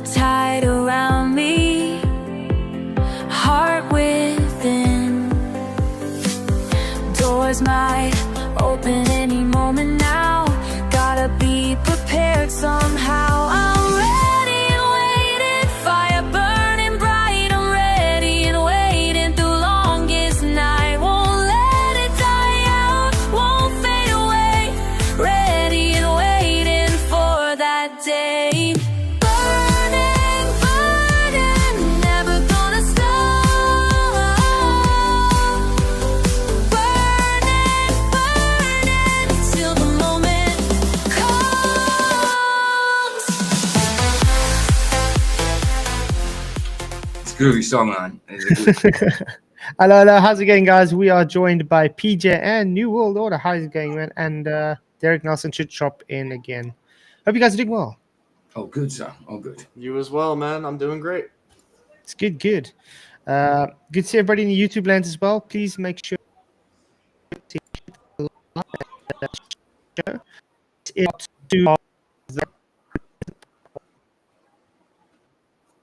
held tight around me, heart within. Doors might open any moment now, gotta be prepared somehow. I'm ready and waiting, fire burning bright. I'm ready and waiting through longest night. Won't let it die out, won't fade away. Ready and waiting for that day. Burning, burning, never gonna stop. Burning, burning, till the moment comes. It's a groovy song, man. It's a good Hello, hello. How's it going, guys? We are joined by PJ and New World Order. How's it going, man? And Derek Nelson should chop in again. Hope you guys are doing well. Oh, good, sir. Oh, good. You as well, man. I'm doing great. It's good, good. Good to see everybody in the YouTube land as well. Please make sure to like the show. It's to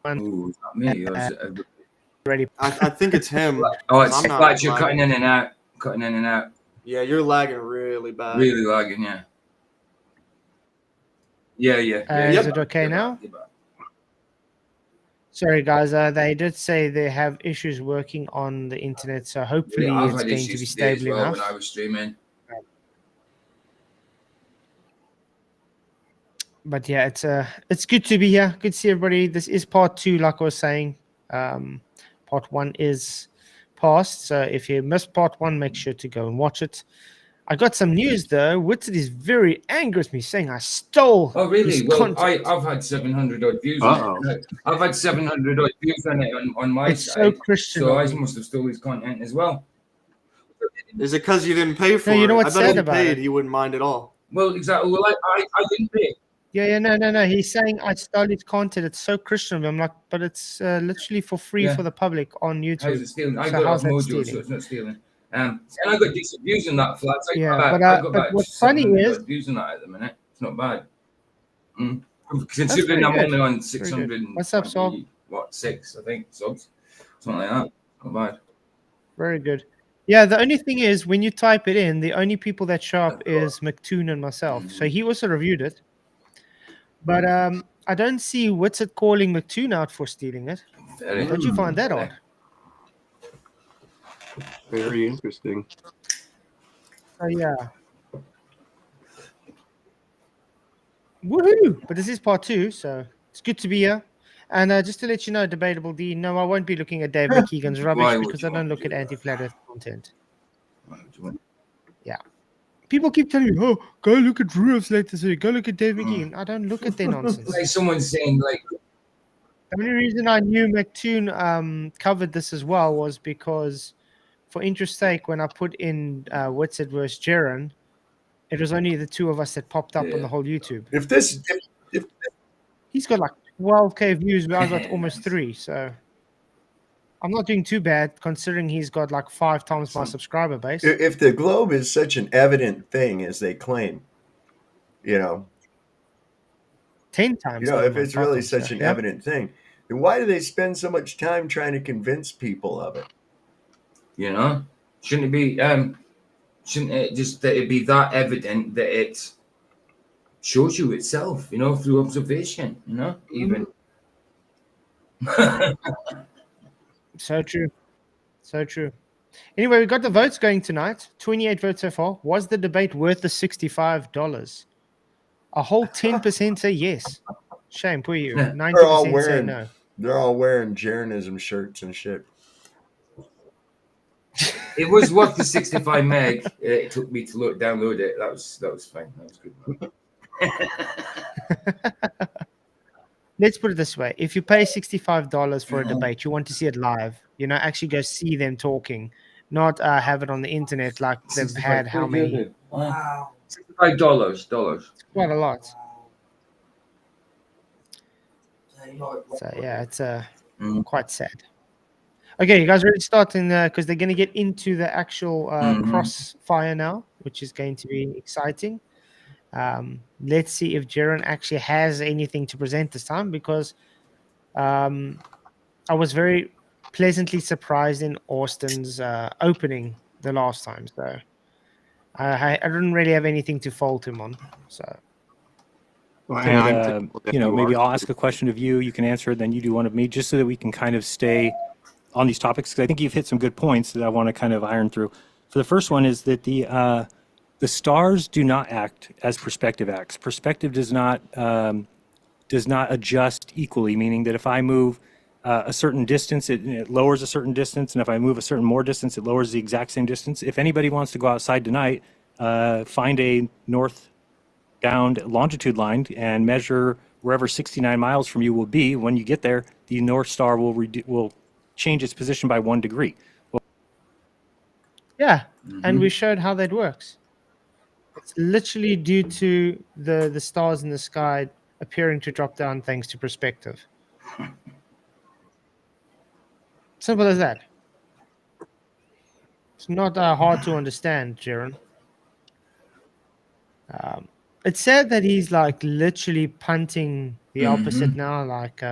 Ooh, it's not me. Or is it ready. I think it's him. oh, it's I'm not like you're lagging. cutting in and out. Cutting in and out. Yeah, you're lagging really bad. Really lagging, yeah. Yeah. Is it okay now? Sorry, guys. They did say they have issues working on the internet, so hopefully Yeah, I've it's had going to issues be today as stable well enough. when I was streaming. But yeah, it's good to be here. Good to see everybody. This is part 2, like I was saying. Part 1 is past, so if you missed part 1, make sure to go and watch it. I got some news though. Whitsitt is very angry with me, saying I stole. Oh, really? his Well, content. I've had 700 odd views on it. I've had 700 odd views on it on my It's so side. Christian. So of I me. must have stolen his content as well. Is it because you didn't pay for you know it? what's I bet if sad you about paid, it? he wouldn't mind at all. Well, exactly. Well, I didn't pay. Yeah, no. He's saying I stole his content. It's so Christian of me. I'm like, but it's literally for free Yeah. for the public on YouTube. How's it stealing? I So got it how's off that Mojo, stealing? so it's not stealing. And I got decent views on that flat. I Yeah, got but about what's funny 700 is- odd views on that at the minute. It's not bad. very Considering I'm good. only on Very 600 good. What's up, Saul? what, 6, I think, subs. Something like that. Not bad. Very good. Yeah, the only thing is when you type it in, the only people that show up is McToon and myself. So he also reviewed it. But I don't see Whitsitt calling McToon out for stealing it. Very Don't you find that odd? Very interesting. Oh yeah. Woohoo! But this is part 2, so it's good to be here. And just to let you know, Debatable D, no, I won't be looking at Dave McKeegan's rubbish Why would because you I don't want to look do at that? anti-flat earth content. Why would you want- People keep telling me, oh, go look at Rufus later, go look at Dave McKeegan. I don't look at their nonsense. Like someone's saying, like, The only reason I knew McToon covered this as well was because, for interest's sake, when I put in Whitsitt versus Jeran, it was only the two of us that popped up on the whole YouTube. If He's got like 12K views, where I got almost 3. So I'm not doing too bad considering he's got like 5 times my subscriber base. if the globe is such an evident thing as they claim, 10 times. if it's really times, such so, an yeah. evident thing, then why do they spend so much time trying to convince people of it? you know, shouldn't it be, shouldn't it just that it be that evident that it shows you itself, through observation, even. So true. So true. Anyway, we got the votes going tonight. 28 votes so far. Was the debate worth the $65? A whole 10% say yes. Shame, poor you. Yeah. 90% say no. They're all wearing Jeranism shirts and shit. It was worth the 65 meg. It took me to download it. That was fine. That was good. Let's put it this way. If you pay $65 for a debate, you want to see it live. Actually go see them talking, not have it on the internet like they've had how many? Wow. $65. It's quite a lot. So yeah, it's quite sad. Okay, you guys ready to start? Because they're going to get into the actual crossfire now, which is going to be exciting. Let's see if Jeran actually has anything to present this time, because I was very pleasantly surprised in Austin's opening the last time. So I didn't really have anything to fault him on. So Well, And, I'm typical that you maybe are. I'll ask a question of you. You can answer it, then you do one of me, just so that we can kind of stay on these topics. Because I think you've hit some good points that I want to kind of iron through. For the first one is that the stars do not act as perspective acts. Perspective does not adjust equally, meaning that if I move a certain distance, it lowers a certain distance, and if I move a certain more distance, it lowers the exact same distance. If anybody wants to go outside tonight, find a northbound longitude line and measure wherever 69 miles from you will be. When you get there, the North Star will change its position by 1 degree. yeah, and we showed how that works. It's literally due to the stars in the sky appearing to drop down thanks to perspective. Simple as that. It's not hard to understand, Jeran. It's sad that he's like literally punting the opposite now, like,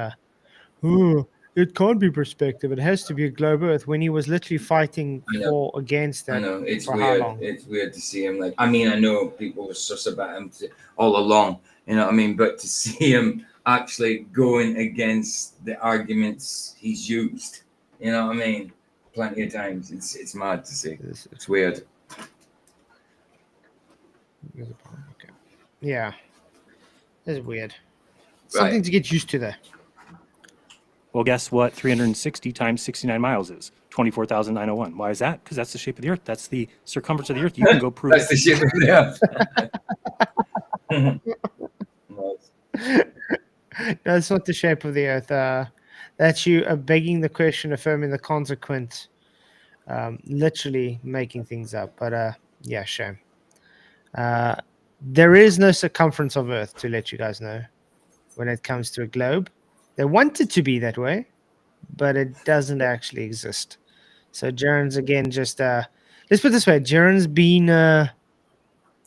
oh, it can't be perspective. It has to be a globe Earth. When he was literally fighting I know. against I that know it's for how weird. long? It's weird to see him. Like, I mean, I know people were sus about him all along. You know what I mean? But to see him actually going against the arguments he's used, you know what I mean? Plenty of times. It's mad to see. It's weird. Okay. Yeah, it's weird. Right. Something to get used to there. Well, guess what 360 times 69 miles is? 24,901. Why is that? Because that's the shape of the Earth. That's the circumference of the Earth. You can go prove That's the shape of the Earth. No, it's not the shape of the Earth. That's you begging the question, affirming the consequent, literally making things up. But yeah, shame. There is no circumference of Earth, to let you guys know, when it comes to a globe. They want it to be that way, but it doesn't actually exist. So Jeran's again just let's put it this way: Jeran's been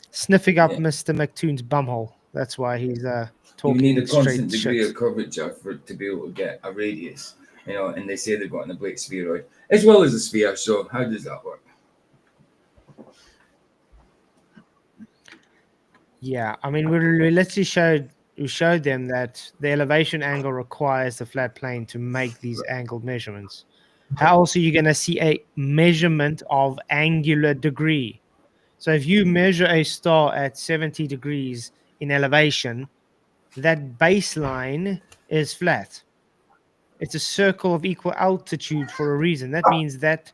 sniffing up Mr. McToon's bumhole. That's why he's You talking need a straight constant degree shit. of coverage for it to be able to get a radius, you know. And they say they've got an oblique spheroid as well as a sphere. So how does that work? Yeah, I mean, we literally showed them that the elevation angle requires the flat plane to make these angled measurements. How else are you going to see a measurement of angular degree? So if you measure a star at 70 degrees in elevation, that baseline is flat. It's a circle of equal altitude for a reason. That means that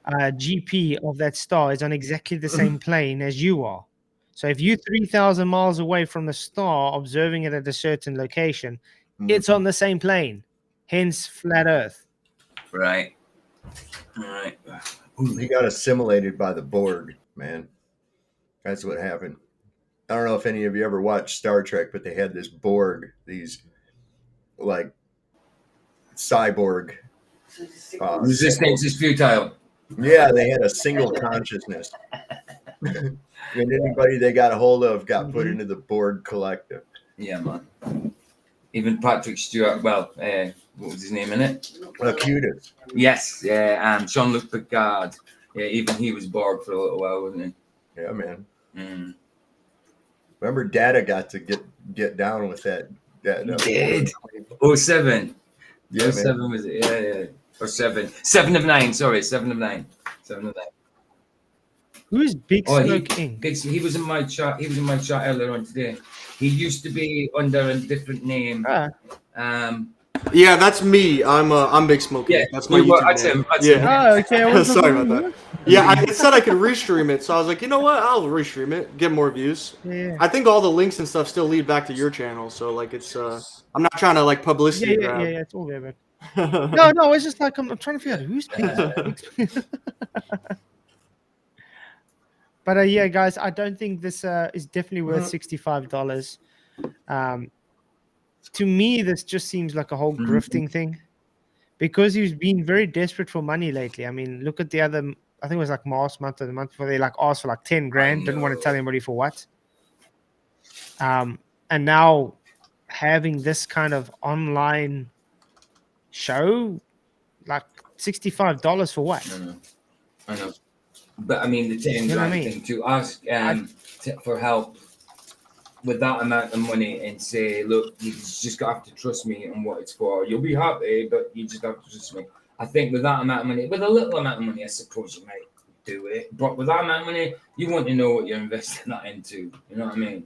GP of that star is on exactly the same plane as you are. So if you're 3,000 miles away from the star, observing it at a certain location, it's on the same plane. Hence, flat Earth. Right. All right. He got assimilated by the Borg, man. That's what happened. I don't know if any of you ever watched Star Trek, but they had this Borg, these like cyborg. Resistance is futile. Yeah, they had a single consciousness. And anybody they got a hold of got put into the Borg collective. Yeah, man. Even Patrick Stewart. Well, what was his name in it? Acutus. Yes. Yeah. And Jean-Luc Picard. Yeah. Even he was Borg for a little while, wasn't he? Yeah, man. Mm. Remember, Data got to get down with that. He did. 07. Yeah, 07 man. was it? Yeah. Or 7. 7 of 9. Sorry, 7 of 9. 7 of 9. Who's Big Oh, Smoke Inc? he was in my chat. He was in my chat earlier on today. He used to be under a different name. Yeah, that's me. I'm Big Smoky. Yeah, That's my you were- YouTube that's name. him, that's Yeah. Oh, okay. I was Sorry like, about that. Yeah, it said I could restream it, so I was like, you know what? I'll restream it, get more views. Yeah. I think all the links and stuff still lead back to your channel, so like it's I'm not trying to like publicity Yeah, grab. it's all there, man. No, it's just like I'm trying to figure out who's Big Smoke. But yeah, guys, I don't think this is definitely worth $65. To me, this just seems like a whole grifting thing, because he's been very desperate for money lately. I mean, look at the other. I think it was like last month or the month before, they like asked for like 10 grand. Didn't want to tell anybody for what. And now having this kind of online show, like $65 for what? I know. But I mean, the Tim You know what I Grant mean? thing to ask for help with that amount of money and say, look, you just have to trust me on what it's for. You'll be happy, but you just have to trust me. I think with that amount of money, with a little amount of money, I suppose you might do it. But with that amount of money, you want to know what you're investing that into. You know what I mean?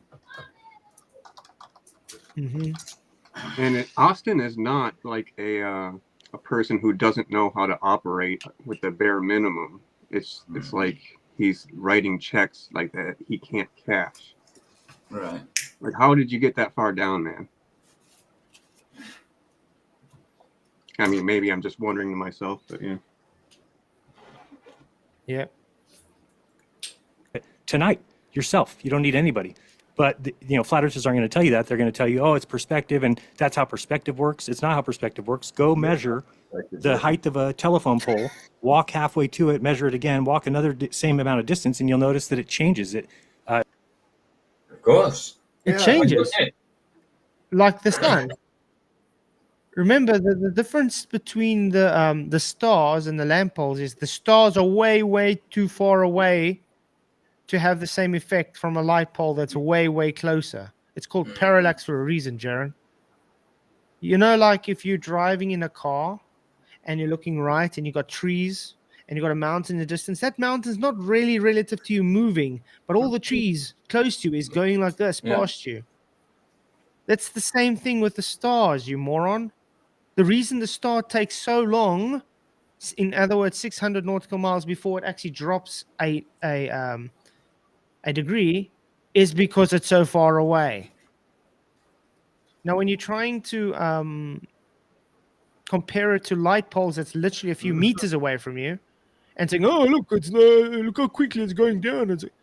And Austin is not like a person who doesn't know how to operate with the bare minimum. It's like he's writing checks like that he can't cash. Right. Like, how did you get that far down, man? I mean, maybe I'm just wondering to myself, but yeah. Yeah. Tonight, yourself. You don't need anybody. But flat earthers aren't going to tell you that. They're going to tell you, oh, it's perspective, and that's how perspective works. It's not how perspective works. Go measure the height of a telephone pole, walk halfway to it, measure it again, walk another same amount of distance, and you'll notice that it changes. Of course. It changes. Okay. Like the sun. Remember, the difference between the stars and the lamp poles is the stars are way, way too far away to have the same effect from a light pole that's way, way closer. It's called parallax for a reason, Jeran. You know, like if you're driving in a car and you're looking right and you got trees and you got a mountain in the distance, that mountain's not really relative to you moving, but all the trees close to you is going like this past you. That's the same thing with the stars, you moron. The reason the star takes so long, in other words, 600 nautical miles before it actually drops a degree, is because it's so far away. Now, when you're trying to compare it to light poles that's literally a few meters away from you, and saying, "Oh, look, look how quickly it's going down," it's like,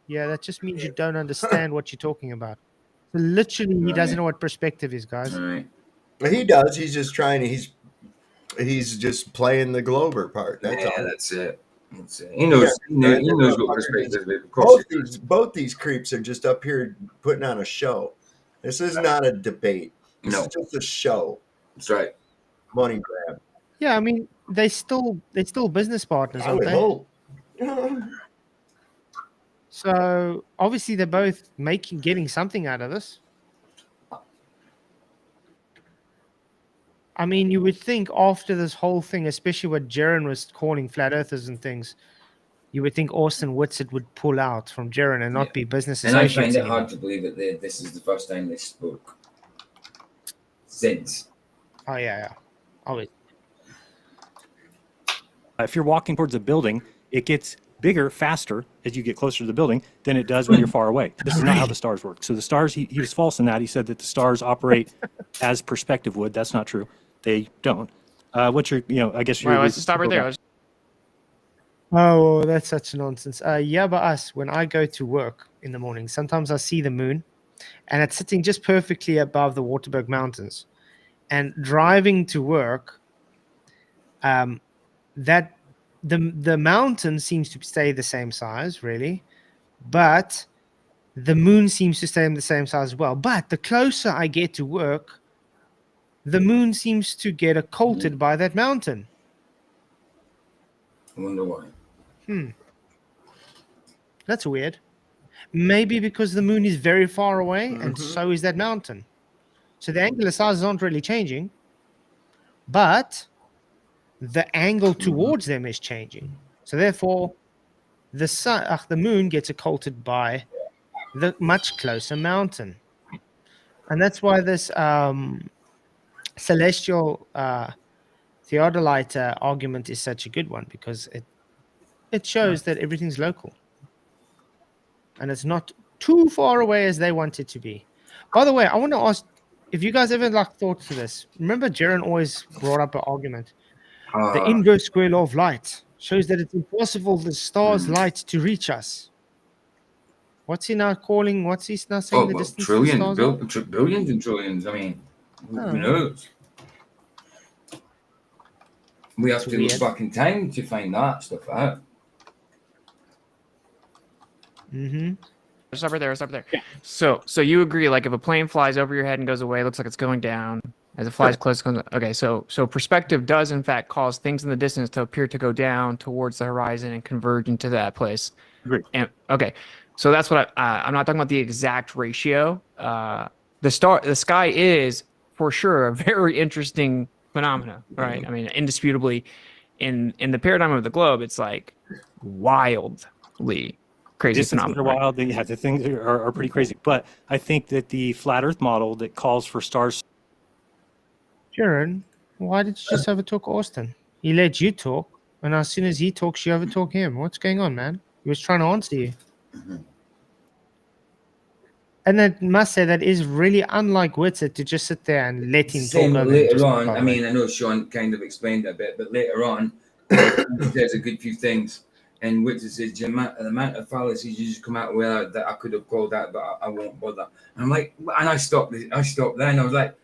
yeah, that just means you don't understand what you're talking about. So literally, he doesn't know what perspective is, guys. Right. He does. He's just trying to. He's just playing the Glover part. That's all. That's it. That's it. He knows. He knows what perspective is. Of course. Both these creeps are just up here putting on a show. This is not a debate. This is just a show. That's right. Money grab. Yeah, I mean, they're still business partners, I aren't would they? hope. So obviously they're both getting something out of this. I mean, you would think after this whole thing, especially what Jeran was calling flat earthers and things, you would think Austin Whitsitt would pull out from Jeran and not be business associates And I find it anymore. hard to believe that this is the first time they spoke since. Oh yeah. Always. If you're walking towards a building, it gets bigger faster as you get closer to the building than it does when you're far away. This is not how the stars work. So the stars, he was false in that. He said that the stars operate as perspective would. That's not true. They don't. What's your, I guess you're... Wait, let's stop right there. Oh, that's such nonsense. Yeah, but when I go to work in the morning, sometimes I see the moon and it's sitting just perfectly above the Waterberg Mountains. And driving to work, that the mountain seems to stay the same size, really, but the moon seems to stay the same size as well. But the closer I get to work, the moon seems to get occulted by that mountain. I wonder why. That's weird. Maybe because the moon is very far away, and so is that mountain. So the angular sizes aren't really changing, but the angle towards them is changing. So therefore, the moon gets occulted by the much closer mountain. And that's why this celestial theodolite argument is such a good one, because it shows that everything's local. And it's not too far away as they want it to be. By the way, I want to ask if you guys ever thought to this. Remember, Jeran always brought up an argument. The inverse square law of light shows that it's impossible for the star's light to reach us. What's he now calling? What's he now saying? The distance trillions, of the stars are? billions and trillions. I mean, who knows? We have to look back in time to find that stuff out. Stop right there. Yeah. So you agree, like if a plane flies over your head and goes away, looks like it's going down, As it flies close, okay, so perspective does in fact cause things in the distance to appear to go down towards the horizon and converge into that place. Great. And okay, so that's what I'm not talking about the exact ratio. The sky is for sure a very interesting phenomena, right? I mean, indisputably, in the paradigm of the globe, it's like wildly crazy Distances phenomenon. are Right? wild. Yeah, the things are pretty crazy. But I think that the flat Earth model that calls for stars. Jeran, why did you just overtalk Austin? He let you talk, and as soon as he talks, you overtalk him. What's going on, man? He was trying to answer you. And I must say that is really unlike Whitsitt to just sit there and let him Same talk over later just on. by I the way. mean, I know Sean kind of explained it a bit, but later on, he says a good few things. And Whitsitt says, the amount of fallacies you just come out with that I could have called that, but I won't bother. And I'm like, and I stopped then. I was like,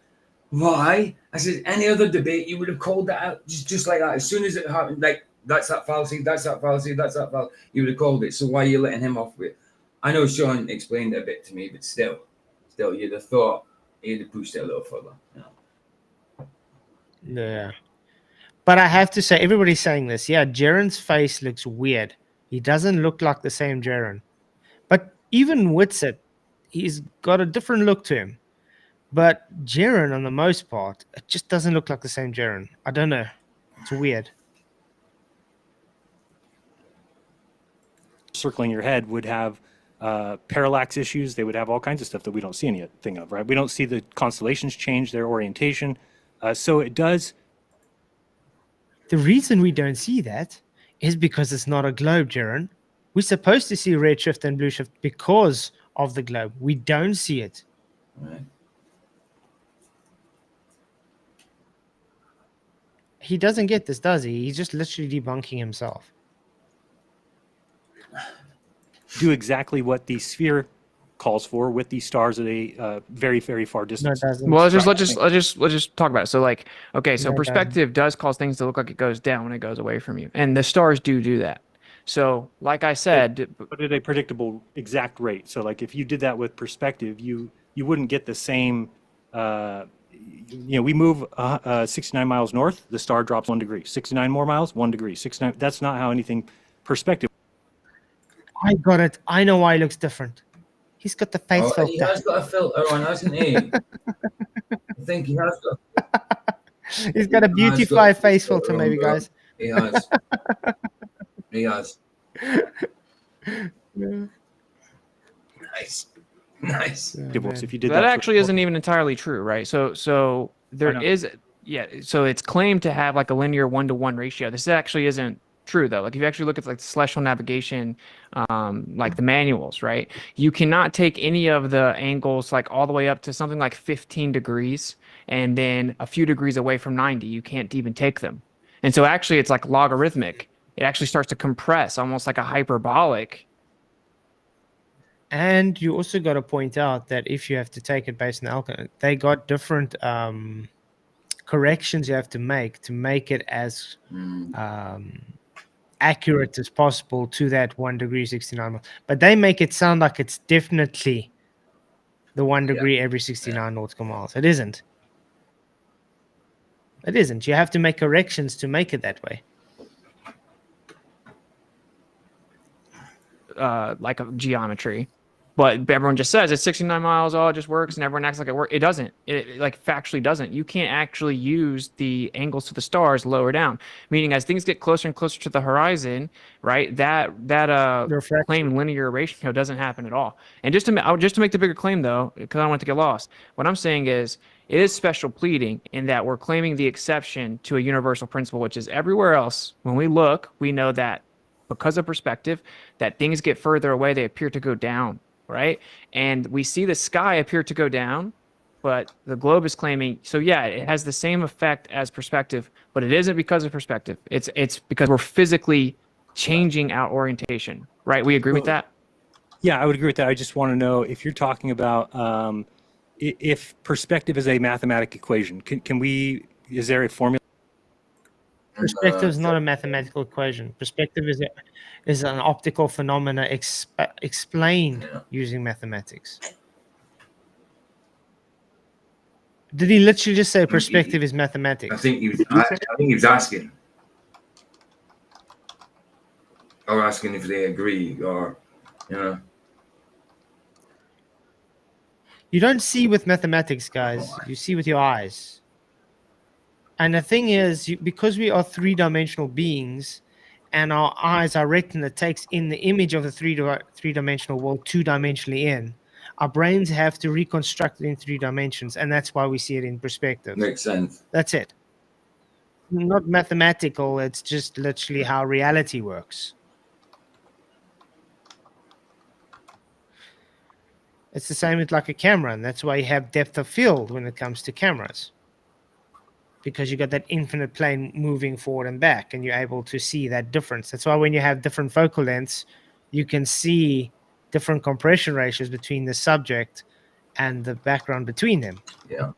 why? I said, any other debate, you would have called that out just like that. As soon as it happened, like, that's that fallacy, that's that fallacy, that's that fallacy, you would have called it. So why are you letting him off with it? I know Sean explained it a bit to me, but still, you'd have thought he'd have pushed it a little further. You know? Yeah. But I have to say, everybody's saying this. Yeah, Jeran's face looks weird. He doesn't look like the same Jeran. But even Whitsitt, he's got a different look to him. But Jeran, on the most part, it just doesn't look like the same Jeran. I don't know. It's weird. Circling your head would have parallax issues. They would have all kinds of stuff that we don't see anything of, right? We don't see the constellations change their orientation. So it does. The reason we don't see that is because it's not a globe, Jeran. We're supposed to see redshift and blueshift because of the globe. We don't see it. Right. He doesn't get this, does he? He's just literally debunking himself. Do exactly what the sphere calls for with these stars at a very, very far No, it distance. doesn't. Well, let's just talk about it. So like, okay, so No, it perspective does cause things to look like it goes down when it goes away from you, and the stars do that. So, like I said, But at a predictable exact rate. So like if you did that with perspective, you wouldn't get the same. We move 69 miles north, the star drops 1 degree. 69 more miles, 1 degree. 69. That's not how anything perspective. I got it. I know why he looks different. He's got the face Oh, he filter. has got a filter on, hasn't he? I think he has got. He's got a beautify face filter, maybe, bro. guys. He has. He has. Nice. If you did that that actually isn't even entirely true, right? So there is, yeah. So it's claimed to have like a linear 1-to-1 ratio. This actually isn't true though. Like if you actually look at like the celestial navigation, like the manuals, right? You cannot take any of the angles like all the way up to something like 15 degrees and then a few degrees away from 90. You can't even take them. And so actually it's like logarithmic. It actually starts to compress almost like a hyperbolic. And you also got to point out that if you have to take it based on algorithm, they got different corrections you have to make it as accurate as possible to that 1 degree 69 miles. But they make it sound like it's definitely the 1 degree every 69 nautical miles. It isn't. It isn't. You have to make corrections to make it that way. Like a geometry, but everyone just says it's 69 miles. Oh, it just works, and everyone acts like it works. It doesn't. It like factually doesn't. You can't actually use the angles to the stars lower down. Meaning, as things get closer and closer to the horizon, right? That claimed linear ratio doesn't happen at all. And just to make the bigger claim though, because I don't want it to get lost. What I'm saying is, it is special pleading in that we're claiming the exception to a universal principle, which is everywhere else. When we look, we know that because of perspective, that things get further away, they appear to go down, right? And we see the sky appear to go down, but the globe is claiming, so yeah, it has the same effect as perspective, but it isn't because of perspective. It's because we're physically changing our orientation, right? We agree with that? Yeah, I would agree with that. I just want to know if you're talking about if perspective is a mathematical equation, is there a formula? Perspective is not a mathematical equation. Perspective is an optical phenomena explained using mathematics. Did he literally just say perspective is mathematics? I think he was asking, or asking if they agree, or you know. You don't see with mathematics, guys. You see with your eyes. And the thing is, because we are three-dimensional beings, and our eyes, our retina takes in the image of the three-dimensional world two-dimensionally in, our brains have to reconstruct it in 3 dimensions, and that's why we see it in perspective. Makes sense. That's it. Not mathematical. It's just literally how reality works. It's the same with like a camera, and that's why you have depth of field when it comes to cameras. Because you got that infinite plane moving forward and back, and you're able to see that difference. That's why when you have different focal lengths, you can see different compression ratios between the subject and the background between them. Yeah.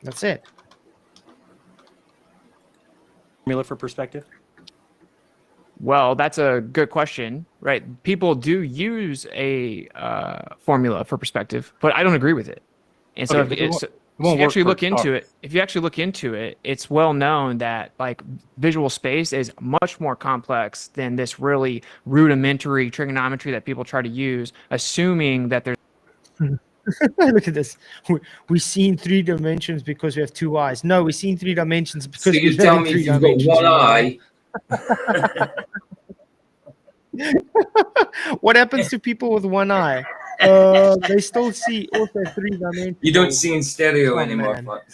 That's it. Formula for perspective? Well, that's a good question, right? People do use a formula for perspective, but I don't agree with it. And so Okay, if it won't you actually work look for into it, if you actually look into it, it's well known that like visual space is much more complex than this really rudimentary trigonometry that people try to use, assuming that there's Look at this. We see in 3 dimensions because we have 2 eyes. No, we see in 3 dimensions because So you we tell have me 3 if you've got dimensions one in one eye. What happens to people with one eye? They still see also 3 dimensions. You don't see in stereo Oh, anymore. man. Fuck.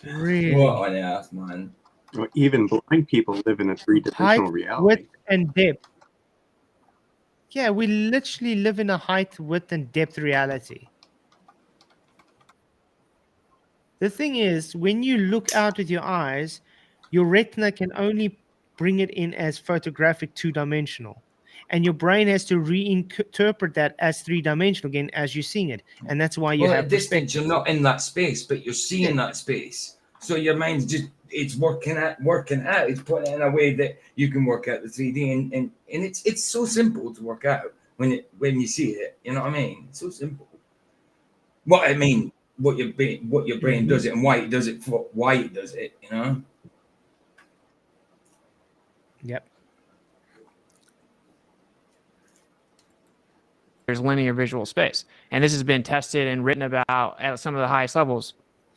Really? What on earth, man? Well, even blind people live in a three-dimensional Height, reality. width, and depth. Yeah, we literally live in a height, width, and depth reality. The thing is, when you look out with your eyes, your retina can only bring it in as photographic 2-dimensional. And your brain has to reinterpret that as 3-dimensional again as you're seeing it. And that's why you Well, have at distance, you're not in that space, but you're seeing that space. So your mind's just, it's working out. It's putting it in a way that you can work out the 3D. And it's so simple to work out when you see it. You know what I mean? It's so simple. What I mean, what your brain does it and why it does it, why it does it, you know? Yep. there's linear visual space, and this has been tested and written about at some of the highest levels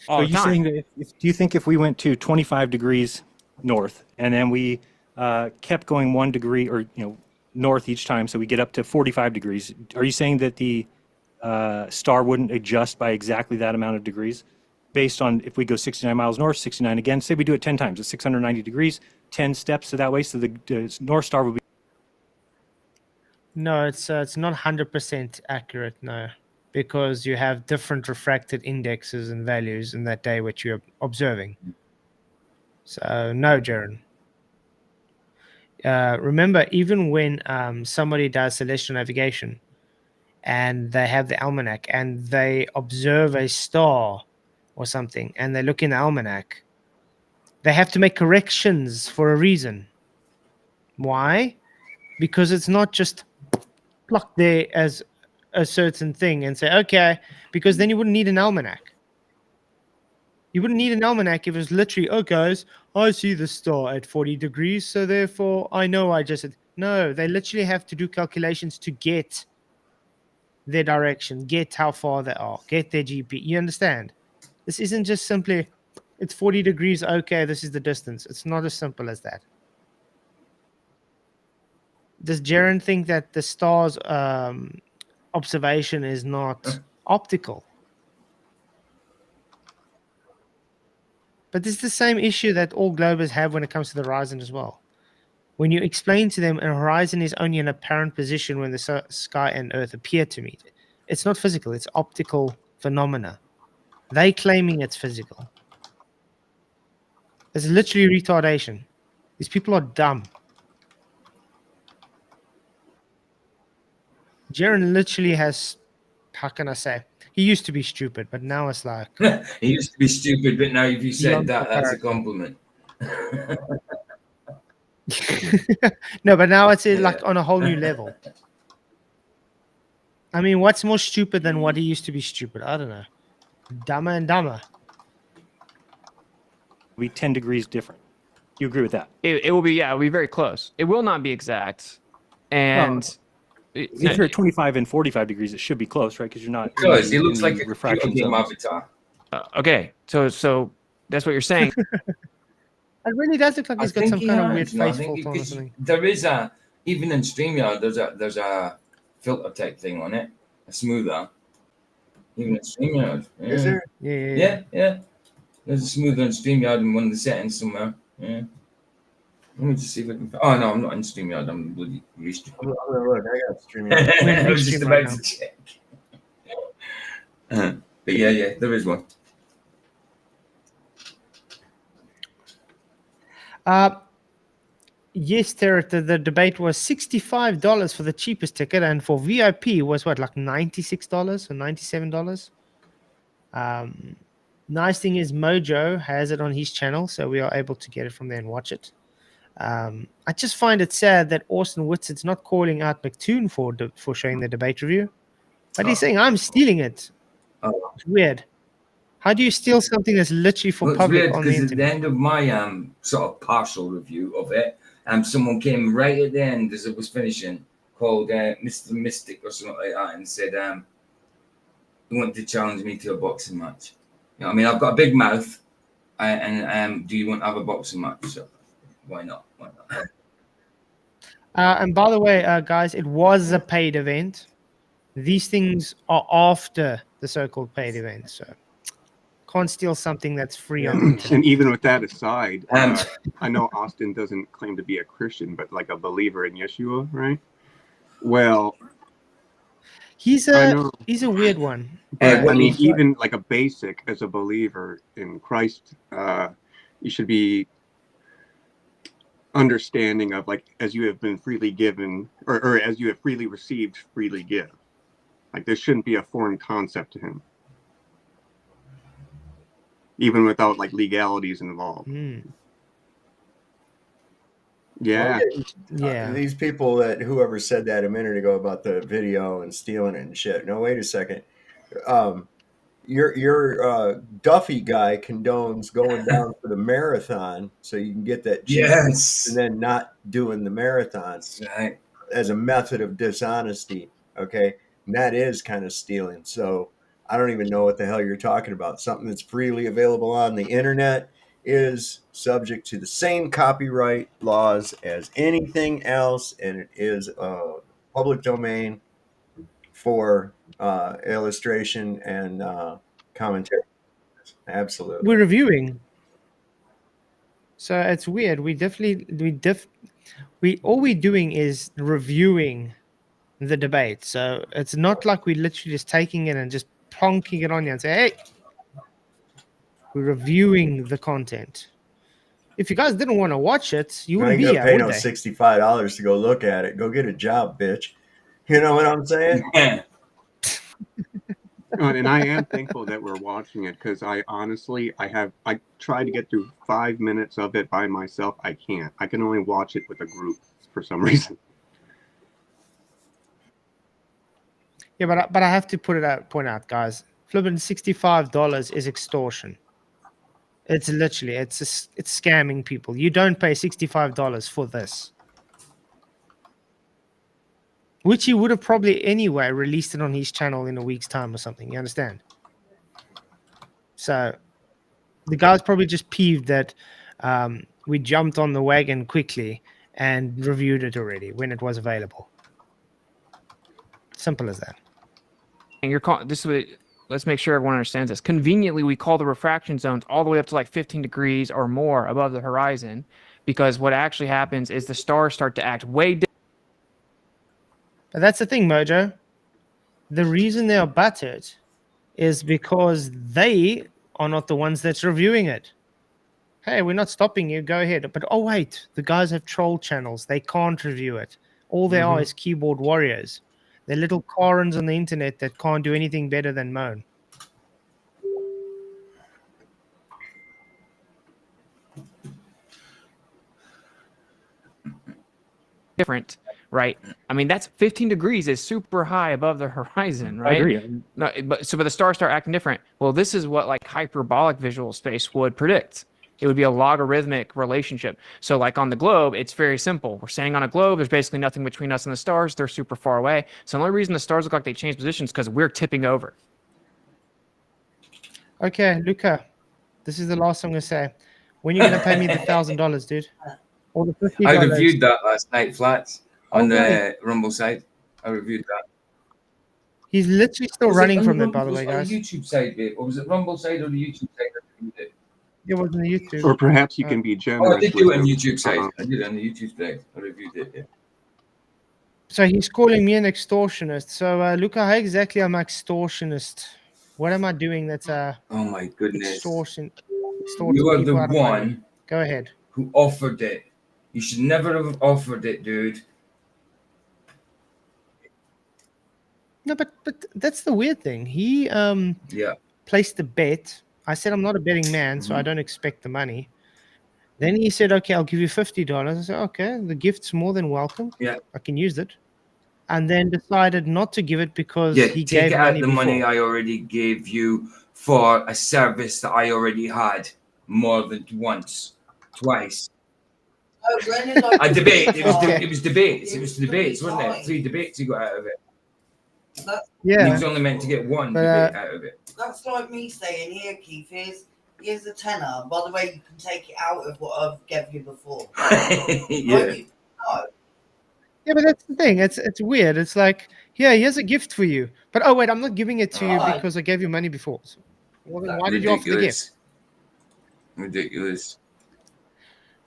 all So the you're time. saying that do you think if we went to 25 degrees north and then we kept going 1 degree or north each time, so we get up to 45 degrees, are you saying that the star wouldn't adjust by exactly that amount of degrees based on if we go 69 miles north, 69 again, say we do it 10 times, it's 690 degrees, 10 steps so that way, so the North Star would be. No, it's not 100% accurate, no, because you have different refracted indexes and values in that day which you're observing. So no, Jeran. Remember, even when somebody does celestial navigation and they have the almanac and they observe a star or something and they look in the almanac, they have to make corrections for a reason. Why? Because it's not just plucked there as a certain thing and say, okay, because then you wouldn't need an almanac. You wouldn't need an almanac if it was literally, oh, guys, I see the star at 40 degrees, so therefore I know I just... No, they literally have to do calculations to get their direction, get how far they are, get their GP. You understand? This isn't just simply, it's 40 degrees, okay, this is the distance. It's not as simple as that. Does Jeran think that the star's observation is not optical? But this is the same issue that all globers have when it comes to the horizon as well. When you explain to them a horizon is only an apparent position when the sky and earth appear to meet, it's not physical, it's optical phenomena. They claiming it's physical. It's literally retardation. These people are dumb. Jeran literally has, how can I say? He used to be stupid, but now it's like... He used to be stupid, but now if you said Beyond that, that's a comparison. compliment. No, but now it's like on a whole new level. I mean, what's more stupid than what he used to be stupid? I don't know. Dumber and dumber. Be 10 degrees different. You agree with that? It will be, it'll be very close. It will not be exact. And If you're at 25 and 45 degrees, it should be close, right? Because you're not. Because he in looks the like a computer refraction game zones. avatar. okay. So that's what you're saying. It really does look like he's got some kind of weird face filter on or something. There is even in StreamYard, there's a filter type thing on it, a smoother. Even in StreamYard. Yeah. Is there? Yeah. There's a smoother in StreamYard in one of the settings somewhere. Yeah. Let me just see if I can. Oh no, I'm not in StreamYard. I'm bloody Restream. Look, I got streaming. I was just Restream about right to check. But yeah, there is one. Yes, Terry, the debate was $65 for the cheapest ticket, and for VIP was what, like $96 or $97? Nice thing is Mojo has it on his channel, so we are able to get it from there and watch it. I just find it sad that Austin Whitsitt's not calling out McToon for showing the debate review, but he's saying I'm stealing it. Oh. It's weird. How do you steal something that's literally for Well, it's public weird on the because at the internet? end of my sort of partial review of it, someone came right at the end as it was finishing, called Mr. Mystic or something like that, and said he wanted to challenge me to a boxing match. You know what I mean? I've got a big mouth, and do you want to have a boxing match? So why not? Why not? And by the way, guys, it was a paid event. These things are after the so-called paid event, so can't steal something that's free on the internet. And even with that aside, I know Austin doesn't claim to be a Christian, but like a believer in Yeshua, right? Well, He's I a know. weird one. But, what I mean, he's- even like a basic as a believer in Christ, you should be understanding of like, as you have been freely given, or as you have freely received, freely give. Like this shouldn't be a foreign concept to him, even without like legalities involved. Yeah. Yeah. These people whoever said that a minute ago about the video and stealing it and shit. No, wait a second. Your Duffy guy condones going down for the marathon so you can get that cheap Yes. and then not doing the marathon Right. as a method of dishonesty. Okay. And that is kind of stealing. So I don't even know what the hell you're talking about. Something that's freely available on the internet is subject to the same copyright laws as anything else, and it is public domain for illustration and commentary. Absolutely. We're reviewing. So it's weird. All we're doing is reviewing the debate. So it's not like we're literally just taking it and just plonking it on you and say, hey, we're reviewing the content. If you guys didn't want to watch it, you I wouldn't ain't be gonna here, pay would no they? $65 to go look at it. Go get a job, bitch. You know what I'm saying? Yeah. And I am thankful that we're watching it because I honestly, I tried to get through 5 minutes of it by myself. I can't. I can only watch it with a group for some reason. Yeah, but I have to point out, guys, flipping $65 is extortion. It's literally it's scamming people. You don't pay $65 for this, which he would have probably anyway released it on his channel in a week's time or something. You understand? So the guy's probably just peeved that we jumped on the wagon quickly and reviewed it already when it was available. Simple as that. And you're calling this way. Let's make sure everyone understands this. Conveniently, we call the refraction zones all the way up to like 15 degrees or more above the horizon, because what actually happens is the stars start to act way different. But that's the thing, Mojo. The reason they are buttered is because they are not the ones that's reviewing it. Hey, we're not stopping you. Go ahead. But oh wait, the guys have troll channels. They can't review it. All they are is keyboard warriors. They're little Karens on the internet that can't do anything better than moan. Different right? I mean, that's 15 degrees is super high above the horizon, I right? agree. No, but the stars start acting different. Well, this is what like hyperbolic visual space would predict. It would be a logarithmic relationship. So like on the globe, it's very simple. We're standing on a globe. There's basically nothing between us and the stars. They're super far away. So the only reason the stars look like they change positions is because we're tipping over. Okay, Luca, this is the last I'm gonna say. When are you gonna pay me the $1,000, dude? Or the $50? I reviewed that last night, Flats, on Oh, the Rumble side. I reviewed that. He's literally still Was it running on from the it, by the Rumble- way, was it on guys. the YouTube side, babe? Or was it Rumble side or the YouTube side? I reviewed it. It was on the YouTube. Or perhaps you can be Oh, I generous. did do with it on him. YouTube side. I did it on the YouTube side. I reviewed it. Yeah. So he's calling me an extortionist. So Luca, how exactly am I extortionist? What am I doing that's Oh my goodness! extorting You are the people out of money? one Go ahead. who offered it. You should never have offered it, dude. No, but that's the weird thing. He Yeah. placed a bet. I said I'm not a betting man, so I don't expect the money. Then he said, "Okay, I'll give you $50." I said, "Okay, the gift's more than welcome. Yeah. I can use it." And then decided not to give it because Yeah, he take gave it out money the before. money I already gave you for a service that I already had more than once, twice. A debate. It was Okay. it was debates. It was debates, wasn't it? 3 debates you got out of it. And he Yeah, was only meant to get one But, debate out of it. That's like me saying, here, Keith, here's a tenner. By the way, you can take it out of what I've given you before. Yeah. Like, no. yeah, but that's the thing. It's weird. It's like, yeah, here's a gift for you, but oh wait, I'm not giving it to you Right. because I gave you money before. So, well, then why did you offer the gift? Ridiculous.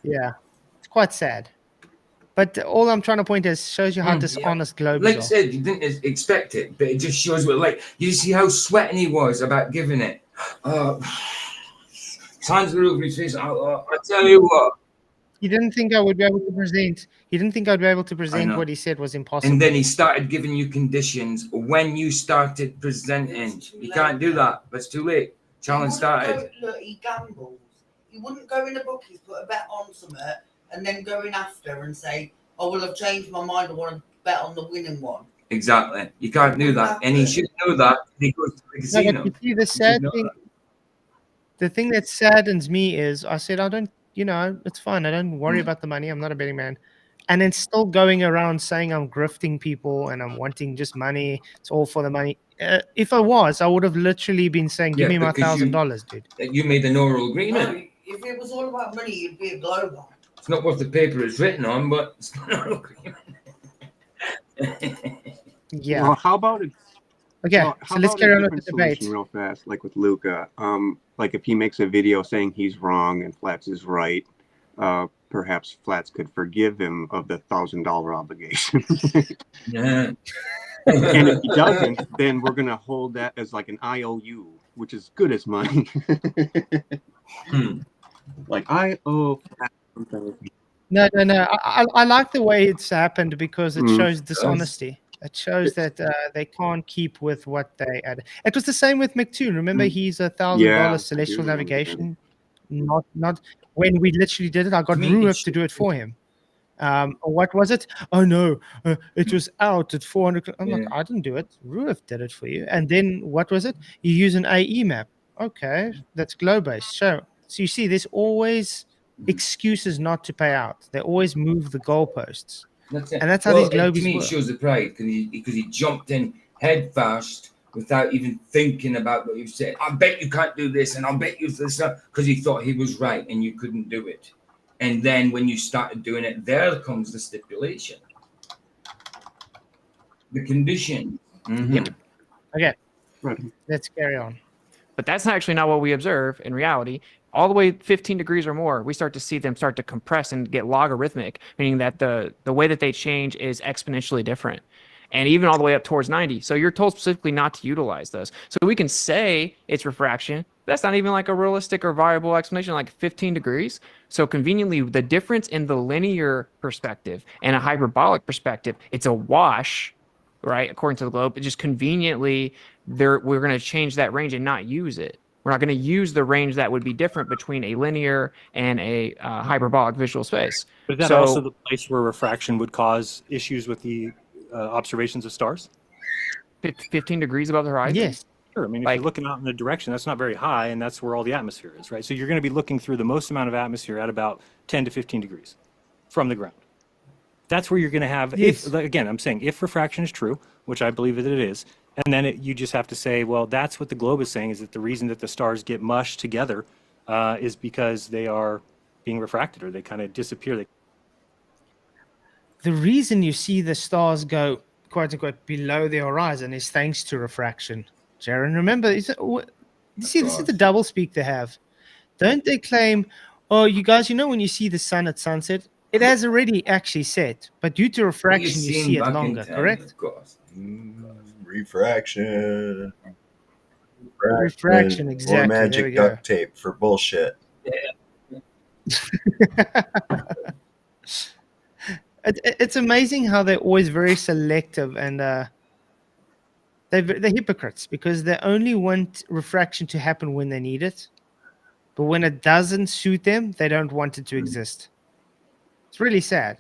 Yeah, it's quite sad. But all I'm trying to point is shows you how Mm, dishonest globes Like I are. said, you didn't expect it, but it just shows what, like, you see how sweating he was about giving it. Hands were over his face. I tell you what. He didn't think I would be able to present. He didn't think I'd be able to present know. what he said was impossible. And then he started giving you conditions when you started presenting. You can't do that. That's too late. Challenge started. Look, he gambles. He wouldn't go in a bookies, put a bet on something, and then go in after and say, "Oh well, I've changed my mind. I want to bet on the winning one." Exactly. You can't do that. And he should know that. He goes to the No, casino. but you see, the He should sad know thing, that. the thing that saddens me is I said, I don't, it's fine. I don't worry Mm. about the money. I'm not a betting man. And then still going around saying I'm grifting people and I'm wanting just money. It's all for the money. If I was, I would have literally been saying, give Yeah, me my because you- $1,000, dude. You made an oral No, agreement. if it was all about money, you'd be a global. It's not what the paper is written on, but it's an oral agreement. Yeah. Well, how about it? Okay, Well, so how let's about carry a on with the different debate. solution real fast, like with Luca. Like if he makes a video saying he's wrong and Flats is right, perhaps Flats could forgive him of the $1,000 obligation. Yeah. And if he doesn't, then we're gonna hold that as like an IOU, which is good as money. Hmm. Like I owe Flats $1,000. No. I like the way it's happened because it Mm. shows dishonesty. It shows that they can't keep with what they add. It was the same with McToon. Remember, he's $1,000 Yeah, I celestial do remember that. navigation. Not when we literally did it. I got I mean, Ruif it's- to do it for him. What was it? Oh no, it was out at 400. I'm like, Yeah. I didn't do it. Ruif did it for you. And then what was it? You use an AE map. Okay, that's globe based. So you see, there's always excuses not to pay out. They always move the goalposts. That's it. And that's how these To globies me, it work. shows the pride because he jumped in head first without even thinking about what you said. I bet you can't do this, and I'll bet you this, because he thought he was right and you couldn't do it. And then when you started doing it, there comes the stipulation, the condition. Mhm. Yep. Okay, Right. let's carry on. But that's actually not what we observe in reality. All the way 15 degrees or more, we start to see them start to compress and get logarithmic, meaning that the way that they change is exponentially different. And even all the way up towards 90. So you're told specifically not to utilize those. So we can say it's refraction. That's not even like a realistic or viable explanation, like 15 degrees. So conveniently, the difference in the linear perspective and a hyperbolic perspective, it's a wash, right? According to the globe, it just conveniently, we're going to change that range and not use it. We're not going to use the range that would be different between a linear and a hyperbolic visual space. But is that So, also the place where refraction would cause issues with the observations of stars? 15 degrees above the horizon? Yes. Sure. I mean, if Like- you're looking out in a direction, that's not very high, and that's where all the atmosphere is, right? So you're going to be looking through the most amount of atmosphere at about 10 to 15 degrees from the ground. That's where you're going to have, Yes. if, again, I'm saying if refraction is true, which I believe that it is, and then you just have to say, well, that's what the globe is saying, is that the reason that the stars get mushed together is because they are being refracted, or they kind of disappear. The reason you see the stars go, quote unquote, below the horizon is thanks to refraction. Jeran, remember, this is the double speak they have. Don't they claim, oh, you guys, when you see the sun at sunset, it has already actually set, but due to refraction, you see it longer, correct? Of course. Refraction. Refraction, exactly. Or There we magic go. duct tape for bullshit. It's amazing how they're always very selective, and they're hypocrites, because they only want refraction to happen when they need it, but when it doesn't suit them, they don't want it to exist. It's really sad.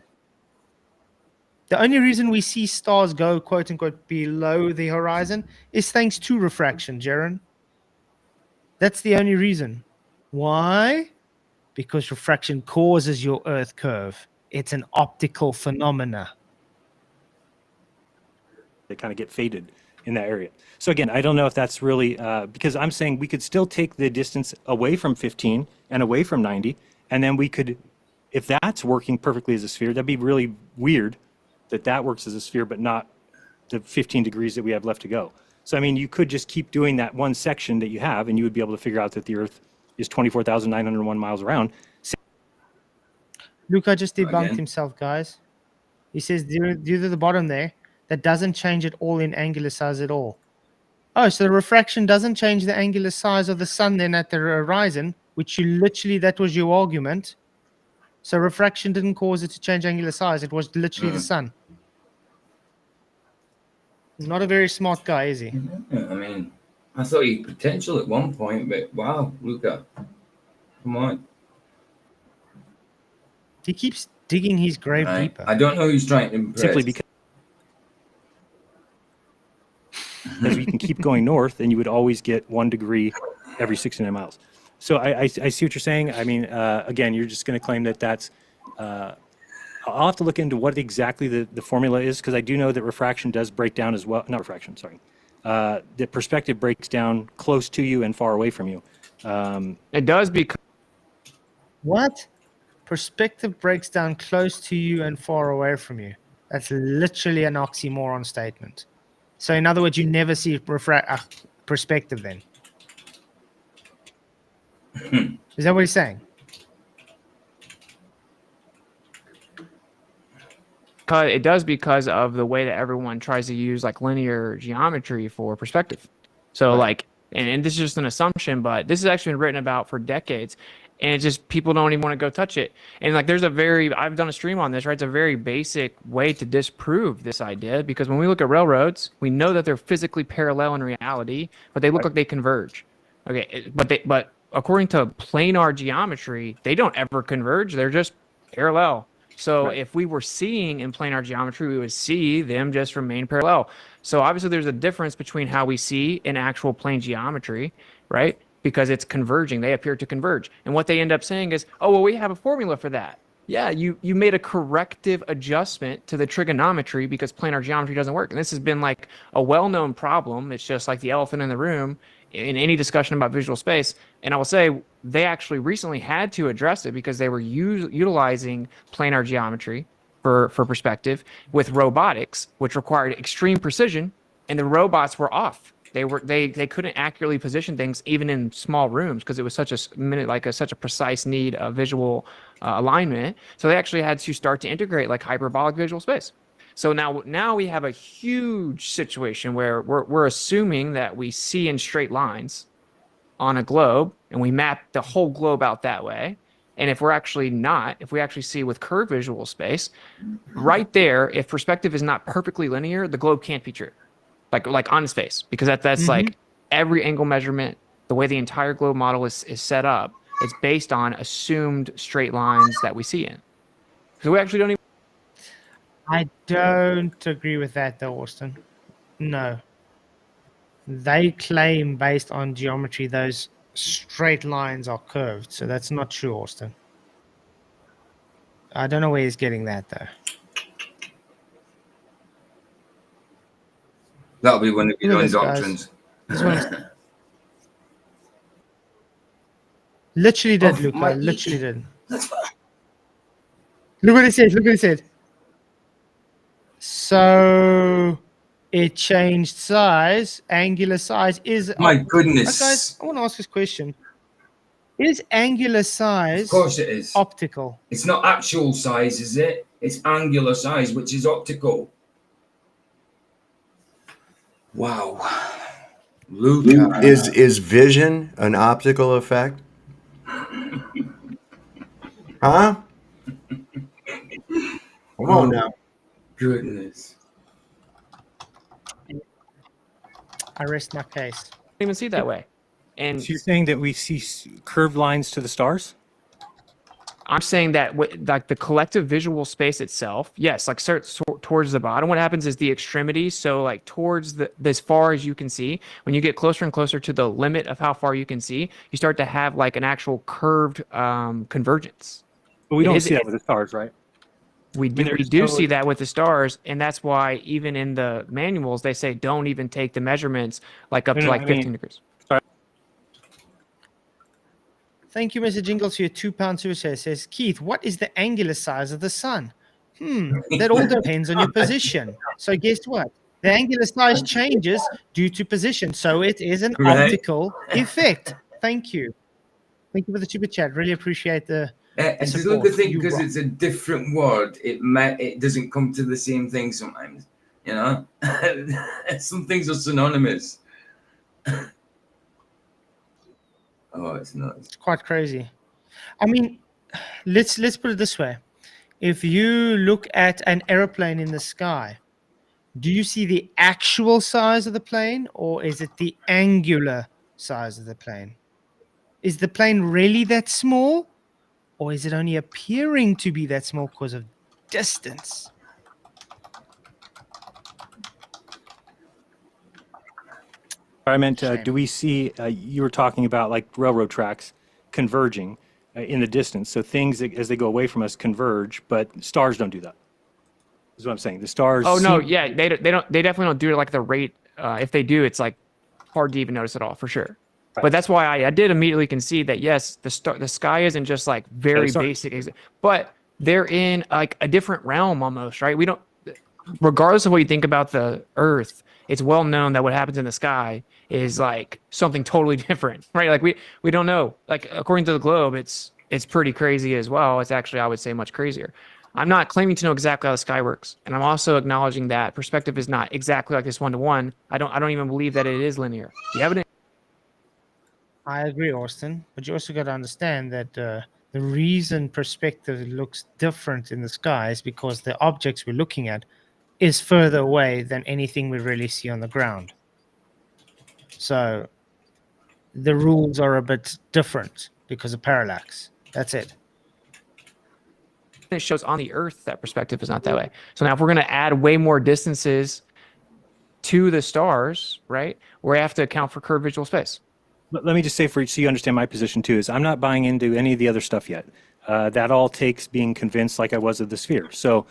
The only reason we see stars go, quote unquote, below the horizon is thanks to refraction, Jeran. That's the only reason. Why? Because refraction causes your Earth curve. It's an optical phenomena. They kind of get faded in that area. So again, I don't know if that's really, because I'm saying we could still take the distance away from 15 and away from 90, and then we could, if that's working perfectly as a sphere, that'd be really weird that works as a sphere, but not the 15 degrees that we have left to go. So, I mean, you could just keep doing that one section that you have, and you would be able to figure out that the Earth is 24,901 miles around. Luca just debunked Again. himself, guys. He says due to the bottom there, that doesn't change it all in angular size at all. Oh, so the refraction doesn't change the angular size of the sun then at the horizon, which that was your argument. So refraction didn't cause it to change angular size. It was literally the sun. Not a very smart guy, is he? Yeah, I mean, I thought he had potential at one point, but wow, Luca. Come on. He keeps digging his grave Right. deeper. I don't know who's trying to impress. Simply because we can keep going north, and you would always get 1 degree every 69 miles. So I see what you're saying. I mean, again, you're just going to claim that that's. I'll have to look into what exactly the formula is, because I do know that refraction does break down as well. Not refraction, sorry. The perspective breaks down close to you and far away from you. it does because What? Perspective breaks down close to you and far away from you. That's literally an oxymoron statement. So in other words, you never see perspective then. Is that what he's saying? it does because of the way that everyone tries to use like linear geometry for perspective. So like, and this is just an assumption, but this has actually been written about for decades, and it's just people don't even want to go touch it. And like, I've done a stream on this, right? It's a very basic way to disprove this idea, because when we look at railroads, we know that they're physically parallel in reality, but they look like they converge. Okay, but according to planar geometry, they don't ever converge. They're just parallel. So if we were seeing in planar geometry, we would see them just remain parallel. So obviously there's a difference between how we see in actual plane geometry, right? Because it's converging. They appear to converge. And what they end up saying is, oh, well, we have a formula for that. Yeah, you made a corrective adjustment to the trigonometry because planar geometry doesn't work. And this has been like a well-known problem. It's just like the elephant in the room in any discussion about visual space. And I will say they actually recently had to address it because they were utilizing planar geometry for perspective with robotics, which required extreme precision, and the robots were off. They couldn't accurately position things even in small rooms because it was such a precise need of visual alignment. So they actually had to start to integrate like hyperbolic visual space. So now we have a huge situation where we're assuming that we see in straight lines on a globe, and we map the whole globe out that way. And if we actually see with curved visual space, right there, if perspective is not perfectly linear, the globe can't be true, like on its face, because that's like every angle measurement the way the entire globe model is set up, it's based on assumed straight lines that we see in. So we actually don't even. I don't agree with that, though, Austin. No. They claim based on geometry those straight lines are curved, so that's not true, Austin. I don't know where he's getting that, though. That'll be one of your Look at own this, guys. doctrines. This one literally did, Oh, Luca. my- Literally did. That's fine. Look what it said. Look what it said. So it changed size. Angular size is. My Guys, goodness. I want to ask this question. Is angular size Of course it is. optical? It's not actual size, is it? It's angular size, which is optical. Wow. Luca. Is vision an optical effect? Huh? Come on now. Goodness. I rest my case. Even see it that way. And So you're saying that we see curved lines to the stars? I'm saying that like the collective visual space itself, yes, like towards the bottom, what happens is the extremities. So like towards as far as you can see, when you get closer and closer to the limit of how far you can see, you start to have like an actual curved convergence. But we don't see that with the stars, right? We do see that with the stars, and that's why even in the manuals they say don't even take the measurements like up to like 15 degrees. Thank you, Mr. Jingles, for your £2 super chat. It says, Keith, what is the angular size of the sun? That all depends on your position. So guess what? The angular size changes due to position. So it is an optical effect. Thank you. Thank you for the super chat. Really appreciate the It's a support. good thing You because rock. it's a different word. It doesn't come to the same thing sometimes. You know, some things are synonymous. Oh, it's nuts. It's quite crazy. I mean, let's put it this way. If you look at an aeroplane in the sky, do you see the actual size of the plane, or is it the angular size of the plane? Is the plane really that small, or is it only appearing to be that small because of distance? I meant, do we see, you were talking about like railroad tracks converging in the distance. So things, as they go away from us, converge, but stars don't do that. Is what I'm saying. The stars. Oh, no, yeah, they definitely don't do it like the rate. If they do, it's like hard to even notice at all, for sure. Right. But that's why I did immediately concede that, yes, the sky isn't just like very basic, but they're in like a different realm almost, right? We don't, regardless of what you think about the Earth, it's well known that what happens in the sky is like something totally different, right? Like we don't know. Like according to the globe, it's pretty crazy as well. It's actually, I would say, much crazier. I'm not claiming to know exactly how the sky works, and I'm also acknowledging that perspective is not exactly like this one-to-one. I don't even believe that it is linear. You have it. I agree, Austin, but you also got to understand that the reason perspective looks different in the sky is because the objects we're looking at is further away than anything we really see on the ground. So the rules are a bit different because of parallax. That's it. It shows on the Earth that perspective is not that way. So now if we're going to add way more distances to the stars, right, we have to account for curved visual space. Let me just say, so you understand my position too, is I'm not buying into any of the other stuff yet. That all takes being convinced like I was of the sphere. So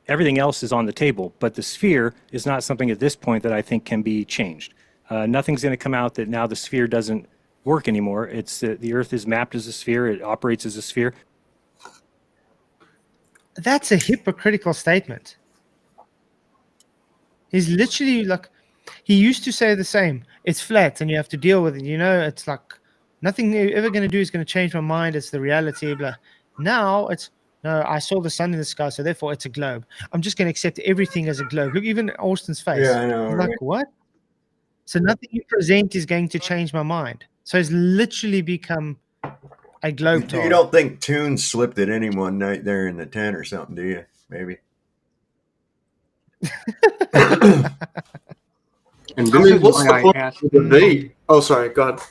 everything else is on the table, but the sphere is not something at this point that I think can be changed. Nothing's going to come out that now the sphere doesn't work anymore. It's the Earth is mapped as a sphere. It operates as a sphere. That's a hypocritical statement. He's literally like, he used to say the same. It's flat and you have to deal with it. You know, it's like nothing you're ever going to do is going to change my mind. It's the reality. Blah. Now it's, no, I saw the sun in the sky, so therefore it's a globe. I'm just going to accept everything as a globe. Look, even Austin's face. Yeah, I know. He's Right? like, what? So nothing you present is going to change my mind. So it's literally become a globe. You don't think Toon slipped it in one night there in the tent or something, do you? Maybe. And I this mean, is what's why the I point asked. of the debate? Oh, sorry. Go ahead.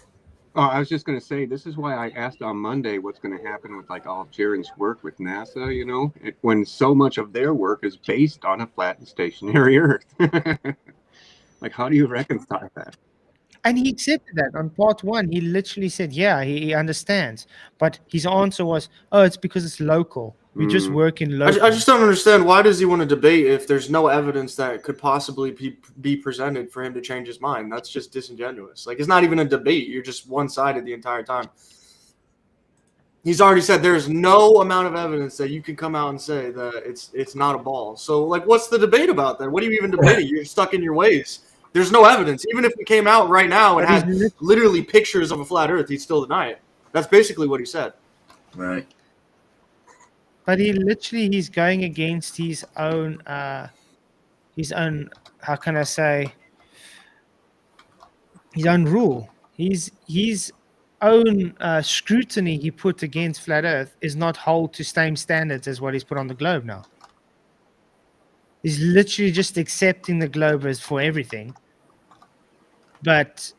Oh, I was just going to say, this is why I asked on Monday what's going to happen with like all of Jaren's work with NASA, you know, when so much of their work is based on a flat and stationary Earth. Like, how do you reconcile that? And he accepted that on part one. He literally said, yeah, he understands. But his answer was, oh, it's because it's local. We just work in local. I just don't understand, why does he want to debate if there's no evidence that could possibly be presented for him to change his mind? That's just disingenuous. Like, it's not even a debate. You're just one-sided the entire time. He's already said there's no amount of evidence that you can come out and say that it's not a ball. So, like, what's the debate about then? What are you even debating? You're stuck in your ways. There's no evidence. Even if we came out right now and But he's had literally pictures of a flat Earth, he'd still deny it. That's basically what he said. Right. But he's going against his own, how can I say, his own rule. His own scrutiny he put against flat Earth is not hold to same standards as what he's put on the globe now. He's literally just accepting the globe as for everything. But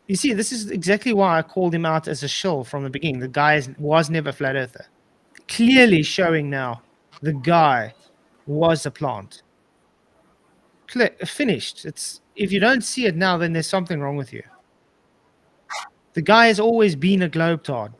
you see, this is exactly why I called him out as a shill from the beginning. The guy was never a flat earther. Clearly showing now the guy was a plant. Finished. It's if you don't see it now, then there's something wrong with you. The guy has always been a globetard.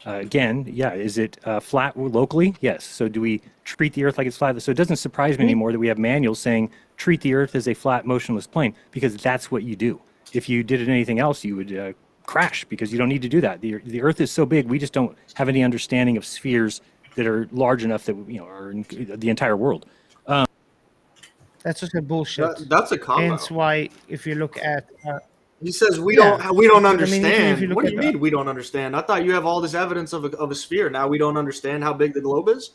Again, yeah, is it flat locally? Yes. So do we treat the Earth like it's flat? So it doesn't surprise me anymore that we have manuals saying treat the Earth as a flat, motionless plane, because that's what you do. If you did it anything else, you would crash, because you don't need to do that. The Earth is so big, we just don't have any understanding of spheres that are large enough that are in the entire world. That's just a bullshit. That's a combo. Hence why, if you look at he says we Yeah. don't I mean, understand. if you look What do at you that- mean we don't understand? I thought you have all this evidence of a sphere. Now we don't understand how big the globe is.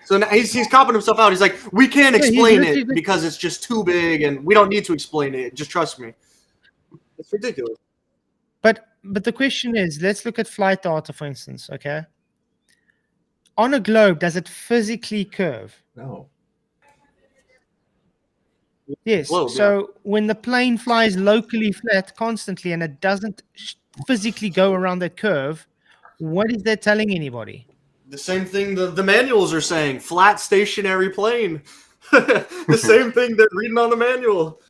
So now he's copping himself out. He's like, we can't Yeah, he's explain it literally- because it's just too big, and we don't need to explain it. Just trust me. It's ridiculous. But the question is, let's look at flight data, for instance, okay? On a globe, does it physically curve? No. Yes. Globe, So when the plane flies locally flat constantly and it doesn't physically go around that curve, what is that telling anybody? The same thing the manuals are saying. Flat stationary plane. The same thing they're reading on the manual.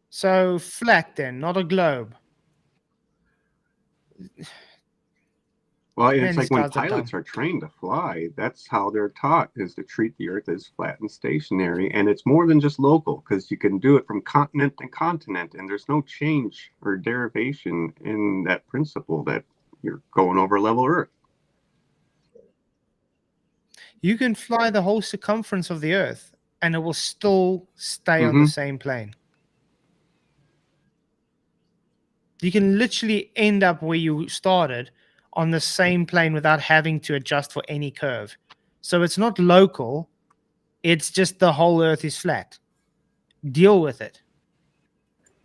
So flat then, not a globe. Well, Man, it's these like when guys are pilots dumb. are trained to fly, that's how they're taught, is to treat the Earth as flat and stationary. And it's more than just local, because you can do it from continent to continent, and there's no change or derivation in that principle that you're going over level Earth. You can fly the whole circumference of the Earth and it will still stay on the same plane. You can literally end up where you started on the same plane without having to adjust for any curve. So it's not local. It's just the whole Earth is flat. Deal with it.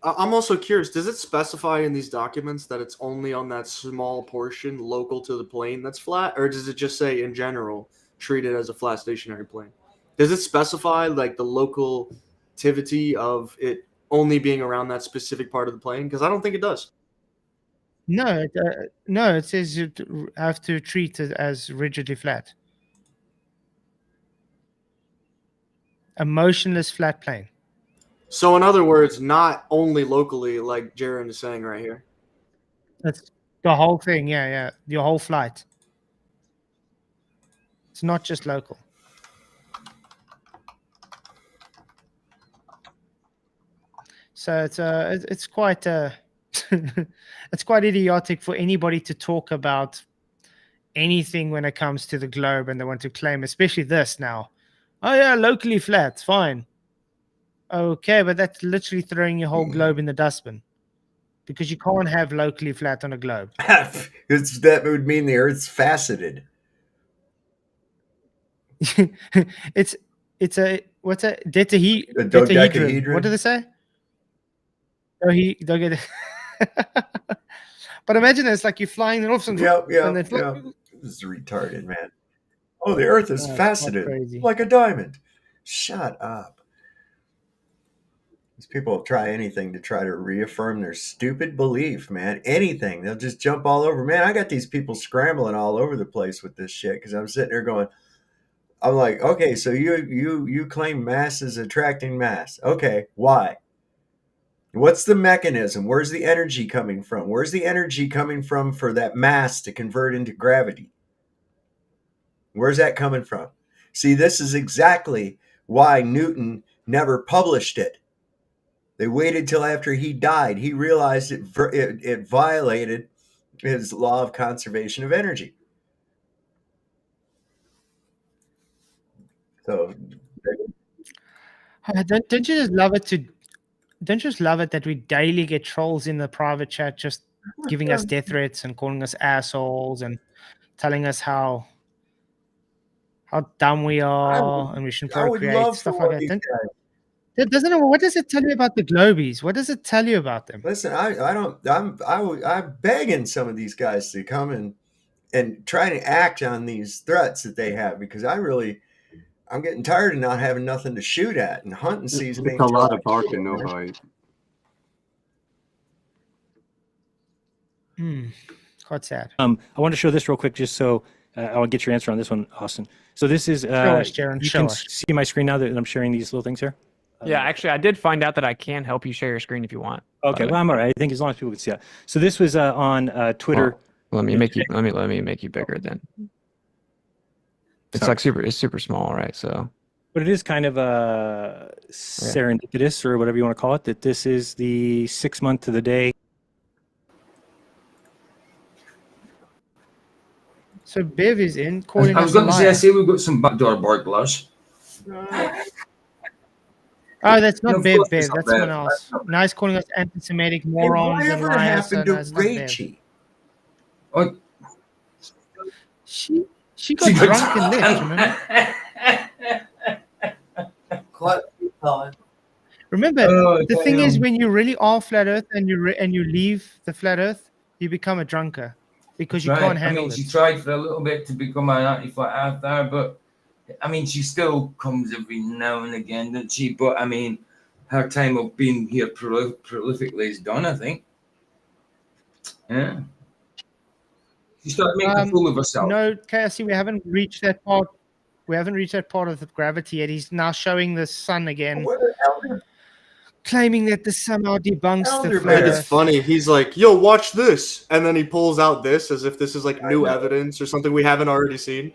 I'm also curious, does it specify in these documents that it's only on that small portion local to the plane that's flat? Or does it just say, in general, treat it as a flat stationary plane? Does it specify like the locality of it only being around that specific part of the plane? Because I don't think it does. No, no, it says you have to treat it as rigidly flat. A motionless flat plane. So in other words, not only locally, like Jeran is saying right here. That's the whole thing. Yeah. Your whole flight. It's not just local. So it's quite it's quite idiotic for anybody to talk about anything when it comes to the globe, and they want to claim, especially this now. Oh yeah, locally flat, fine. Okay, but that's literally throwing your whole globe in the dustbin, because you can't have locally flat on a globe. That would mean the Earth's faceted. it's a what's a dodecahedron? A dodecahedron? What do they say? Oh, don't get it. But imagine it's like you're flying and all of a sudden, Yep, and then This is retarded, man. Oh, the Earth is It's quite faceted crazy. like a diamond. Shut up. These people try anything to try to reaffirm their stupid belief, man. Anything. They'll just jump all over. Man, I got these people scrambling all over the place with this shit because I'm sitting there going, I'm like, okay, so you claim mass is attracting mass. Okay, why? What's the mechanism? Where's the energy coming from? Where's the energy coming from for that mass to convert into gravity? Where's that coming from? See, this is exactly why Newton never published it. They waited till after he died. He realized it violated his law of conservation of energy. So, Don't you just love it don't you just love it that we daily get trolls in the private chat just giving us death threats and calling us assholes and telling us how dumb we are and we shouldn't I would procreate, love stuff for like these that. guys. What does it tell you about the Globies? What does it tell you about them? Listen, I'm begging some of these guys to come and try to act on these threats that they have because I'm getting tired of not having nothing to shoot at and hunting season. It's a lot of talk and no bite. Quite sad. I want to show this real quick, just so I'll get your answer on this one, Austin. So this is Show us, Jeran, you show can us. see my screen now that I'm sharing these little things here. Yeah, actually, I did find out that I can help you share your screen if you want. Okay, well, I'm all right. I think as long as people can see that. So this was on Twitter. Let me make you bigger then. It's Sorry. it's super small, right? So, But it is kind of serendipitous, or whatever you want to call it, that this is the 6 month to the day. So Bev is in calling I us was going to say, liar. I say we've got some backdoor burglars. Oh, that's No, not of Bev, course Bev. it's not That's someone Bev. else. That's not Bev. Nice calling us anti-Semitic Hey, morons and whatever liars. So happened no, to it's not Bev. Rachie? Oh, She got drunk and left, remember? Quite a few times. Remember, Oh, the thing is, damn. when you really are flat Earth and you leave the flat Earth, you become a drunker because you Right. can't I handle mean, it. she tried for a little bit to become an anti-flat earther, but I mean, she still comes every now and again, doesn't she? But I mean, her time of being here prolifically is done, I think. Yeah. She started making a fool of herself. No, KSC, we haven't reached that part. We haven't reached that part of the gravity yet. He's now showing the sun again, claiming that this somehow debunks the Elder flat Bear. It's Earth. funny. He's like, "Yo, watch this," and then he pulls out this as if this is like new know. evidence or something we haven't already seen.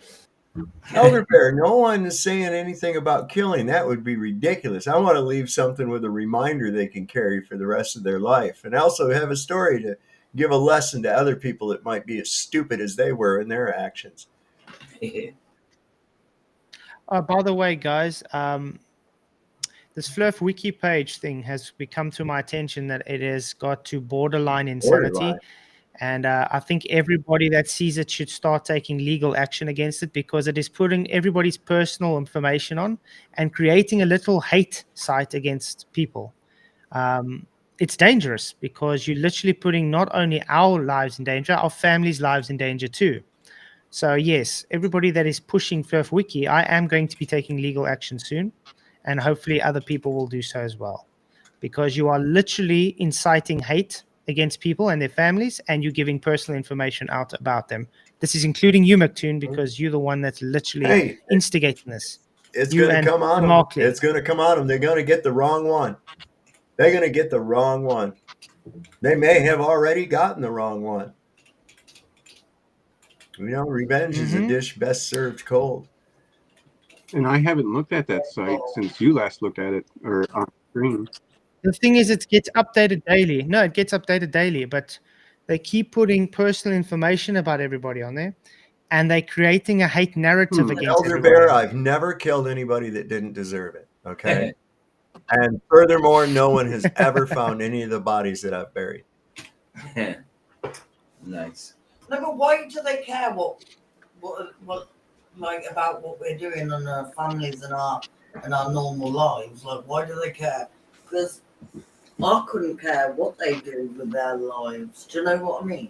Elder Bear, no one is saying anything about killing. That would be ridiculous. I want to leave something with a reminder they can carry for the rest of their life, and also have a story to give a lesson to other people that might be as stupid as they were in their actions. By the way, guys, this Flurf wiki page thing has become to my attention that it has got to borderline insanity. Borderline. And I think everybody that sees it should start taking legal action against it because it is putting everybody's personal information on and creating a little hate site against people. It's dangerous because you're literally putting not only our lives in danger, our families' lives in danger too. So yes, everybody that is pushing Flurf Wiki, I am going to be taking legal action soon, and hopefully other people will do so as well, because you are literally inciting hate against people and their families, and you're giving personal information out about them. This is including you, McToon, because you're the one that's literally instigating this. It's You going to and come on them. Markley. It's going to come on them. They're going to get the wrong one. They're going to get the wrong one. They may have already gotten the wrong one. You know, revenge is a dish best served cold. And I haven't looked at that site since you last looked at it or on screen. The thing is, it gets updated daily. No, it gets updated daily, but they keep putting personal information about everybody on there, and they're creating a hate narrative against Elder everybody. Bear, I've never killed anybody that didn't deserve it. Okay. And furthermore, no one has ever found any of the bodies that I've buried. Nice. No, but why do they care what like about what we're doing in our families and our normal lives? Like, why do they care? Because I couldn't care what they do with their lives. Do you know what I mean?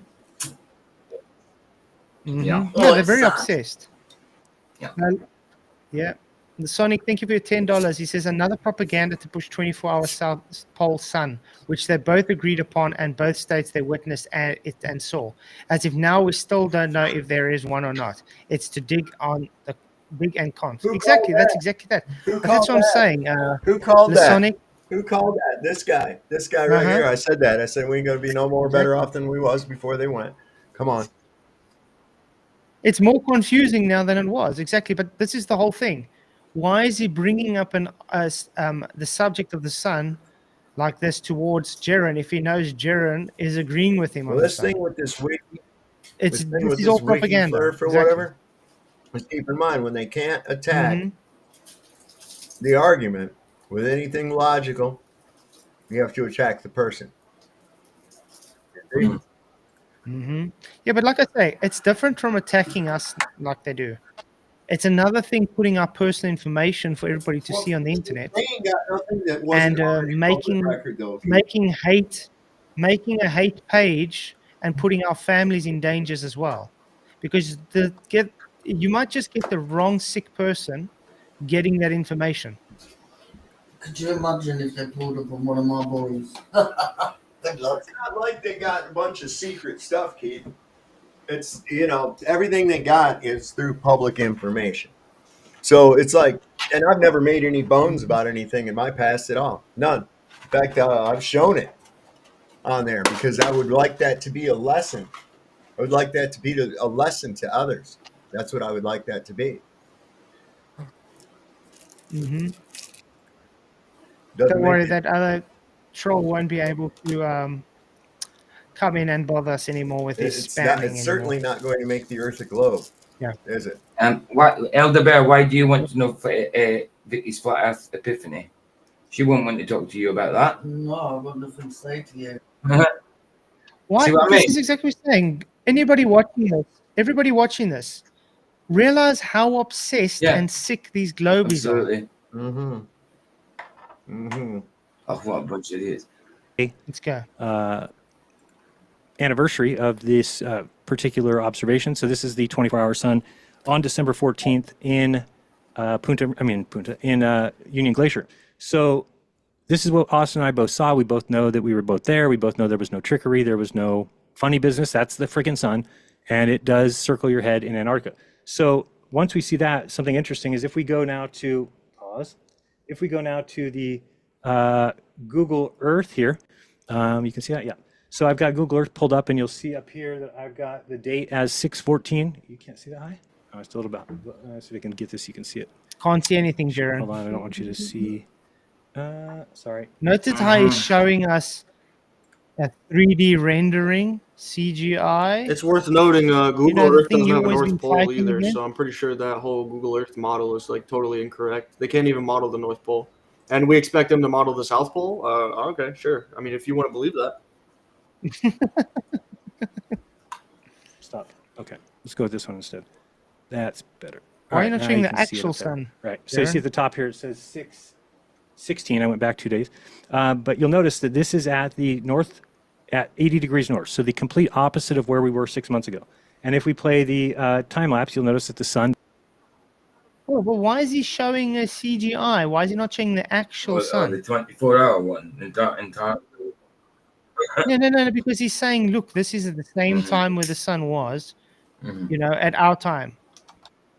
Yeah. No, they're it's very sad. obsessed. Yeah. Yeah. The Sonic, thank you for your $10. He says another propaganda to push 24-hour South Pole sun, which they both agreed upon and both states they witnessed it and saw. As if now we still don't know if there is one or not. It's to dig on the big and cons. Who Exactly. called That's that? exactly that. Who But called that's what I'm that? saying. Who called The that? Sonic. Who called that? This guy. This guy right here. I said that. I said we ain't gonna be no more better off than we was before they went. Come on. It's more confusing now than it was. Exactly. But this is the whole thing. Why is he bringing up the subject of the sun like this towards Jeran if he knows Jeran is agreeing with him Well, on the this sun? thing with this wiki, This with is all this wiki propaganda. for Exactly. whatever. Just keep in mind when they can't attack Mhm. the argument with anything logical, you have to attack the person. Mm. Yeah, but like I say, it's different from attacking us like they do. It's another thing putting our personal information for everybody to see on the internet They ain't got nothing that and wasn't already public making record, though. making a hate page and putting our families in dangers as well, because you might just get the wrong sick person getting that information. Could you imagine if they pulled up on one of my boys? Good luck. It's not like they got a bunch of secret stuff, Keith. It's, everything they got is through public information. So it's like, and I've never made any bones about anything in my past at all. None. In fact, I've shown it on there because I would like that to be a lesson. I would like that to be a lesson to others. That's what I would like that to be. Mm-hmm. Doesn't Don't worry, make it- that other troll won't be able to come in and bother us anymore with his It's spamming certainly anymore. not going to make the Earth a globe. Yeah. Is it? Why, Elder Bear? Why do you want to know Vicky's flat Earth epiphany? She won't want to talk to you about that. No, I've got nothing to say to you. Why? See what I This mean? is exactly what I'm saying. Anybody watching this, everybody watching this, realize how obsessed Yeah. and sick these globies are. Absolutely. Mm-hmm. Mm-hmm. Oh, what a bunch of idiots. Let's go. Anniversary of this particular observation. So this is the 24-hour sun on December 14th in Union Glacier. So this is what Austin and I both saw. We both know that we were both there. We both know there was no trickery. There was no funny business. That's the freaking sun. And it does circle your head in Antarctica. So once we see that, something interesting is if we go now to, if we go now to the Google Earth here, you can see that, yeah. So I've got Google Earth pulled up and you'll see up here that I've got the date as 6/14. You can't see that high? Oh, it's a little bit, see if I can get this, you can see it. Can't see anything, Jeran. Hold on, I don't want you to see. Sorry. Notice how he's showing us a 3D rendering CGI. It's worth noting, Google know, the Earth thing doesn't you've have a always North been Pole fighting either, against? so I'm pretty sure that whole Google Earth model is like totally incorrect. They can't even model the North Pole, and we expect them to model the South Pole. Okay, sure. I mean, if you want to believe that. Stop. Okay, let's go with this one instead. That's better. Why are you All not now showing you the can see it actual up there. sun? Right. So you see Darren? at the top here, it says 6/16. I went back 2 days. But you'll notice that this is at the north, at 80 degrees north. So the complete opposite of where we were 6 months ago. And if we play the time lapse, you'll notice that the sun. Oh, well, why is he showing a CGI? Why is he not showing the actual Or sun? the 24-hour one. Entire. No, because he's saying, look, this is at the same time where the sun was, at our time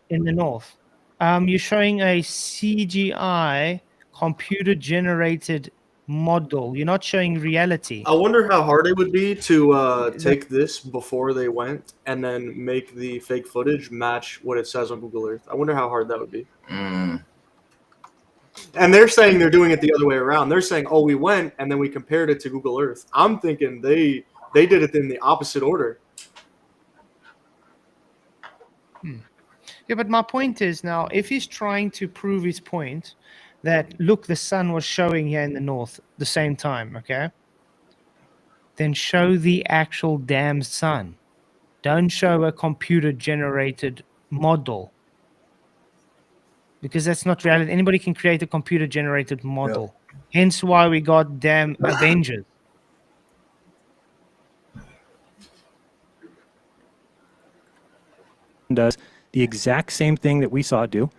in the north. You're showing a CGI computer-generated model. You're not showing reality. I wonder how hard it would be to take this before they went and then make the fake footage match what it says on Google Earth. I wonder how hard that would be. And they're saying they're doing it the other way around. They're saying, oh, we went and then we compared it to Google Earth. I'm thinking they did it in the opposite order. Yeah, but my point is now, if he's trying to prove his point that, look, the sun was showing here in the north the same time, okay? Then show the actual damn sun. Don't show a computer-generated model. Because that's not reality. Anybody can create a computer-generated model. Hence why we got damn Avengers. does the exact same thing that we saw it do,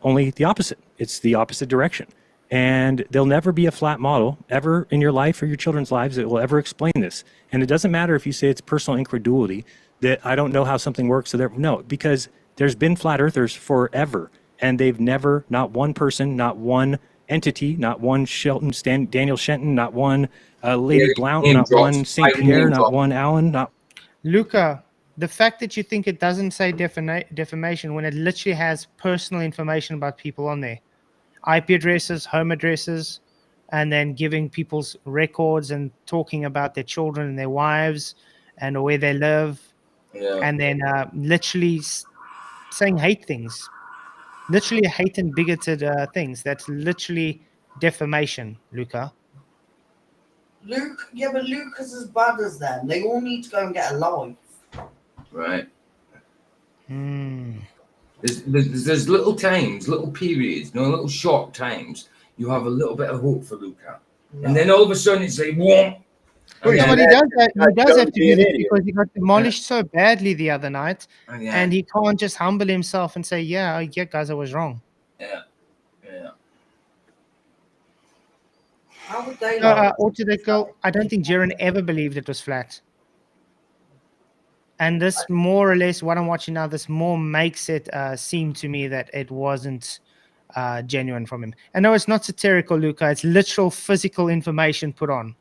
only the opposite. It's the opposite direction. And there'll never be a flat model ever in your life or your children's lives that will ever explain this. And it doesn't matter if you say it's personal incredulity, that I don't know how something works. So no, because there's been flat earthers forever, and they've never, not one person, not one entity, not one Daniel Shenton, not one Lady Blount, not one St. Pierre, not one Allen, not. Luca, the fact that you think it doesn't say defamation when it literally has personal information about people on there, IP addresses, home addresses, and then giving people's records and talking about their children and their wives and where they live, and then literally saying hate things, literally hate and bigoted things. That's literally defamation, Luca. Yeah, but Luca's as bad as them. They all need to go and get a life. Right. Hmm. There's little times, little periods, little short times. You have a little bit of hope for Luca, and then all of a sudden it's like, whoa. Well, Yeah. somebody does have to be do an this idiot. because he got demolished so badly the other night, Yeah. and he can't just humble himself and say, yeah, guys, I was wrong. Yeah. How would they Autodeco, I don't think Jeran ever believed it was flat. And this more or less, what I'm watching now, this more makes it seem to me that it wasn't genuine from him. And no, it's not satirical, Luca. It's literal physical information put on.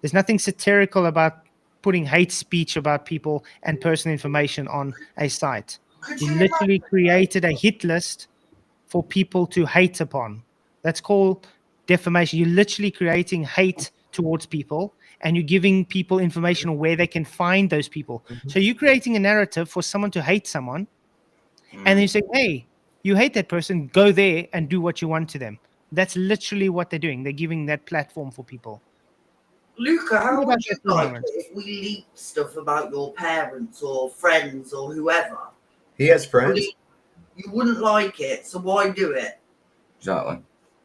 There's nothing satirical about putting hate speech about people and personal information on a site. He literally created a hit list for people to hate upon. That's called defamation. You're literally creating hate towards people, and you're giving people information on where they can find those people. So you're creating a narrative for someone to hate someone, and then you say, hey, you hate that person, go there and do what you want to them. That's literally what they're doing. They're giving that platform for people. Luca, how Think would about you that for a like moment. it if we leak stuff about your parents or friends or whoever? He has friends. You wouldn't like it, so why do it? Exactly.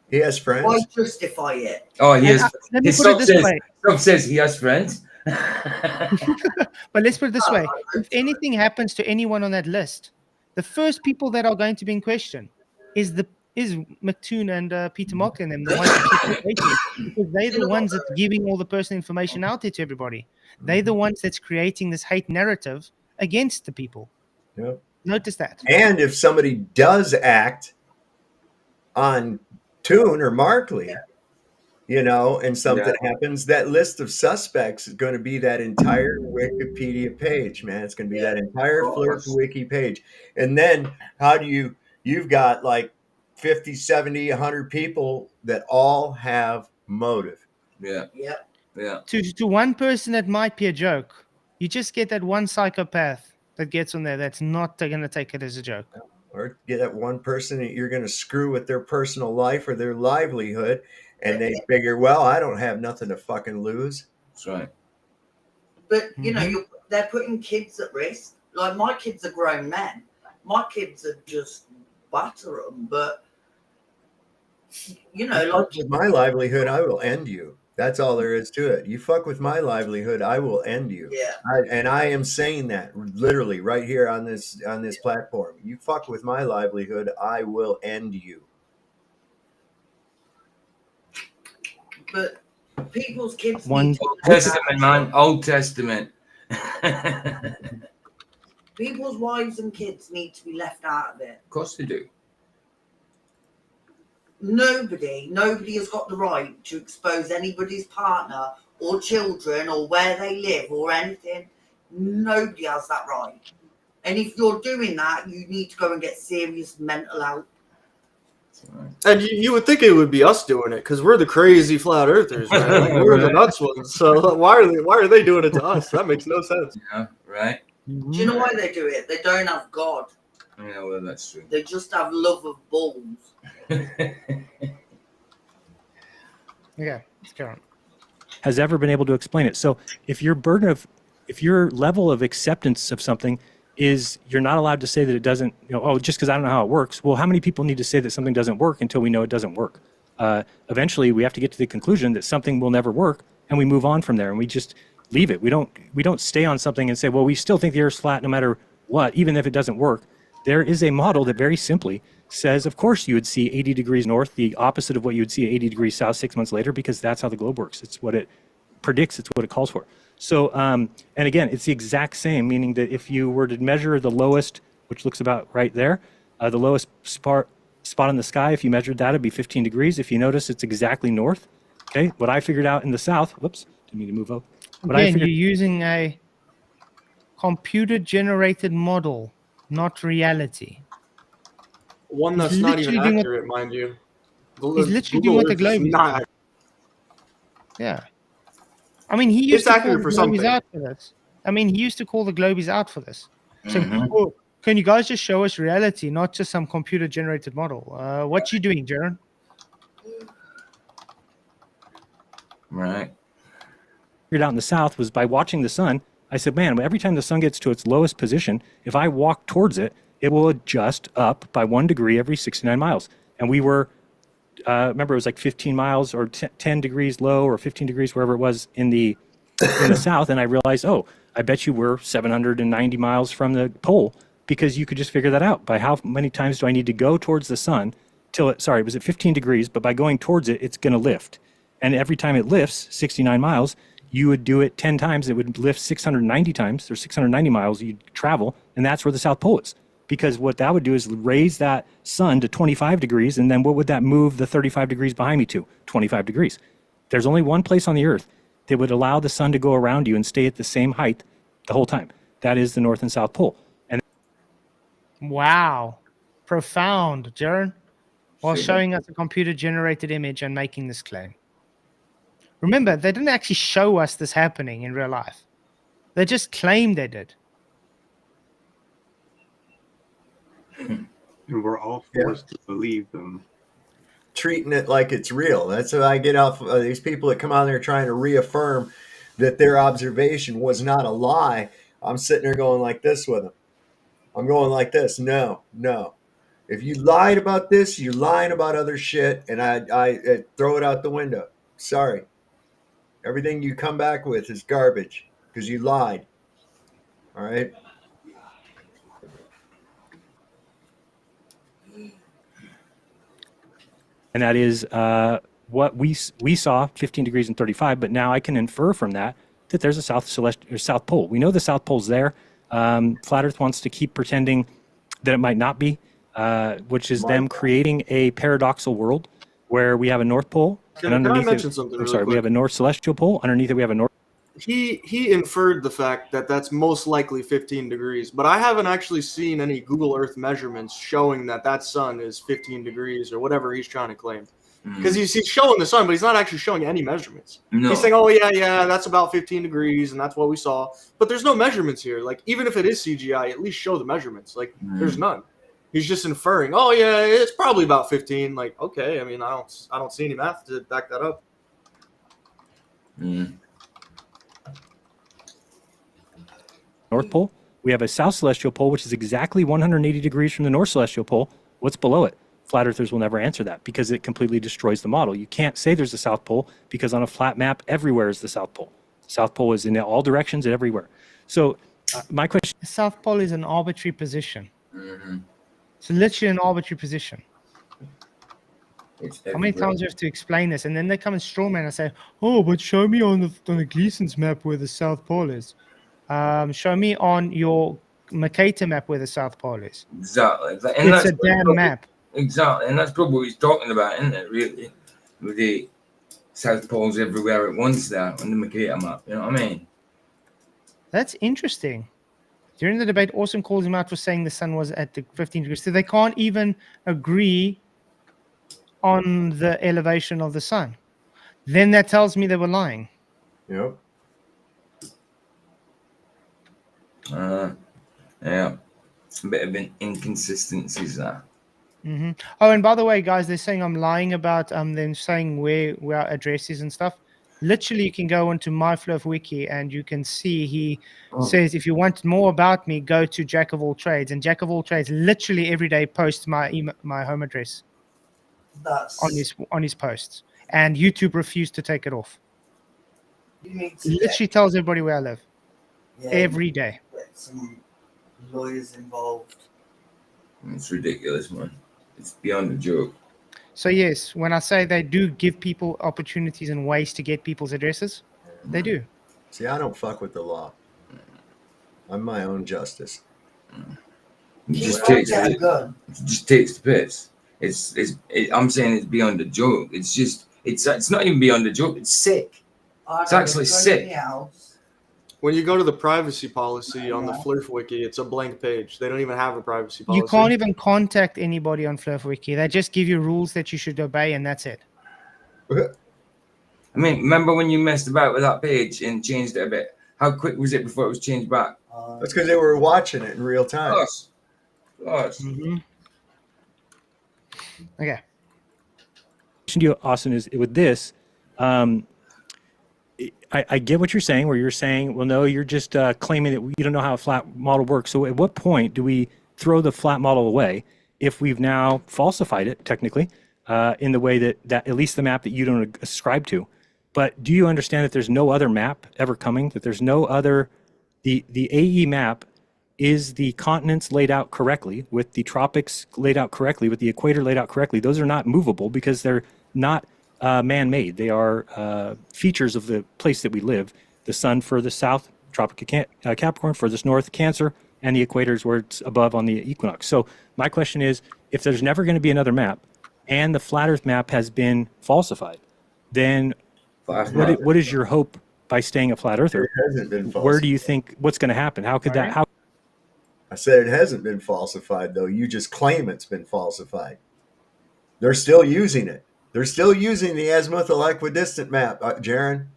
He has friends. Why justify it? Oh, he has. Let me His put it sub this says, way. sub says he has friends. But let's put it this way. If anything happens to anyone on that list, the first people that are going to be in question is McToon and Peter Markley and them, the ones that keep debating, because they're the ones that's giving all the personal information out there to everybody. They're the ones that's creating this hate narrative against the people. Yep. Notice that. And if somebody does act on Toon or Markley, and something happens, that list of suspects is going to be that entire Wikipedia page, man. It's going to be that entire Flirt Wiki page. And then you've got like 50, 70, 100 people that all have motive. Yeah. Yep. Yeah. To one person, that might be a joke. You just get that one psychopath that gets on there that's not going to take it as a joke. Or get that one person that you're going to screw with their personal life or their livelihood, and they figure, well, I don't have nothing to fucking lose. That's right. But they're putting kids at risk. Like my kids are grown men. My kids are just batter them. But Fuck with my livelihood, I will end you. That's all there is to it. You fuck with my livelihood, I will end you. Yeah. I am saying that literally right here on this platform. You fuck with my livelihood, I will end you. But people's kids One- need Old Testament, man. Old Testament. people's wives and kids need to be left out of it. Of course they do. Nobody has got the right to expose anybody's partner or children or where they live or anything. Nobody has that right. And if you're doing that, you need to go and get serious mental help. And you would think it would be us doing it because we're the crazy flat earthers, man. Like, we're the nuts ones. So why are they doing it to us? That makes no sense. Yeah, right. Do you know why they do it? They don't have God. Yeah, well, that's true. They just have love of balls. Okay, let's go on. Has ever been able to explain it. So if your level of acceptance of something is you're not allowed to say that it doesn't, just because I don't know how it works. Well, how many people need to say that something doesn't work until we know it doesn't work? Eventually, we have to get to the conclusion that something will never work, and we move on from there, and we just leave it. We don't stay on something and say, well, we still think the Earth's flat no matter what, even if it doesn't work, there is a model that very simply says, of course, you would see 80 degrees north, the opposite of what you would see 80 degrees south 6 months later, because that's how the globe works. It's what it predicts. It's what it calls for. So, and again, it's the exact same, meaning that if you were to measure the lowest, which looks about right there, the lowest spot in the sky, if you measured that, it'd be 15 degrees. If you notice, it's exactly north. Okay, what I figured out in the south, whoops, didn't mean to move up. Again, you're using a computer-generated model, not reality. One He's that's not even literally doing what- accurate, mind you. He's literally doing what the Google Earth globe is not doing. Yeah. I mean, he used It's to call accurate the for globies something. out for this. I mean, he used to call the globies out for this. So, Mhm. oh, can you guys just show us reality, not just some computer-generated model? What you doing, Jeran? Right. Figured out in the south was by watching the sun. I said, man, every time the sun gets to its lowest position, if I walk towards it, it will adjust up by 1 degree every 69 miles. And we were, remember, it was like 15 miles or 10 degrees low or 15 degrees, wherever it was in the south. And I realized, oh, I bet you we're 790 miles from the pole, because you could just figure that out by how many times do I need to go towards the sun till it, sorry, was it 15 degrees? But by going towards it, it's going to lift. And every time it lifts 69 miles, you would do it 10 times. It would lift 690 times or 690 miles you'd travel. And that's where the South Pole is. Because what that would do is raise that sun to 25 degrees. And then what would that move the 35 degrees behind me to? 25 degrees. There's only one place on the earth that would allow the sun to go around you and stay at the same height the whole time. That is the North and South Pole. And Wow. Profound, Jeran. While See that? showing us a computer-generated image and making this claim. Remember, they didn't actually show us this happening in real life. They just claimed they did. And we're all forced to believe them. Treating it like it's real. That's what I get off these people that come on there trying to reaffirm that their observation was not a lie. I'm sitting there going like this with them. I'm going like this. No. If you lied about this, you're lying about other shit, and I throw it out the window. Sorry. Everything you come back with is garbage because you lied. All right? And that is what we saw, 15 degrees and 35. But now I can infer from that there's a South Pole. We know the South Pole's there. Flat Earth wants to keep pretending that it might not be, which is them creating a paradoxical world where we have a North Pole. Can I mention something really we quick? have a North Celestial Pole. Underneath it, we have a North. He inferred the fact that that's most likely 15 degrees, but I haven't actually seen any Google Earth measurements showing that that sun is 15 degrees or whatever he's trying to claim. Because he's showing the sun, but he's not actually showing any measurements. No. He's saying, oh, yeah, that's about 15 degrees, and that's what we saw. But there's no measurements here. Like, even if it is CGI, at least show the measurements. Like, there's none. He's just inferring, oh, yeah, it's probably about 15. Like, okay, I mean, I don't see any math to back that up. North Pole. We have a South Celestial Pole, which is exactly 180 degrees from the North Celestial Pole. What's below it? Flat Earthers will never answer that because it completely destroys the model. You can't say there's a South Pole because on a flat map, everywhere is the South Pole. South Pole is in all directions and everywhere. So my question... The South Pole is an arbitrary position. It's literally an arbitrary position. How many times do you have to explain this? And then they come and strawman and say, oh, but show me on the Gleason's map where the South Pole is. Show me on your Mercator map where the South Pole is. Exactly. And It's that's a damn map. Exactly. And that's probably what he's talking about, isn't it, really? With the South Poles everywhere at once there on the Mercator map. You know what I mean? That's interesting. During the debate, Awesome calls him out for saying the sun was at the 15 degrees. So they can't even agree on the elevation of the sun. Then that tells me they were lying. Yep. Yeah. A bit of an inconsistencies there. Oh, and by the way, guys, they're saying I'm lying about them saying where our address is and stuff. Literally, you can go onto MyFluff Wiki and you can see he says, if you want more about me, go to Jack of All Trades. And Jack of All Trades literally every day posts my home address on his posts. And YouTube refused to take it off. You need to Literally tells everybody where I live every day. get some lawyers involved. It's ridiculous, man. It's beyond a joke. So yes, when I say they do give people opportunities and ways to get people's addresses, they do. See, I don't fuck with the law. I'm my own justice. It Keep just on takes getting the, good. it just takes the piss. I'm saying it's beyond a joke. It's not even beyond a joke. It's sick. It's actually sick. When you go to the privacy policy on the Flurf wiki, it's a blank page. They don't even have a privacy policy. You can't even contact anybody on FluffWiki. They just give you rules that you should obey, and that's it. I mean, remember when you messed about with that page and changed it a bit? How quick was it before it was changed back? That's because they were watching it in real time. Gosh. Okay. To you, Austin, is with this. I get what you're saying, where you're saying, well, no, you're just claiming that you don't know how a flat model works. So at what point do we throw the flat model away if we've now falsified it, technically, in the way that at least the map that you don't ascribe to? But do you understand that there's no other map ever coming, that there's no other, the AE map is the continents laid out correctly, with the tropics laid out correctly, with the equator laid out correctly. Those are not movable because they're not man-made. They are features of the place that we live. The sun furthest south, Tropic of Capricorn, furthest north, Cancer, and the equator is where it's above on the equinox. So my question is, if there's never going to be another map, and the flat Earth map has been falsified, then what is your hope by staying a flat Earther? It hasn't been falsified. Where do you think, what's going to happen? How could that, how? I said it hasn't been falsified, though. You just claim it's been falsified. They're still using it. They're still using the azimuthal equidistant map, Jeran.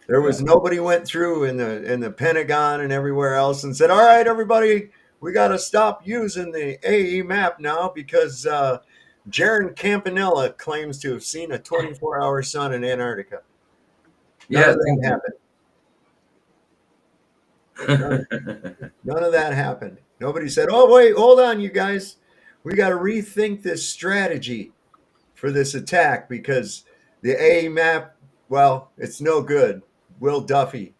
There was nobody went through in the Pentagon and everywhere else and said, all right, everybody, we got to stop using the AE map now because Jeran Campanella claims to have seen a 24-hour sun in Antarctica. None of that happened. None of that happened. Nobody said, oh, wait, hold on, you guys. We got to rethink this strategy for this attack because the A map, well, it's no good. Will Duffy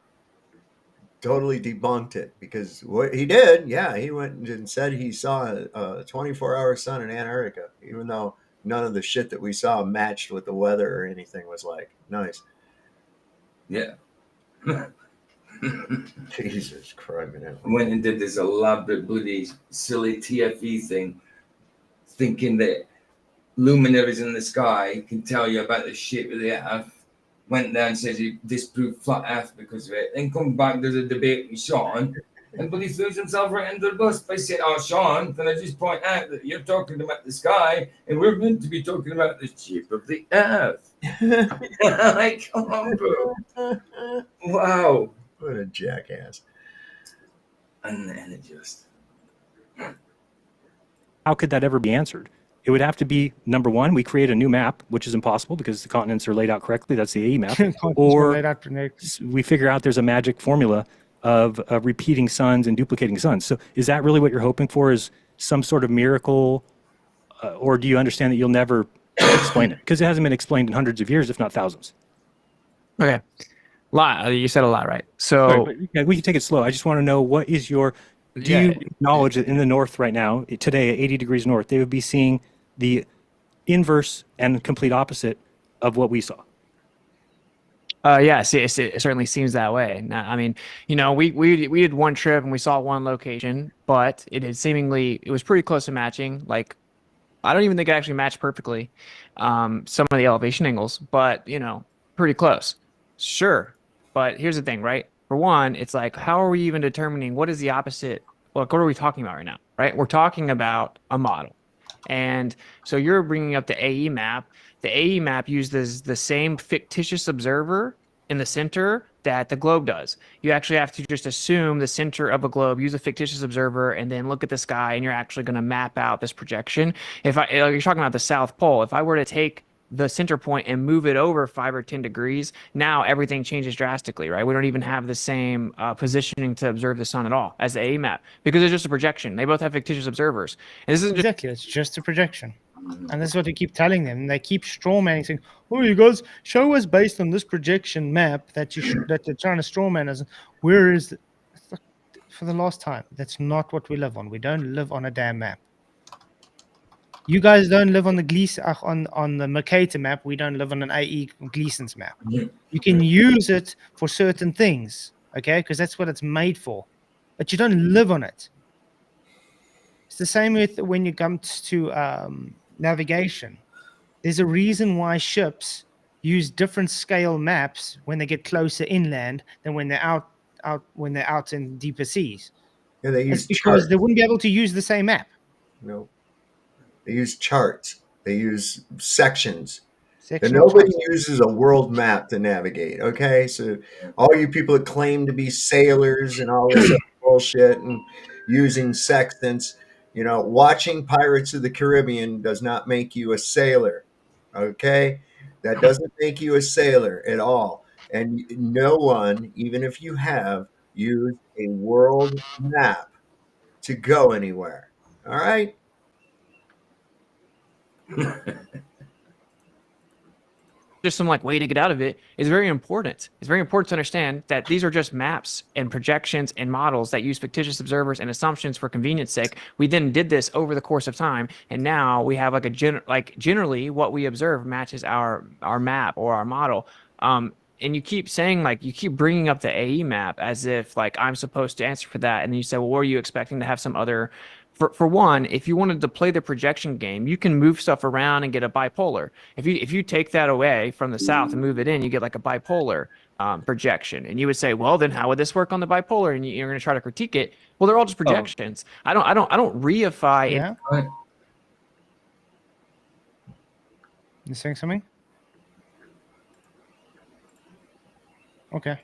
totally debunked it because what he did, he went and said he saw a 24-hour sun in Antarctica, even though none of the shit that we saw matched what the weather or anything was like. Nice. Yeah. Jesus Christ. Went and did this elaborate, bloody, silly TFE thing, thinking that luminaries in the sky can tell you about the shape of the Earth. Went there and says he disproved flat Earth because of it. Then come back, there's a debate with Sean, and but he throws himself right under the bus by saying, oh, Sean, can I just point out that you're talking about the sky and we're meant to be talking about the shape of the Earth? Like, come on, bro. Wow. What a jackass. And then it just... How could that ever be answered? It would have to be, number one, we create a new map, which is impossible because the continents are laid out correctly. That's the AE map. Or we figure out there's a magic formula of repeating suns and duplicating suns. So is that really what you're hoping for, is some sort of miracle? Or do you understand that you'll never explain it? Because it hasn't been explained in hundreds of years, if not thousands. Okay. You said a lot, right? So we can take it slow. I just want to know, what is your... Do you acknowledge that in the north right now, today at 80 degrees north, they would be seeing the inverse and complete opposite of what we saw? Yes, it certainly seems that way. Now, I mean, we did one trip and we saw one location, but it was pretty close to matching. Like, I don't even think it actually matched perfectly some of the elevation angles, but pretty close. Sure, but here's the thing, right? For one, it's like, how are we even determining what is the opposite? Like, what are we talking about right now, right? We're talking about a model. And so you're bringing up the AE map. The AE map uses the same fictitious observer in the center that the globe does. You actually have to just assume the center of a globe, use a fictitious observer, and then look at the sky, and you're actually going to map out this projection. You're talking about the South Pole. If I were to take the center point and move it over 5 or 10 degrees, now everything changes drastically, right? We don't even have the same positioning to observe the sun at all as the AE map because it's just a projection. They both have fictitious observers. And this is exactly, it's just a projection. And this is what they keep telling them. They keep straw manning, saying, oh, you guys, show us based on this projection map that they're trying to straw man us. Where is it? for the last time. That's not what we live on. We don't live on a damn map. You guys don't live on the on the Mercator map. We don't live on an AE Gleason's map. You can use it for certain things, okay? Because that's what it's made for. But you don't live on it. It's the same with when you come to navigation. There's a reason why ships use different scale maps when they get closer inland than when they're out in deeper seas. Yeah, they use It's because charts. they wouldn't be able to use the same map. No, they use charts. They use sections. And Sectional nobody charts. uses a world map to navigate. Okay, so all you people that claim to be sailors and all this other bullshit and using sextants, watching Pirates of the Caribbean does not make you a sailor. Okay, that doesn't make you a sailor at all. And no one, even if you have, used a world map to go anywhere. All right. Just some like way to get out of it is very important. It's very important to understand that these are just maps and projections and models that use fictitious observers and assumptions for convenience sake. We then did this over the course of time, and now we have like generally what we observe matches our map or our model. And you keep saying you keep bringing up the AE map as if like I'm supposed to answer for that, and then you say, well, were you expecting to have some other? For one, if you wanted to play the projection game, you can move stuff around and get a bipolar. If you take that away from the south and move it in, you get like a bipolar projection. And you would say, well, then how would this work on the bipolar? And you're going to try to critique it. Well, they're all just projections. I don't reify it. Yeah. You saying something? Okay.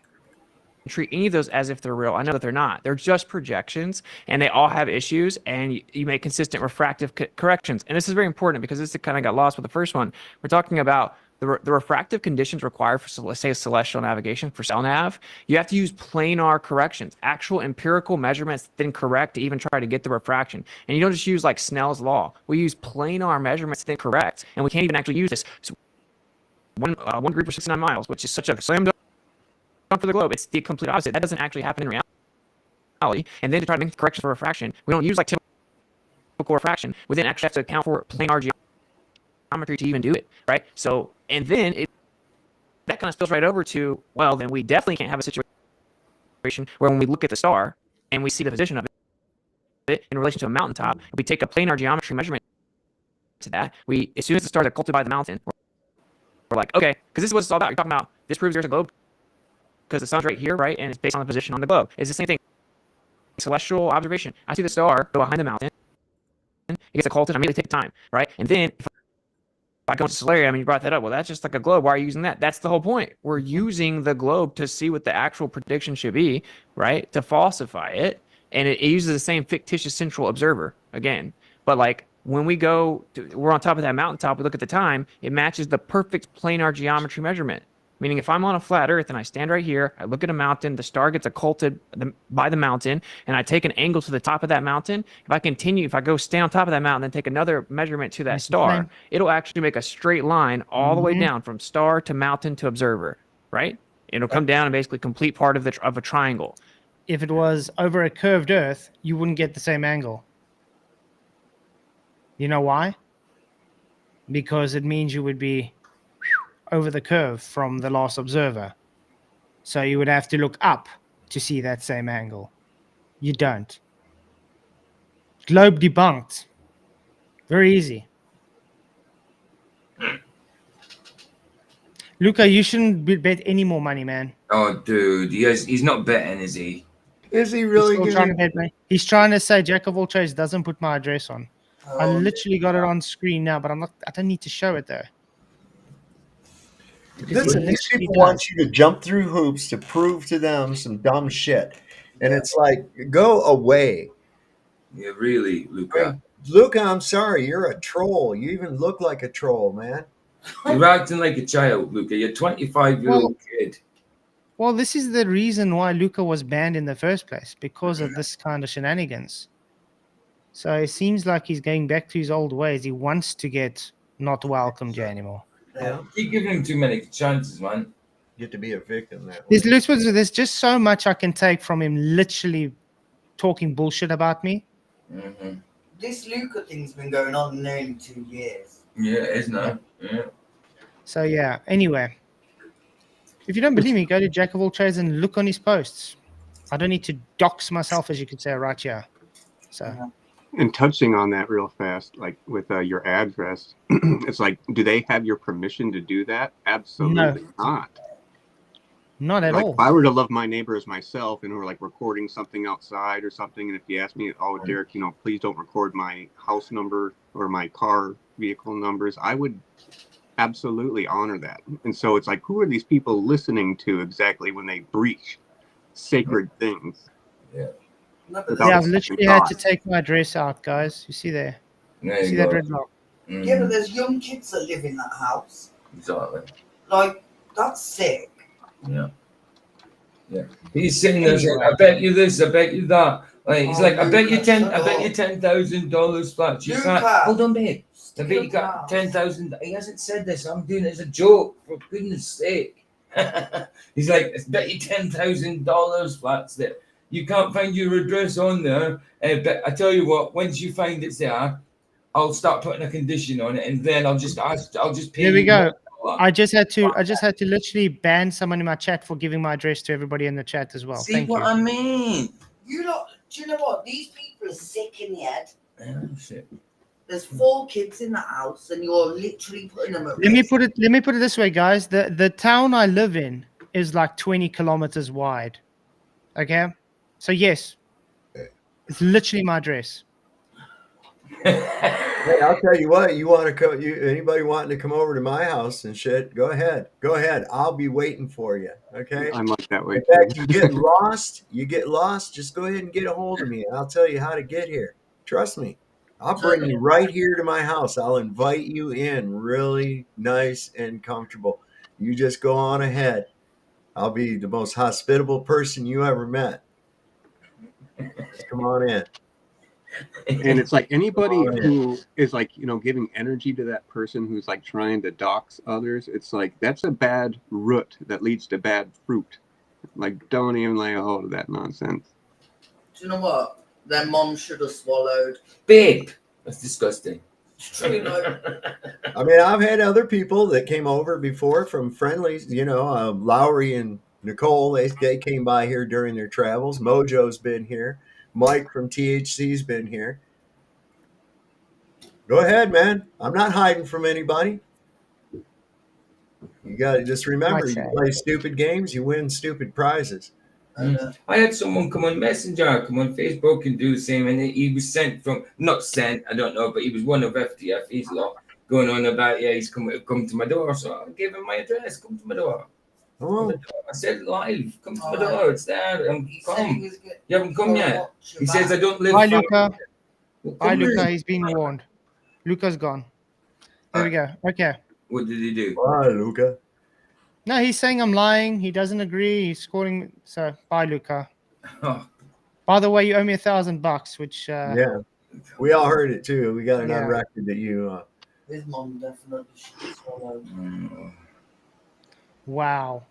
Treat any of those as if they're real. I know that they're not. They're just projections, and they all have issues, and you make consistent refractive corrections. And this is very important because this kind of got lost with the first one. We're talking about the refractive conditions required for, let's say, celestial navigation, for CELNAV. You have to use planar corrections, actual empirical measurements, then correct to even try to get the refraction. And you don't just use like Snell's law. We use planar measurements, then correct, and we can't even actually use this. So one degree per 69 miles, which is such a slam dunk for the globe. It's the complete opposite. That doesn't actually happen in reality. And then to try to make the corrections for refraction, we don't use like typical refraction. We then actually have to account for planar geometry to even do it, right? So, and then that kind of spills right over to, well, then we definitely can't have a situation where when we look at the star and we see the position of it in relation to a mountaintop, we take a planar geometry measurement to that. As soon as the stars are occulted by the mountain, we're like, okay, because this is what it's all about. You're talking about this proves there's a globe because the sun's right here, right? And it's based on the position on the globe. It's the same thing. Celestial observation. I see the star go behind the mountain. It gets occulted. I immediately take time, right? And then if I go into Solarium, you brought that up. Well, that's just like a globe. Why are you using that? That's the whole point. We're using the globe to see what the actual prediction should be, right? To falsify it. And it uses the same fictitious central observer again. But like when we're on top of that mountaintop, we look at the time, it matches the perfect planar geometry measurement. Meaning if I'm on a flat earth and I stand right here, I look at a mountain, the star gets occulted by the mountain, and I take an angle to the top of that mountain. If I go stay on top of that mountain and take another measurement to that star, it'll actually make a straight line all the way down from star to mountain to observer, right? It'll come down and basically complete part of a triangle. If it was over a curved earth, you wouldn't get the same angle. You know why? Because it means you would be over the curve from the last observer. So you would have to look up to see that same angle. You don't. Globe debunked. Very easy. Luca, you shouldn't bet any more money, man. Oh, dude, he's not betting, is he? Is he really He's trying to bet me. He's trying to say Jack of all trades doesn't put my address on. I literally got it on screen now, but I don't need to show it though. These people want you to jump through hoops to prove to them some dumb shit. And it's like, go away. Yeah, really, Luca. Luca, I'm sorry. You're a troll. You even look like a troll, man. You're acting like a child, Luca. You're a 25-year-old kid. Well, this is the reason why Luca was banned in the first place, because of this kind of shenanigans. So it seems like he's going back to his old ways. He wants to get not welcomed here anymore. Yeah. Keep giving him too many chances, man. You get to be a victim that way. There's just so much I can take from him literally talking bullshit about me. Mm-hmm. This Luca thing's been going on nearly 2 years. Yeah, it is now. Yeah. So yeah. Anyway, if you don't believe me, go to Jack of all trades and look on his posts. I don't need to dox myself, as you could say, right here. So And touching on that real fast, like with your address, it's like, do they have your permission to do that? Absolutely not. not at Like all. if I were to love my neighbor as myself and we're like recording something outside or something, and if you ask me, oh, Derek, you know, please don't record my house number or my car vehicle numbers, I would absolutely honor that. And so it's like, who are these people listening to exactly when they breach sacred things? Yeah. No, but Without Yeah, I've second literally had to thought. take my address out, guys. You see there? There See you that go. red block? Mhm. yeah, but there's young kids that live in that house. Exactly. Like, that's sick. Yeah. Yeah. He's sitting there saying, Anyway. I bet you this, I bet you that. Like he's Oh, like, I bet you Lucas, shut $10,000 flat. You can't. Lucas, Hold on, babe. I bet you still got house. 10,000. He hasn't said this. I'm doing it as a joke. For goodness sake. He's like, I bet you $10,000 flats there. You can't find your address on there. But I tell you what, once you find it's there, I'll start putting a condition on it, and then I'll just pay There we you go. more. I just had to literally ban someone in my chat for giving my address to everybody in the chat as well. See Thank what you. I mean? You lot, do you know what? These people are sick in the head. Oh, shit. There's 4 kids in the house, and you're literally putting them at Let me risk. put it this way, guys. The town I live in is like 20 kilometers wide. Okay? So yes, it's literally my address. Hey, I'll tell you what. You want to come? Anybody wanting to come over to my house and shit? Go ahead. Go ahead. I'll be waiting for you. Okay. I'm like that way In fact, too. you get lost. You get lost. Just go ahead and get a hold of me, and I'll tell you how to get here. Trust me. I'll bring you right here to my house. I'll invite you in, really nice and comfortable. You just go on ahead. I'll be the most hospitable person you ever met. Just come on in. And it's like anybody Oh, yeah. who is like, you know, giving energy to that person who's like trying to dox others, it's like that's a bad root that leads to bad fruit. Like, don't even lay a hold of that nonsense. Do you know what? Their mom should have swallowed. Babe, that's disgusting. True, like, I mean, I've had other people that came over before from friendlies, you know, Lowry and Nicole, they came by here during their travels. Mojo's been here. Mike from THC's been here. Go ahead, man. I'm not hiding from anybody. You got to just remember, Quite you sad. play stupid games, you win stupid prizes. I had someone come on Messenger, come on Facebook and do the same, and he was sent from, not sent, I don't know, but he was one of FTF's lot going on about, yeah, he's come to my door, so I gave him my address, come to my door. Oh, I said live, come to my door, it's there, and he said he come. was getting You haven't come yet. watch your He says, I back. don't live Bye, far. Luca. Well, Bye, come Luca. in. He's been warned. Luca's gone. There we go. Okay. What did he do? bye, Luca. No, he's saying I'm lying. He doesn't agree. He's calling. So bye, Luca. Oh, By the way, you owe me $1,000, which Yeah, we all heard it too. We got it Yeah. on record that you. His mom definitely should have swallowed. mm. wow.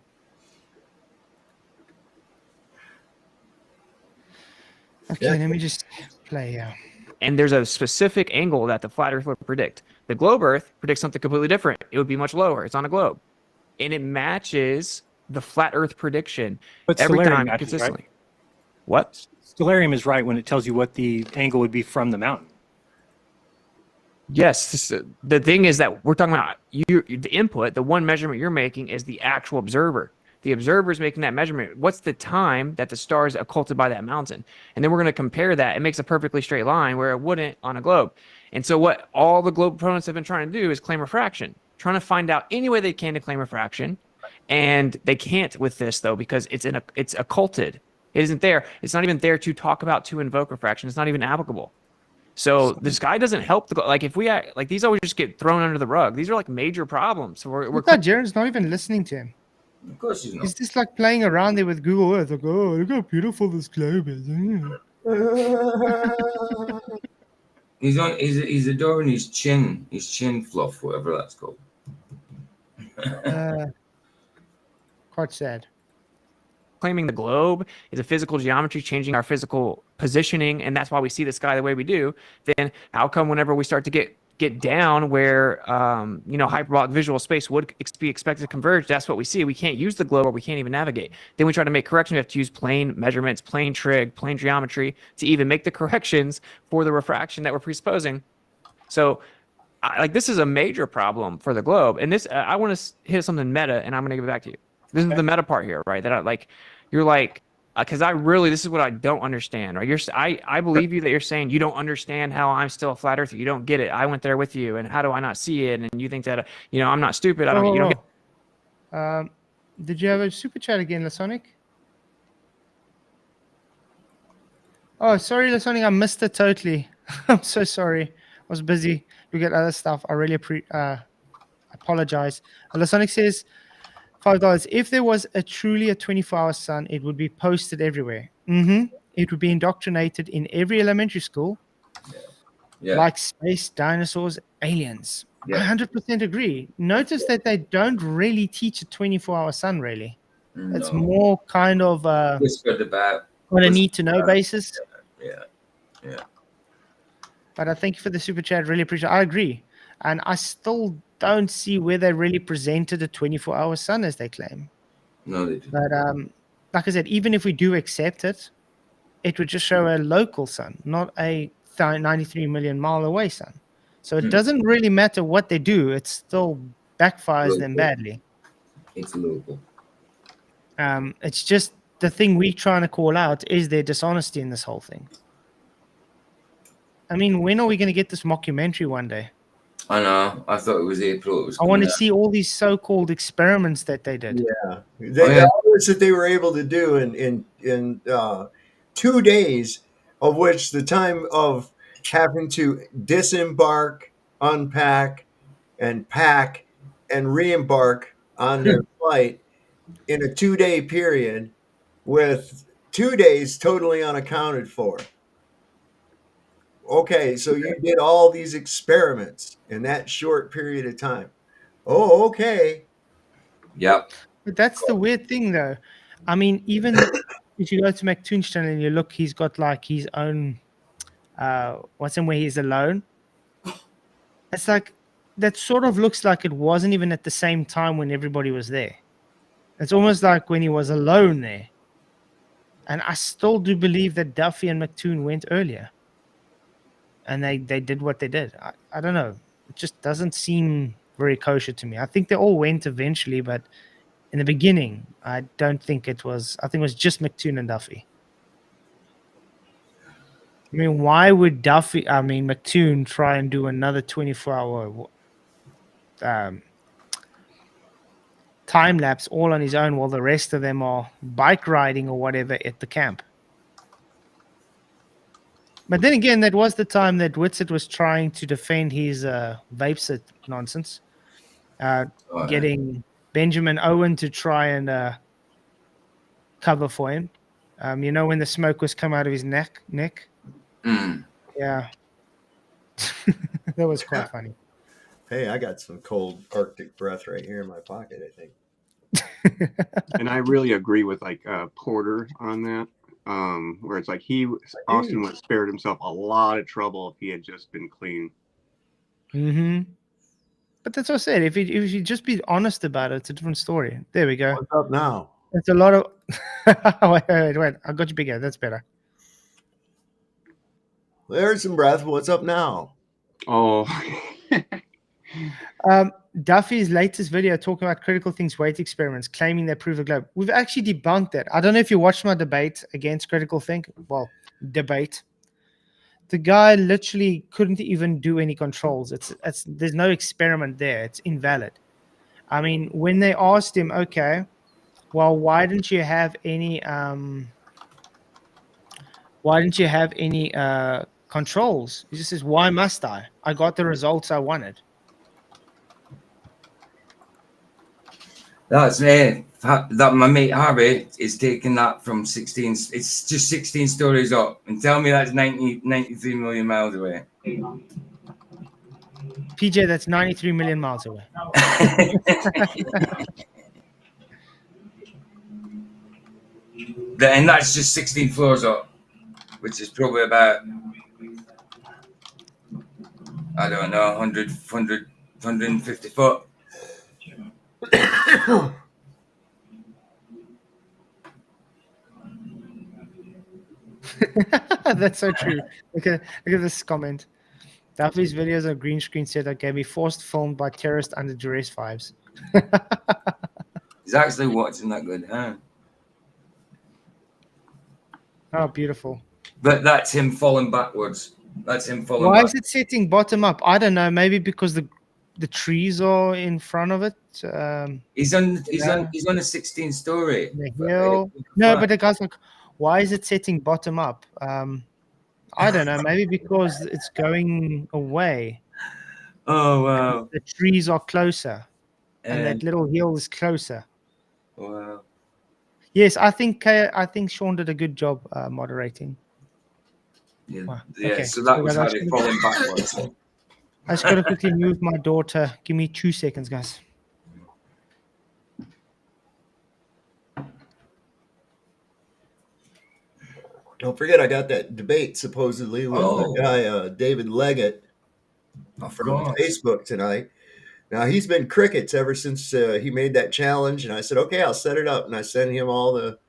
Okay, Yeah. let me just play here. And there's a specific angle that the flat Earth would predict. The globe Earth predicts something completely different. It would be much lower. It's on a globe, and it matches the flat Earth prediction But every stellarium time matches, consistently. What? Stellarium is right when it tells you what the angle would be from the mountain. Yes. The thing is that we're talking about the input. The one measurement you're making is the actual observer. The observer is making that measurement. What's the time that the star is occulted by that mountain? And then we're going to compare that. It makes a perfectly straight line where it wouldn't on a globe. And so what all the globe proponents have been trying to do is claim refraction, trying to find out any way they can to claim refraction. And they can't with this, though, because it's occulted. It isn't there. It's not even there to talk about, to invoke refraction. It's not even applicable. So this guy doesn't help. Like if we act, like these always just get thrown under the rug. These are like major problems. So we're Look at Jaren's not even listening to him. Of course he's not. He's just like playing around there with Google Earth. Like, oh, look how beautiful this globe is. He's adoring his chin fluff, whatever that's called. Quite sad. claiming the globe is a physical geometry changing our physical positioning, and that's why we see the sky the way we do, then how come whenever we start to get down where hyperbolic visual space would be expected to converge, that's what we see. We can't use the globe, or we can't even navigate. Then we try to make corrections. We have to use plane measurements, plane trig, plane geometry to even make the corrections for the refraction that we're presupposing. So this is a major problem for the globe. And this, I want to hit something meta, and I'm going to give it back to you. This is the meta part here, right? That you're like, because this is what I don't understand, right? I believe you that you're saying you don't understand how I'm still a flat earther. You don't get it. I went there with you, and how do I not see it? And you think that, I'm not stupid. I don't, you don't get. Did you have a super chat again, Lasonic? Oh, sorry, Lasonic. I missed it totally. I'm so sorry. I was busy. We got other stuff. I really apologize. Lasonic says, $5. If there was truly a 24-hour sun, it would be posted everywhere. It would be indoctrinated in every elementary school, like space, dinosaurs, aliens. I 100% agree. Notice that they don't really teach a 24-hour sun, really. No. It's more kind of whispered about on a need-to-know basis. Yeah. But I thank you for the super chat. Really appreciate it. I agree. And I still don't see where they really presented a 24-hour sun as they claim. No, they didn't. But like I said, even if we do accept it, it would just show a local sun, not a 93 million mile away sun. So it doesn't really matter what they do. It still backfires them badly. It's local. It's just the thing we're trying to call out is their dishonesty in this whole thing. I mean, when are we going to get this mockumentary one day? I know. I thought it was April. I want to see all these so-called experiments that they did. Yeah, all this that they were able to do in 2 days, of which the time of having to disembark, unpack, and pack, and re-embark on their flight in a 2-day period, with 2 days totally unaccounted for. Okay, so you did all these experiments in that short period of time. Oh, okay. Yep. But that's the weird thing, though. I mean, even if you go to McToon's channel and you look, he's got like his own, what's in where he's alone. It's like, that sort of looks like it wasn't even at the same time when everybody was there. It's almost like when he was alone there. And I still do believe that Duffy and McToon went earlier. And they did what they did. I don't know. It just doesn't seem very kosher to me. I think they all went eventually, but in the beginning, I don't think it was. I think it was just McToon and Duffy. I mean, why would McToon try and do another 24-hour time lapse all on his own while the rest of them are bike riding or whatever at the camp? But then again, that was the time that Whitsitt was trying to defend his Whitsitt nonsense, getting Benjamin Owen to try and cover for him. When the smoke was come out of his neck? Yeah. That was quite funny. Hey, I got some cold Arctic breath right here in my pocket, I think. And I really agree with Porter on that. Where it's like Austin would have spared himself a lot of trouble if he had just been clean. But that's what I said. If you just be honest about it, it's a different story. There we go. What's up now? It's a lot of. wait! I got you bigger. That's better. There's some breath. What's up now? Oh. Duffy's latest video talking about critical things weight experiments, claiming they prove the globe. We've actually debunked that. I don't know if you watched my debate against critical think. Well, debate. The guy literally couldn't even do any controls. There's no experiment there. It's invalid. I mean, when they asked him, okay, well, why didn't you have any controls? He just says, why must I? I got the results I wanted. That's me. That my mate Harvey is taking that from 16. It's just 16 stories up, and tell me that's 93 million miles away. PJ, that's 93 million miles away. And that's just 16 floors up, which is probably about, I don't know, 150 foot. That's so true. Look at this comment. Duffy's videos of green screen setup gave me forced filmed by terrorist under duress vibes. He's actually watching that good, huh? Oh, beautiful. But that's him falling backwards. That's him falling Why back. is it setting bottom up? I don't know. Maybe because the trees are in front of it. He's on a 16 story. The hill. No, but the guy's like, why is it setting bottom up? I don't know. Maybe because it's going away. Oh wow. The trees are closer, and that little hill is closer. Wow. Yes, I think Sean did a good job moderating. Yeah. Wow. Yeah. Okay. So that So was guys, how they falling backwards. I just got to quickly move my daughter. Give me 2 seconds, guys. Don't forget, I got that debate supposedly with the guy David Leggett from Facebook tonight. Now he's been crickets ever since he made that challenge, and I said, okay, I'll set it up, and I sent him all the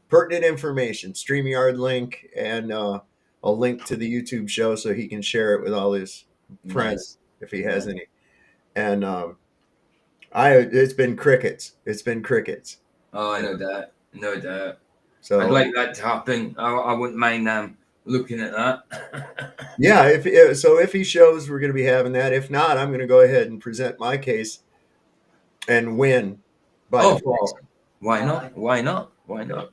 pertinent information, StreamYard link, and a link to the YouTube show so he can share it with all his friends if he has any. And it's been crickets. It's been crickets. Oh, I know that. No doubt. So I'd like that to happen. I wouldn't mind looking at that. yeah, if he shows, we're going to be having that. If not, I'm going to go ahead and present my case and win by default. Why not? Why not? Why not?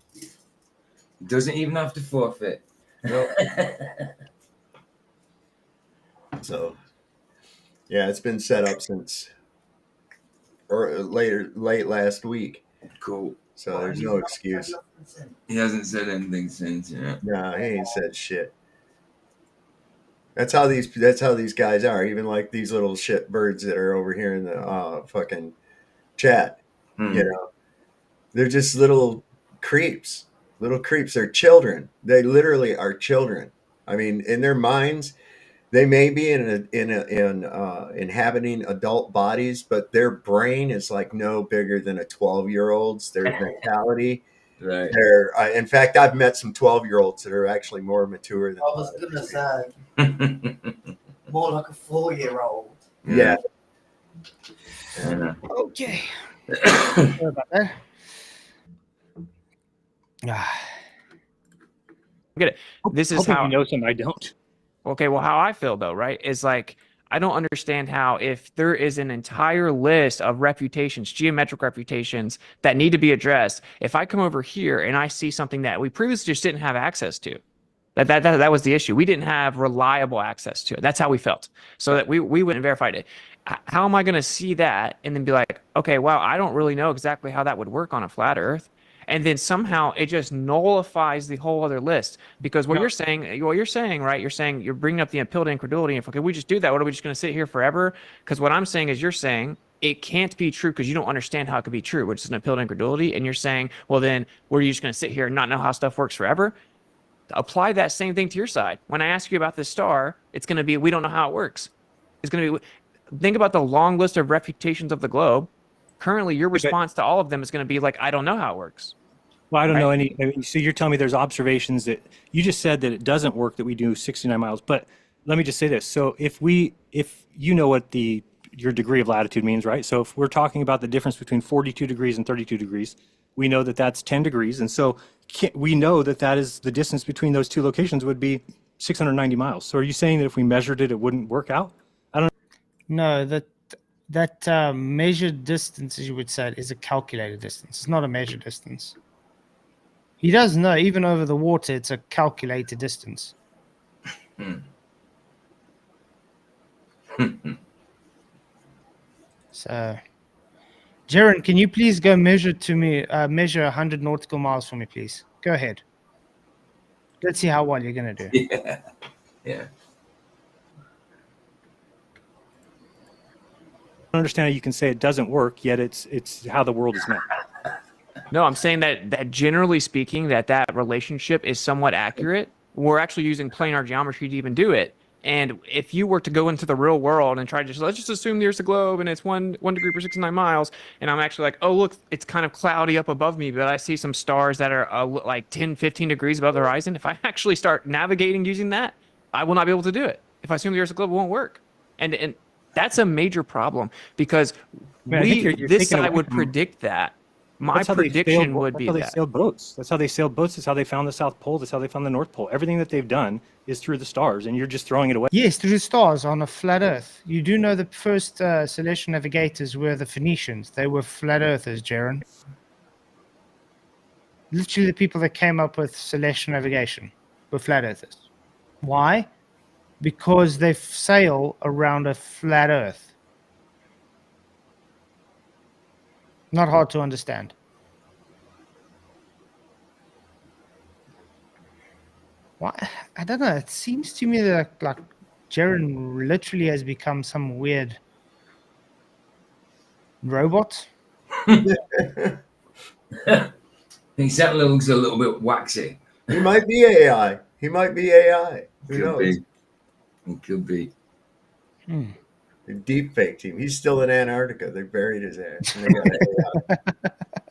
Doesn't even have to forfeit. Nope. So yeah, it's been set up since late last week. Cool. So there's no excuse. He hasn't said anything since, yeah. No, he ain't said shit. That's how these guys are. Even like these little shit birds that are over here in the fucking chat. You know, they're just little creeps. Little creeps. They're children. They literally are children. I mean, in their minds, they may be inhabiting adult bodies, but their brain is like no bigger than a 12-year-old's. Their mentality. Right. In fact, I've met some 12-year-olds that are actually more mature than. I was gonna say more like a 4-year-old. Yeah. Okay. Sorry about that. Get it. This is Hoping how you know something I don't. Okay, well, how I feel though, right, is like I don't understand how if there is an entire list of reputations, geometric reputations that need to be addressed, if I come over here and I see something that we previously just didn't have access to, that was the issue. We didn't have reliable access to it. That's how we felt. So that we went and verified it. How am I going to see that and then be like, okay, wow, I don't really know exactly how that would work on a flat Earth. And then somehow it just nullifies the whole other list because what you're saying, right? You're saying you're bringing up the appeal to incredulity. And if we just do that, what are we just going to sit here forever? Because what I'm saying is you're saying it can't be true because you don't understand how it could be true, which is an appeal to incredulity. And you're saying, well, then were you just going to sit here and not know how stuff works forever? Apply that same thing to your side. When I ask you about this star, it's going to be, we don't know how it works. It's going to be, think about the long list of reputations of the globe. Currently, your response to all of them is going to be like, I don't know how it works. Well, I don't know any. So you're telling me there's observations that you just said that it doesn't work that we do 69 miles. But let me just say this. So if you know what your degree of latitude means, right? So if we're talking about the difference between 42 degrees and 32 degrees, we know that that's 10 degrees. And so we know that is the distance between those two locations would be 690 miles. So are you saying that if we measured it, it wouldn't work out? I don't know. No, that measured distance, as you would say, is a calculated distance. It's not a measured distance. He does know, even over the water, it's a calculated distance. So, Jeran, can you please go measure 100 nautical miles for me, please? Go ahead. Let's see how well you're going to do. Yeah. Yeah. understand how you can say it doesn't work, yet it's how the world is meant. No, I'm saying that generally speaking, that relationship is somewhat accurate. We're actually using planar geometry to even do it. And if you were to go into the real world and try to let's just assume the Earth's a globe and it's 1 degree per 69 miles, and I'm actually like, oh look, it's kind of cloudy up above me, but I see some stars that are like 10, 15 degrees above the horizon. If I actually start navigating using that, I will not be able to do it. If I assume the Earth's a globe, it won't work. And that's a major problem because Man, I think you're this taking side away would from- predict that. My That's how they prediction sailed- would that's be how they that. sailed boats. That's how they sailed boats. That's how they found the South Pole. That's how they found the North Pole. Everything that they've done is through the stars, and you're just throwing it away. Yes, through the stars on a flat Earth. You do know the first celestial navigators were the Phoenicians. They were flat Earthers, Jeran. Literally, the people that came up with celestial navigation were flat Earthers. Why? Because they sail around a flat Earth. Not hard to understand. Why? I don't know. It seems to me that like Jeran literally has become some weird robot. He certainly looks a little bit waxy. He might be AI. He might be AI. Who Could knows? be. It could be. They deep faked him. He's still in Antarctica. They buried his ass. And they got AI.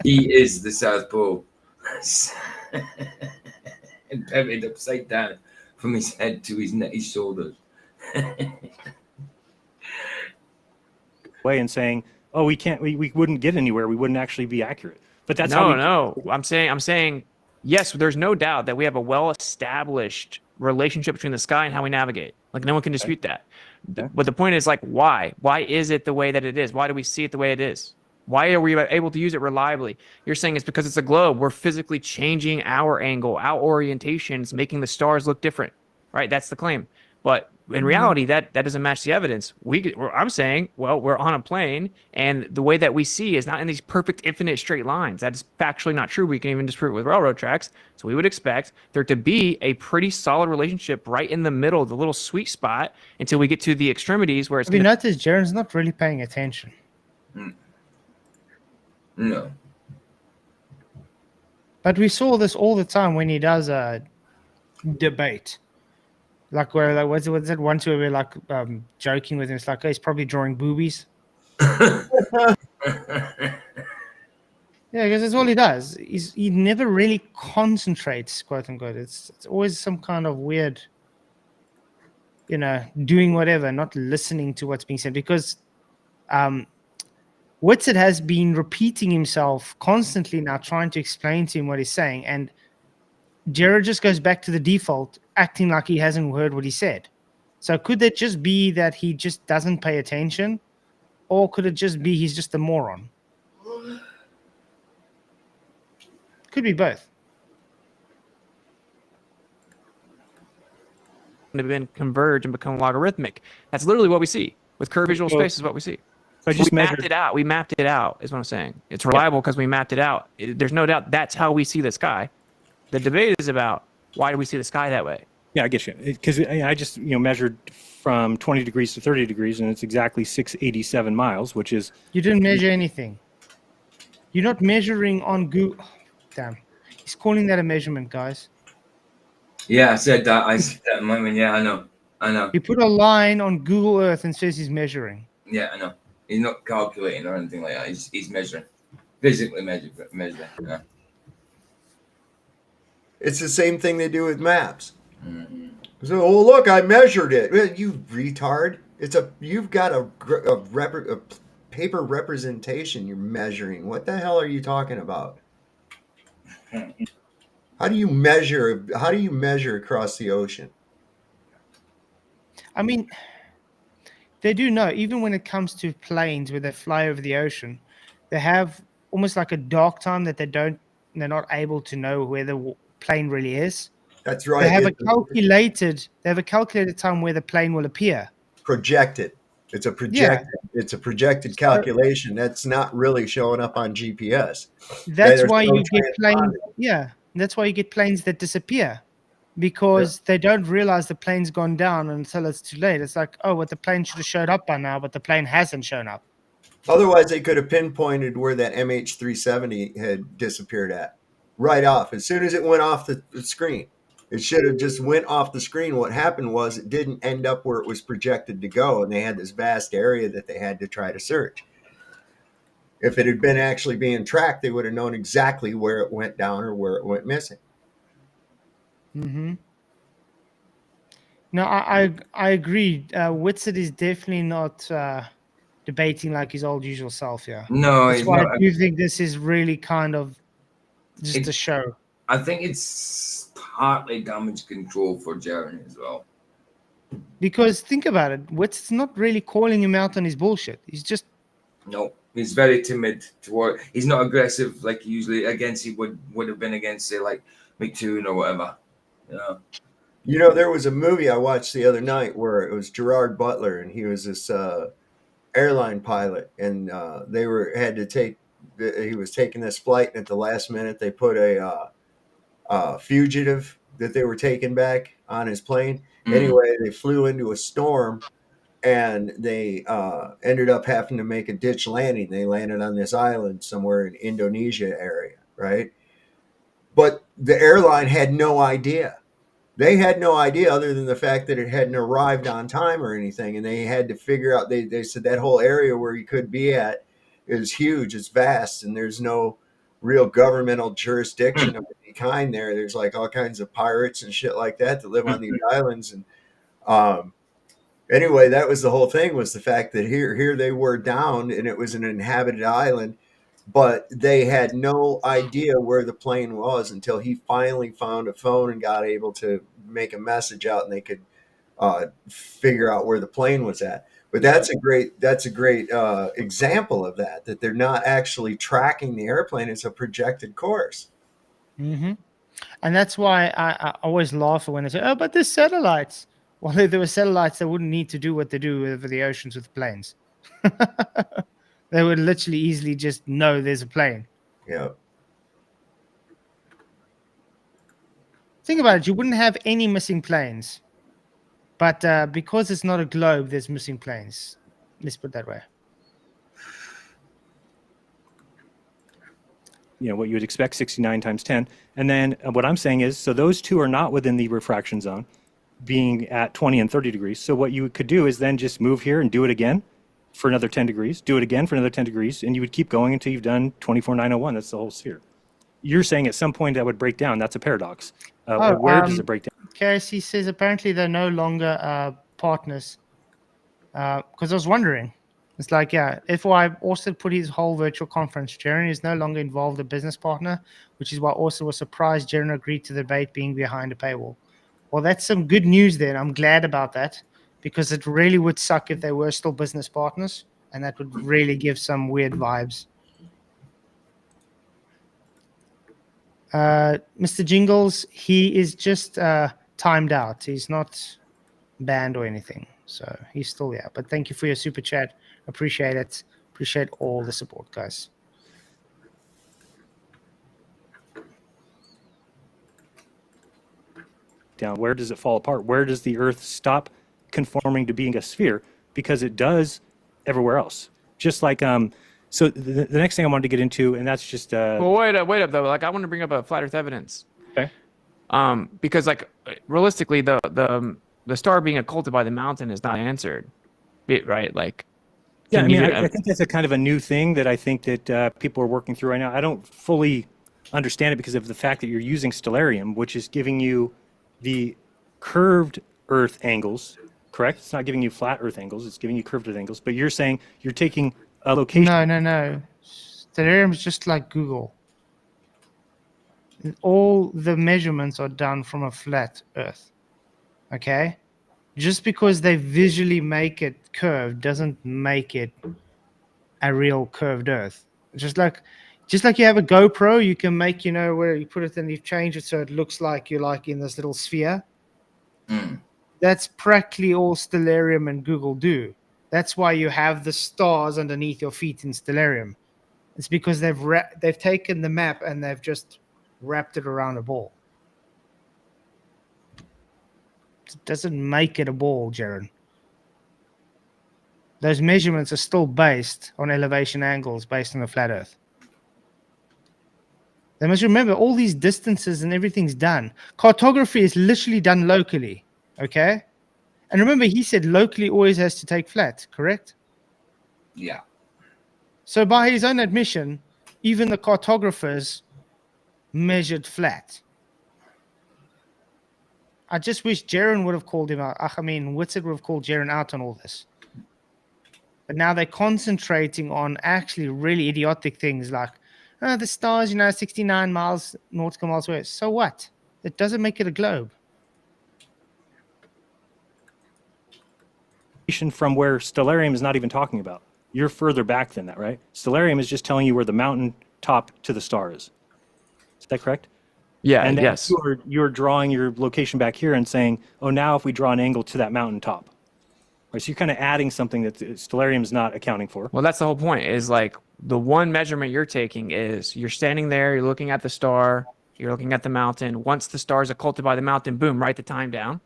He is the South Pole. And pivoted upside down from his head to his shoulders. Way and saying, "Oh, we can't. We wouldn't get anywhere. We wouldn't actually be accurate." But that's how No. I'm saying yes. There's no doubt that we have a well-established relationship between the sky and how we navigate. Like no one can dispute that. Okay. But the point is like why? Why is it the way that it is? Why do we see it the way it is? Why are we able to use it reliably? You're saying it's because it's a globe. We're physically changing our angle, our orientations, making the stars look different, right? That's the claim. But in reality, that doesn't match the evidence. I'm saying, well, we're on a plane, and the way that we see is not in these perfect, infinite straight lines. That's factually not true. We can even disprove it with railroad tracks. So we would expect there to be a pretty solid relationship right in the middle, the little sweet spot, until we get to the extremities where it's Have you gonna- noticed Jeran's not really paying attention? No. But we saw this all the time when he does a debate. Like where like what's it once where we're like joking with him, it's like, oh, he's probably drawing boobies. Yeah, because that's all he does. He never really concentrates, quote unquote. It's always some kind of weird, doing whatever, not listening to what's being said. Because Whitsitt has been repeating himself constantly now, trying to explain to him what he's saying, and Jared just goes back to the default, acting like he hasn't heard what he said. So could it just be that he just doesn't pay attention, or could it just be he's just a moron? Could be both. have been converge and become logarithmic. That's literally what we see with curved visual space is what we see. I just we measured. mapped it out. We mapped it out is what I'm saying. It's reliable because we mapped it out. There's no doubt that's how we see the sky. The debate is about why do we see the sky that way? Yeah, I get you. Because I just measured from 20 degrees to 30 degrees, and it's exactly 687 miles, which is. You didn't measure anything. You're not measuring on Google. Damn. He's calling that a measurement, guys. Yeah, I said that. I said that in my mind. Yeah, I know. He put a line on Google Earth and says he's measuring. Yeah, I know. He's not calculating or anything like that. He's measuring. Physically measuring. Yeah. It's the same thing they do with maps. Mm-hmm. So, oh look, I measured it. You retard! You've got a paper representation. You're measuring. What the hell are you talking about? How do you measure? How do you measure across the ocean? I mean, they do know, even when it comes to planes where they fly over the ocean, they have almost like a dark time that they're not able to know where the plane really is. That's right. They have a calculated time where the plane will appear. Projected. It's a projected. Yeah. It's a projected calculation. That's not really showing up on GPS. That's why you get planes. Yeah, that's why you get planes that disappear, because they don't realize the plane's gone down until it's too late. It's like, oh, well, the plane should have showed up by now, but the plane hasn't shown up. Otherwise, they could have pinpointed where that MH370 had disappeared at, right off. As soon as it went off the screen, it should have just went off the screen. What happened was it didn't end up where it was projected to go, and they had this vast area that they had to try to search. If it had been actually being tracked, they would have known exactly where it went down or where it went missing. Mm-hmm. No, I agree. Whitsitt is definitely not debating like his old usual self here. No, That's it's why not. I do think this is really kind of just It- a show. I think it's partly damage control for Jeran as well. Because think about it, Whitsitt's not really calling him out on his bullshit. He's just No, he's very timid toward. He's not aggressive like usually against he would have been against, say, like McToon or whatever. You know, there was a movie I watched the other night where it was Gerard Butler, and he was this airline pilot, and they had to take. He was taking this flight, and at the last minute, they put a fugitive that they were taking back on his plane. Mhm. Anyway, they flew into a storm, and they ended up having to make a ditch landing. They landed on this island somewhere in Indonesia area, right? But the airline had no idea. They had no idea other than the fact that it hadn't arrived on time or anything. And they had to figure out, they said that whole area where he could be at is huge, it's vast, and there's no real governmental jurisdiction of any kind there. There's like all kinds of pirates and shit like that live on these islands. And anyway, that was the whole thing, was the fact that here they were down, and it was an inhabited island, but they had no idea where the plane was until he finally found a phone and got able to make a message out, and they could figure out where the plane was at. But that's a great example of that they're not actually tracking the airplane. It's a projected course. Mm-hmm. And that's why I always laugh when they say, "Oh, but there's satellites." Well, if there were satellites, they wouldn't need to do what they do over the oceans with planes. They would literally easily just know there's a plane. Yeah. Think about it. You wouldn't have any missing planes. But because it's not a globe, there's missing planes. Let's put it that way. You know, what you would expect, 69 times 10. And then what I'm saying is, so those two are not within the refraction zone, being at 20 and 30 degrees. So what you could do is then just move here and do it again for another 10 degrees, do it again for another 10 degrees, and you would keep going until you've done 24,901. That's the whole sphere. You're saying at some point that would break down. That's a paradox. Where does it break down? KSC says apparently they're no longer partners. Because I was wondering. It's like, yeah, FYI, Austin put his whole virtual conference. Jeran is no longer involved a business partner, which is why Austin was surprised Jeran agreed to the debate being behind a paywall. Well, that's some good news then. I'm glad about that, because it really would suck if they were still business partners, and that would really give some weird vibes. Mr. Jingles, he is just timed out. He's not banned or anything, so he's still here. But thank you for your super chat. Appreciate it. Appreciate all the support, guys. Down. Where does it fall apart? Where does the Earth stop conforming to being a sphere? Because it does everywhere else. Just like so the next thing I wanted to get into, and that's just Well, wait up though. Like, I want to bring up a flat Earth evidence. Okay. Because like realistically, the star being occulted by the mountain is not answered, right? Like, yeah, I mean, I think that's a kind of a new thing that I think that people are working through right now. I don't fully understand it because of the fact that you're using stellarium, which is giving you the curved Earth angles, correct? It's not giving you flat Earth angles. It's giving you curved Earth angles. But you're saying you're taking a location. No. Stellarium is just like Google. All the measurements are done from a flat Earth. Okay? Just because they visually make it curved doesn't make it a real curved Earth. Just like you have a GoPro, you can make, where you put it and you change it so it looks like you're like in this little sphere. That's practically all Stellarium and Google do. That's why you have the stars underneath your feet in Stellarium. It's because they've taken the map and they've just wrapped it around a ball. It doesn't make it a ball, Jeran. those measurements are still based on elevation angles based on a flat Earth. They must remember all these distances and everything's done. Cartography is literally done locally, okay? And remember, he said locally always has to take flat, correct? Yeah. So by his own admission, even the cartographers measured flat. I just wish Jeran would have called him out. I mean, Whitsitt would have called Jeran out on all this. But now they're concentrating on actually really idiotic things like, oh, the stars, 69 miles nautical miles away. So what? It doesn't make it a globe. From where Stellarium is not even talking about. You're further back than that, right? Stellarium is just telling you where the mountain top to the star is. Is that correct? Yeah. And then Yes. you're drawing your location back here and saying, oh, now if we draw an angle to that mountain top. Right, so you're kind of adding something that Stellarium is not accounting for. Well, that's the whole point. Is like the one measurement you're taking is you're standing there, you're looking at the star, you're looking at the mountain. Once the star is occulted by the mountain, boom, write the time down.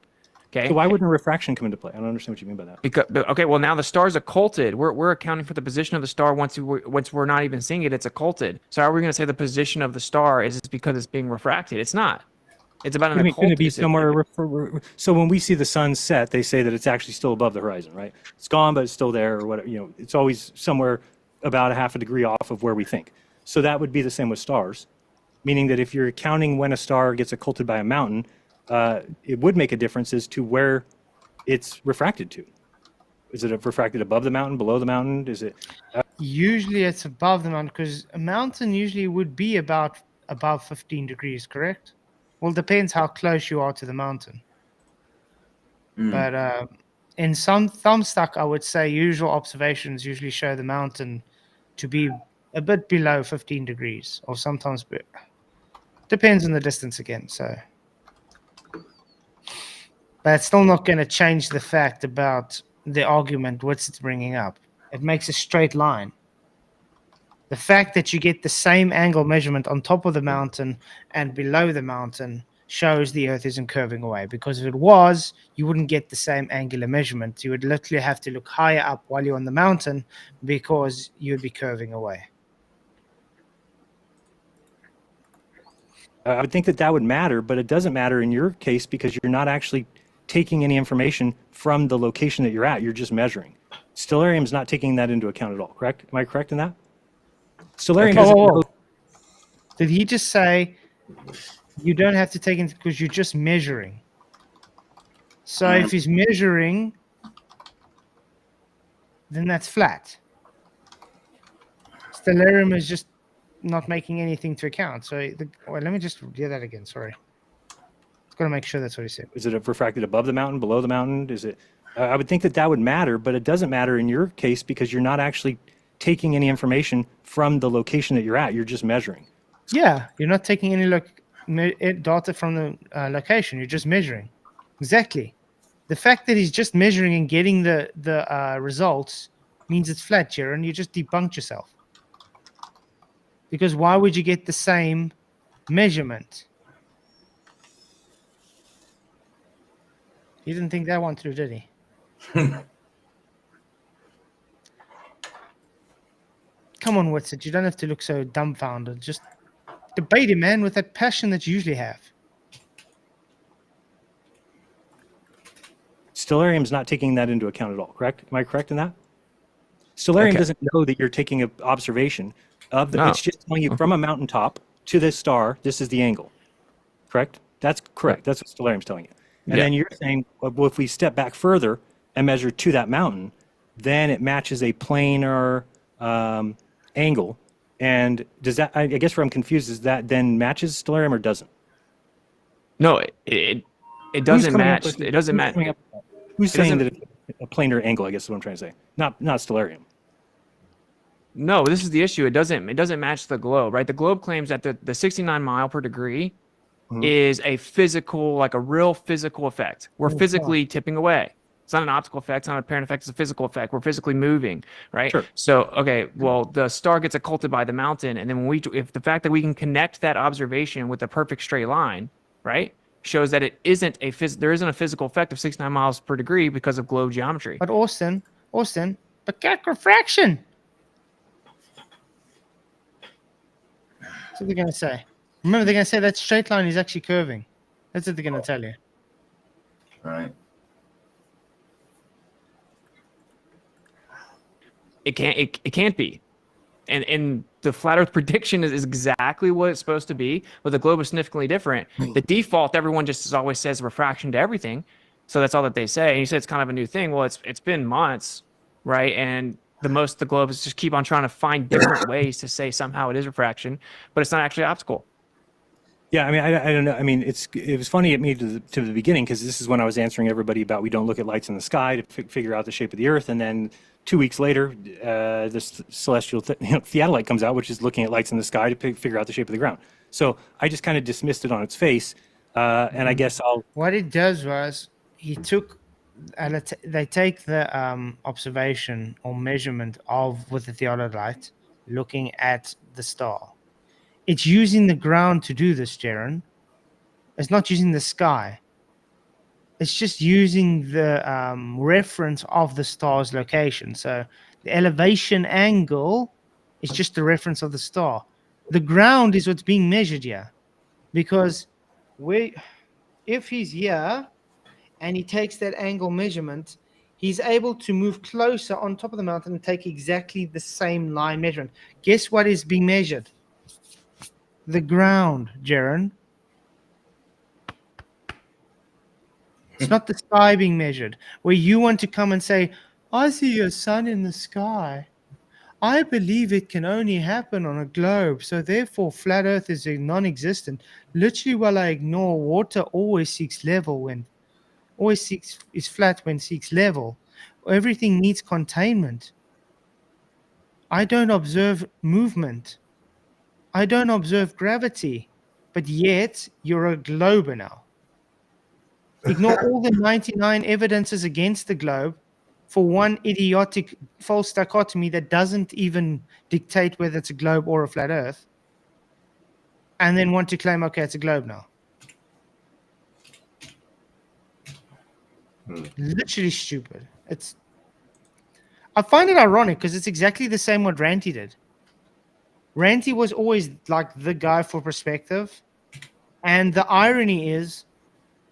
Okay. So why wouldn't refraction come into play? I don't understand what you mean by that. Because okay, well now the star's occulted. We're accounting for the position of the star once we're not even seeing it. It's occulted. So how are we going to say the position of the star is because it's being refracted? It's not. It's about an I mean, could it be occulted. somewhere? So when we see the sun set, they say that it's actually still above the horizon, right? It's gone, but it's still there, or whatever. It's always somewhere about a half a degree off of where we think. So that would be the same with stars, meaning that if you're counting when a star gets occulted by a mountain, it would make a difference as to where it's refracted to. Is it refracted above the mountain, below the mountain? Is it? Usually it's above the mountain because a mountain usually would be about above 15 degrees, correct? Well, it depends how close you are to the mountain. But in some thumbstuck, I would say usual observations usually show the mountain to be a bit below 15 degrees or sometimes depends on the distance again. So, but it's still not going to change the fact about the argument Whitsitt's bringing up. It makes a straight line. The fact that you get the same angle measurement on top of the mountain and below the mountain shows the Earth isn't curving away. Because if it was, you wouldn't get the same angular measurement. You would literally have to look higher up while you're on the mountain because you'd be curving away. I would think that would matter, but it doesn't matter in your case because you're not actually taking any information from the location that you're at. You're just measuring. Stellarium is not taking that into account at all, correct? Am I correct in that? Stellarium doesn't know. Did he just say you don't have to take it because you're just measuring? So if he's measuring, then that's flat. Stellarium is just not making anything to account. So let me just do that again. Sorry. It's got to make sure that's what he said. Is it refracted above the mountain, below the mountain? Is it? I would think that would matter, but it doesn't matter in your case because you're not actually taking any information from the location that you're at. You're just measuring. Yeah, you're not taking any data from the location. You're just measuring. Exactly. The fact that he's just measuring and getting the results means it's flat, Jeran. You just debunked yourself. Because why would you get the same measurement? He didn't think that one through, did he? Come on, Whitsitt. You don't have to look so dumbfounded. Just debate him, man, with that passion that you usually have. Stellarium's not taking that into account at all, correct? Am I correct in that? Stellarium doesn't know that you're taking an observation of the. No. It's just telling you from a mountaintop to this star, this is the angle. Correct? That's correct. That's what Stellarium's telling you. And then you're saying, well, if we step back further and measure to that mountain, then it matches a planar angle. And does that? I guess where I'm confused is that then matches Stellarium or doesn't? No, it doesn't match. It doesn't match. Who's saying that it's a planar angle? I guess is what I'm trying to say. Not Stellarium. No, this is the issue. It doesn't match the globe, right? The globe claims that the 69 mile per degree is a physical, like a real physical effect. We're physically tipping away. It's not an optical effect. It's not an apparent effect. It's a physical effect. We're physically moving, right? Sure. So, okay, well, the star gets occulted by the mountain, and then if the fact that we can connect that observation with a perfect straight line, right, shows that it isn't there isn't a physical effect of 69 miles per degree because of globe geometry. But Austin, Macaque refraction. That's what they're going to say. Remember, they're going to say that straight line is actually curving. That's what they're going to tell you. Right. It can't be. And the flat Earth prediction is exactly what it's supposed to be, but the globe is significantly different. The default, everyone just always says refraction to everything, so that's all that they say. And you said it's kind of a new thing. Well, it's been months, right? And the globe is just keep on trying to find different ways to say somehow it is refraction, but it's not actually optical. Yeah, I mean, I don't know. I mean, it was funny at me to the beginning because this is when I was answering everybody about we don't look at lights in the sky to figure out the shape of the Earth, and then 2 weeks later, this celestial theodolite comes out, which is looking at lights in the sky to figure out the shape of the ground. So I just kind of dismissed it on its face, and I guess What it does was he took, they take the observation or measurement of with the theodolite, looking at the star. It's using the ground to do this, Jeran. It's not using the sky. It's just using the reference of the star's location. So the elevation angle is just the reference of the star. The ground is what's being measured here, because if he's here and he takes that angle measurement, he's able to move closer on top of the mountain and take exactly the same line measurement. Guess what is being measured? The ground, Jeran. It's not the sky being measured. Where you want to come and say, I see a sun in the sky. I believe it can only happen on a globe, so therefore flat Earth is non-existent. Literally, while I ignore water always seeks level when is flat when seeks level. Everything needs containment. I don't observe movement. I don't observe gravity, but yet you're a globe now. Ignore all the 99 evidences against the globe for one idiotic false dichotomy that doesn't even dictate whether it's a globe or a flat Earth, and then want to claim, okay, it's a globe now. Literally stupid. I find it ironic because it's exactly the same what Ranty did. Ranty was always like the guy for perspective, and the irony is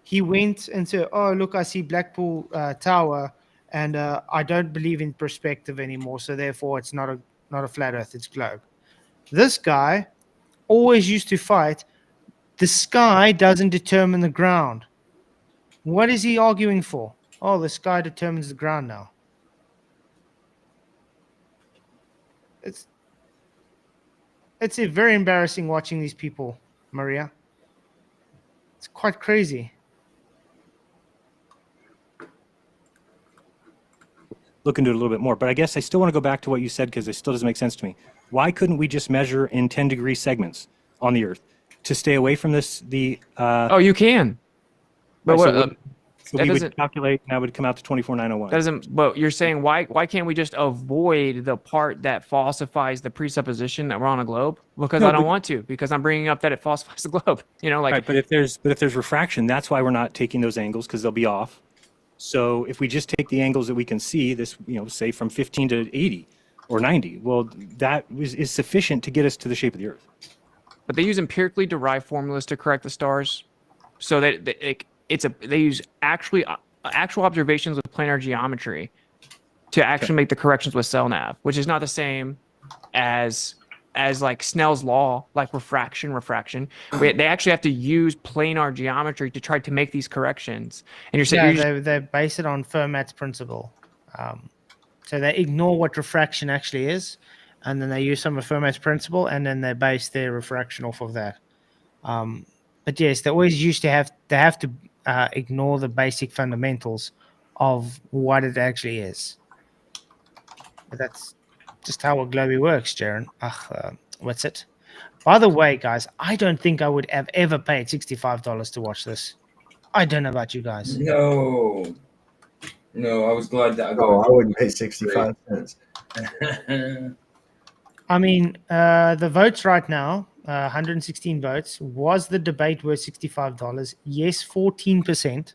he went and said, oh, look, I see Blackpool Tower, and I don't believe in perspective anymore, so therefore it's not a flat Earth, it's globe. This guy always used to fight, the sky doesn't determine the ground. What is he arguing for? Oh, the sky determines the ground now. It's very embarrassing watching these people, Maria. It's quite crazy. look into it a little bit more. But I guess I still want to go back to what you said because it still doesn't make sense to me. Why couldn't we just measure in 10-degree segments on the Earth to stay away from this? Oh, you can. But what? So we would calculate, and that would come out to 24,901. That doesn't. But you're saying why can't we just avoid the part that falsifies the presupposition that we're on a globe? Because No, I don't but- want to. Because I'm bringing up that it falsifies the globe. You know, like Right, but if there's refraction, that's why we're not taking those angles because they'll be off. So if we just take the angles that we can see, this, say from 15 to 80 or 90, well, that is sufficient to get us to the shape of the Earth. But they use empirically derived formulas to correct the stars, so that they use actual observations with planar geometry to actually make the corrections with cell nav, which is not the same as like Snell's law, like refraction. They actually have to use planar geometry to try to make these corrections. And you're saying they base it on Fermat's principle. So they ignore what refraction actually is, and then they use some of Fermat's principle, and then they base their refraction off of that. But yes, they always used to have to ignore the basic fundamentals of what it actually is. But that's just how a globe works, Jeran. Whitsitt. By the way, guys, I don't think I would have ever paid $65 to watch this. I don't know about you guys. No, I was glad that I got. Oh, I wouldn't pay 65 cents. I mean, the votes right now, 116 votes. Was the debate worth $65? Yes, 14%.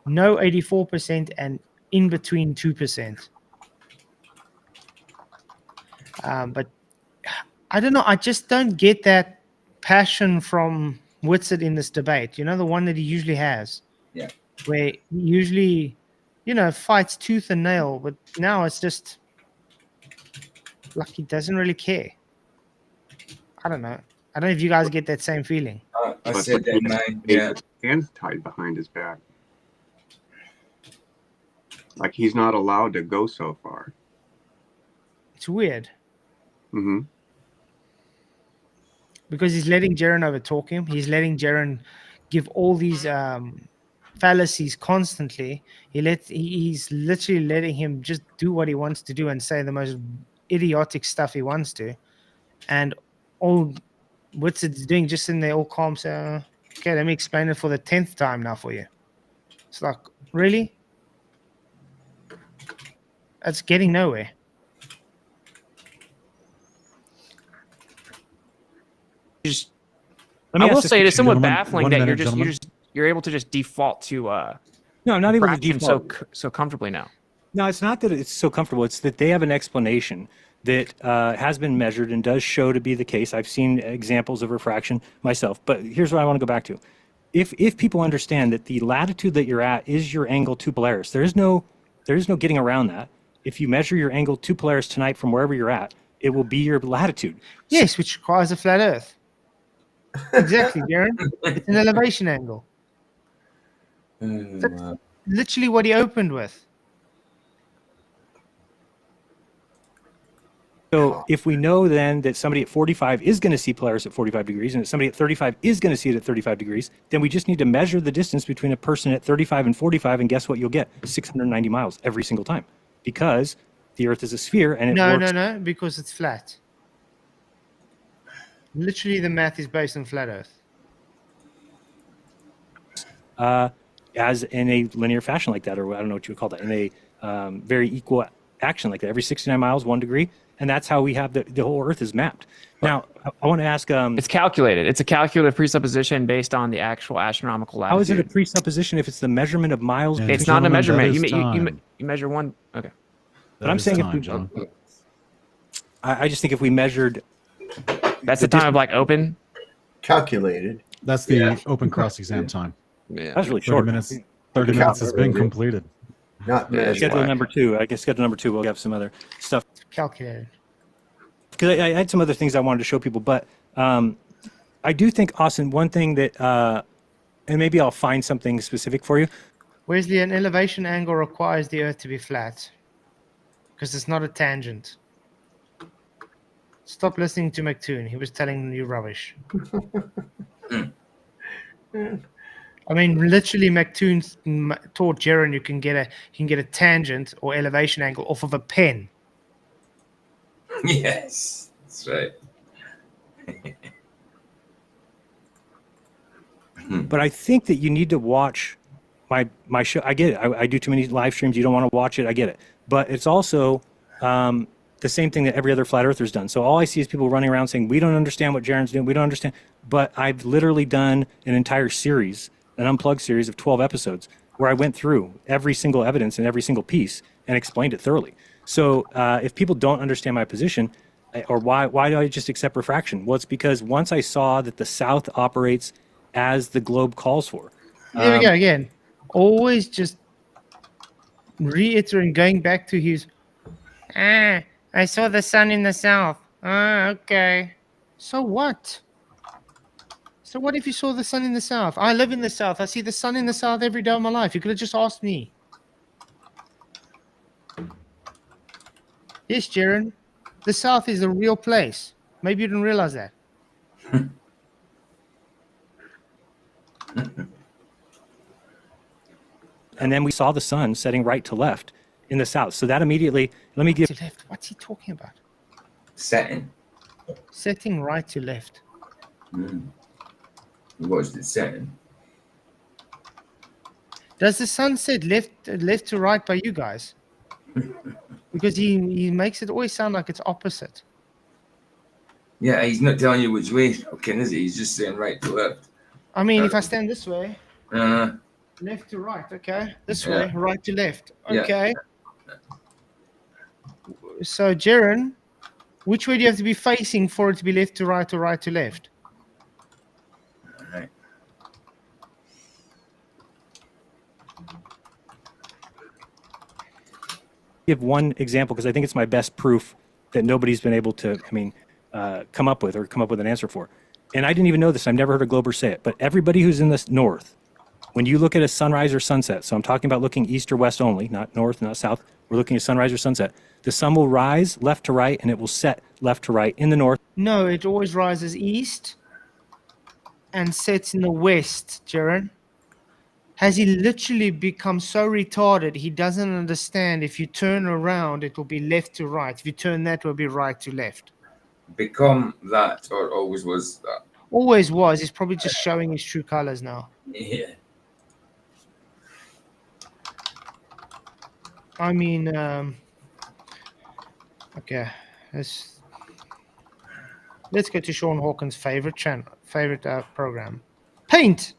No, 84%, and in between 2%. But I don't know. I just don't get that passion from Whitsitt in this debate. You know, the one that he usually has. Yeah. Where he usually, fights tooth and nail, but now it's just like he doesn't really care. I don't know. I don't know if you guys get that same feeling. I But said that, he has man. Yeah. his hands tied behind his back. Like he's not allowed to go so far. It's weird Mm-hmm. because he's letting Jeran overtalk him. He's letting Jeran give all these fallacies constantly. He's literally letting him just do what he wants to do and say the most idiotic stuff he wants to. And all Whitsitt's doing, just sitting there all calm, so okay, let me explain it for the 10th time now for you. It's like, really? That's getting nowhere. Just, Let me I ask will this say it is question, somewhat gentlemen. baffling 1 that minute, gentlemen. you're able to just default to No, I'm not able to fraction default. so comfortably now. No, it's not that it's so comfortable. It's that they have an explanation that has been measured and does show to be the case. I've seen examples of refraction myself. But here's what I want to go back to. If people understand that the latitude that you're at is your angle to Polaris, there is no getting around that. If you measure your angle to Polaris tonight from wherever you're at, it will be your latitude. Yes, which requires a flat Earth. Exactly, Jeran. It's an elevation angle. That's literally what he opened with. So if we know then that somebody at 45 is going to see Polaris at 45 degrees and that somebody at 35 is going to see it at 35 degrees, then we just need to measure the distance between a person at 35 and 45, and guess what you'll get? 690 miles every single time, because the Earth is a sphere and it works. No, because it's flat. Literally, the math is based on flat Earth. As in a linear fashion like that, or I don't know what you would call that, in a very equal action like that, every 69 miles, 1 degree. And that's how we have the whole Earth is mapped. Now, I want to ask... It's calculated. It's a calculative presupposition based on the actual astronomical latitude. how is it a presupposition if it's the measurement of miles? And It's not a gentlemen, measurement. that is You time. measure one. Okay. But I'm saying if we- John. I just think if we measured... That's the time of like open. Calculated. That's the Yeah. open cross exam time. Yeah. That's really 30 short. minutes. 30 minutes has been completed. Not measured. Schedule number 2. I guess schedule number 2 we'll have some other stuff. Calculated. Because I had some other things I wanted to show people, but I do think, Austin, one thing that, and maybe I'll find something specific for you. Wesley, an elevation angle requires the Earth to be flat because it's not a tangent. Stop listening to McToon. He was telling you rubbish. I mean, literally, McToon taught Jeran you can get a tangent or elevation angle off of a pen. Yes, that's right. But I think that you need to watch my show. I get it. I do too many live streams. You don't want to watch it. I get it. But it's also the same thing that every other flat earther's done. So all I see is people running around saying, we don't understand what Jeran's doing. We don't understand. But I've literally done an entire series, an unplugged series of 12 episodes where I went through every single evidence and every single piece and explained it thoroughly. So if people don't understand my position, or why do I just accept refraction? Well, it's because once I saw that the South operates as the globe calls for. There we go again. Always just reiterating, going back to his, I saw the sun in the south. Okay. So what? So what if you saw the sun in the south? I live in the south. I see the sun in the south every day of my life. You could have just asked me. Yes, Jeran. The south is a real place. Maybe you didn't realize that. And then we saw the sun setting right to left in the south. So that immediately, let me give... To left. What's he talking about? Setting. Setting right to left. What's the setting? Does the sun set left to right by you guys? Because he makes it always sound like it's opposite. Yeah, he's not telling you which way, okay, is he? He's just saying right to left. I mean, if I stand this way, Uh, left to right, okay? This Yeah. way, right to left, Yeah. okay? So, Jeran, Which way do you have to be facing for it to be left to right or right to left? All right. Give one example because I think it's my best proof that nobody's been able to, come up with an answer for. And I didn't even know this. I've never heard a glober say it. But everybody who's in the north, when you look at a sunrise or sunset, so I'm talking about looking east or west only, not north, not south. We're looking at sunrise or sunset. The sun will rise left to right and it will set left to right in the north. No, it always rises east and sets in the west, Jeran. Has he literally become so retarded he doesn't understand if you turn around, it will be left to right. If you turn that, it will be right to left. Become that, or always was that? Always was. He's probably just showing his true colors now. Yeah. I mean, okay, let's go to Sean Hawkins' favorite channel, program, Paint.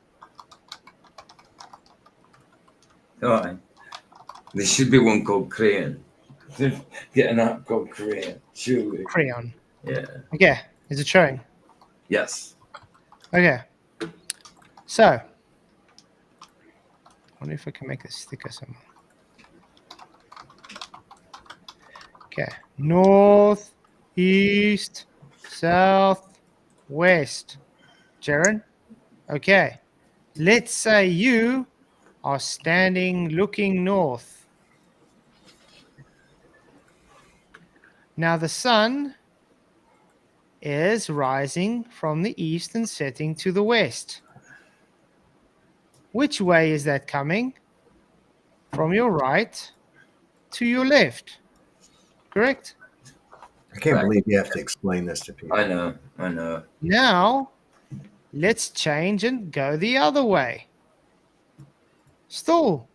All right. There should be one called Crayon. Get an app called Crayon. Surely. Crayon. Yeah. Okay, is it showing? Yes. Okay. So, I wonder if I can make this thicker somehow. Okay. North, east, south, west. Jeran? Okay. Let's say you are standing looking north. Now the sun is rising from the east and setting to the west. Which way is that coming? From your right to your left. Correct? I can't Right. believe you have to explain this to people. I know. Now, let's change and go the other way. Still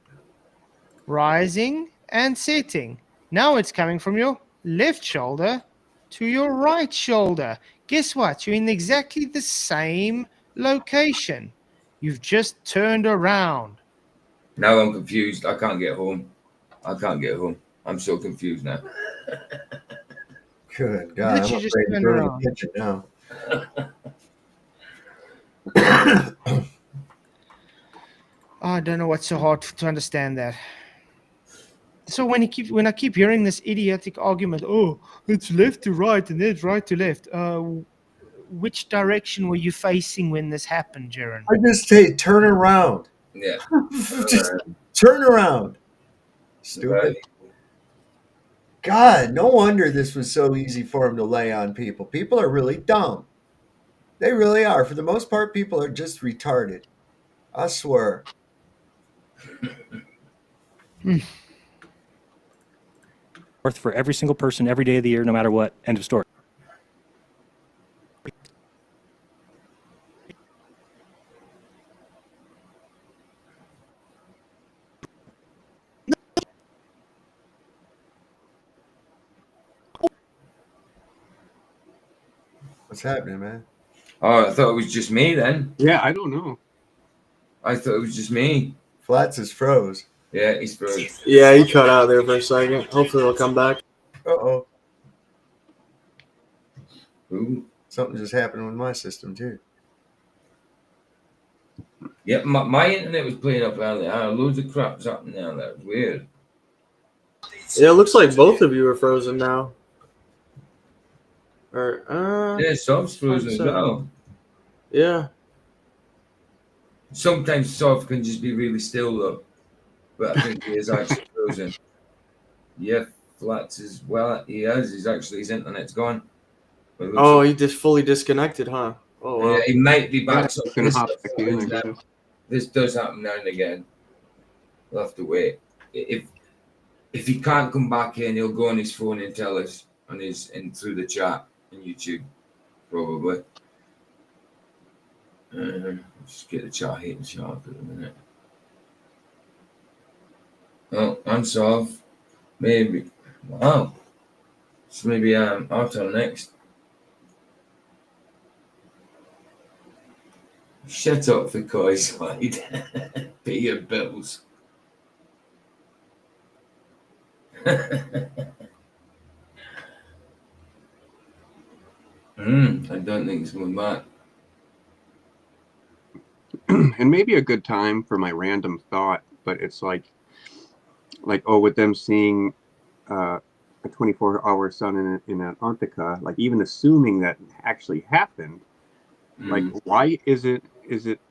rising and setting. Now it's coming from your left shoulder to your right shoulder. Guess what? You're in exactly the same location. You've just turned around. Now I'm confused. I can't get home. I'm so confused now. Good God, Did I'm you just afraid to turn go to around? the kitchen now. I don't know what's so hard to understand that. So when I keep hearing this idiotic argument, oh, it's left to right and it's right to left. Which direction were you facing when this happened, Jeran? I just say turn around. Yeah. Just turn around. Stupid. Right. God, no wonder this was so easy for him to lay on people. People are really dumb. They really are. For the most part, people are just retarded. I swear. North for every single person every day of the year, no matter what. End of story. What's happening, man? Oh, I thought it was just me then. Yeah, I don't know. I thought it was just me. Flats is froze. Yeah, he's froze. Yeah, he cut out there for a second. Hopefully he'll come back. Uh-oh. Ooh. Something just happened with my system, too. Yeah, my internet was playing up earlier. Loads of crap's happening now. That was weird. Yeah, it looks like both of you are frozen now. Or, Yeah, Sov's frozen as so. well. Yeah. Sometimes Sov can just be really still though. But I think he is actually frozen. Yeah, Flats as well. He has. His internet's gone. But it looks Oh, like- he just fully disconnected, huh? Oh, wow. yeah, he might be back. So Gonna hop back in, I guess. this does happen now and again. We'll have to wait. If he can't come back in, he'll go on his phone and tell us on through the chat on YouTube, probably. Just get the chat hitting sharp in a minute. Oh, unsolved. Maybe. Wow. So maybe our turn next. Shut up for Kai's side. Pay your bills. I don't think it's going back. And maybe a good time for my random thought, but it's like oh, with them seeing a 24-hour sun in Antarctica, like even assuming that actually happened, like why is it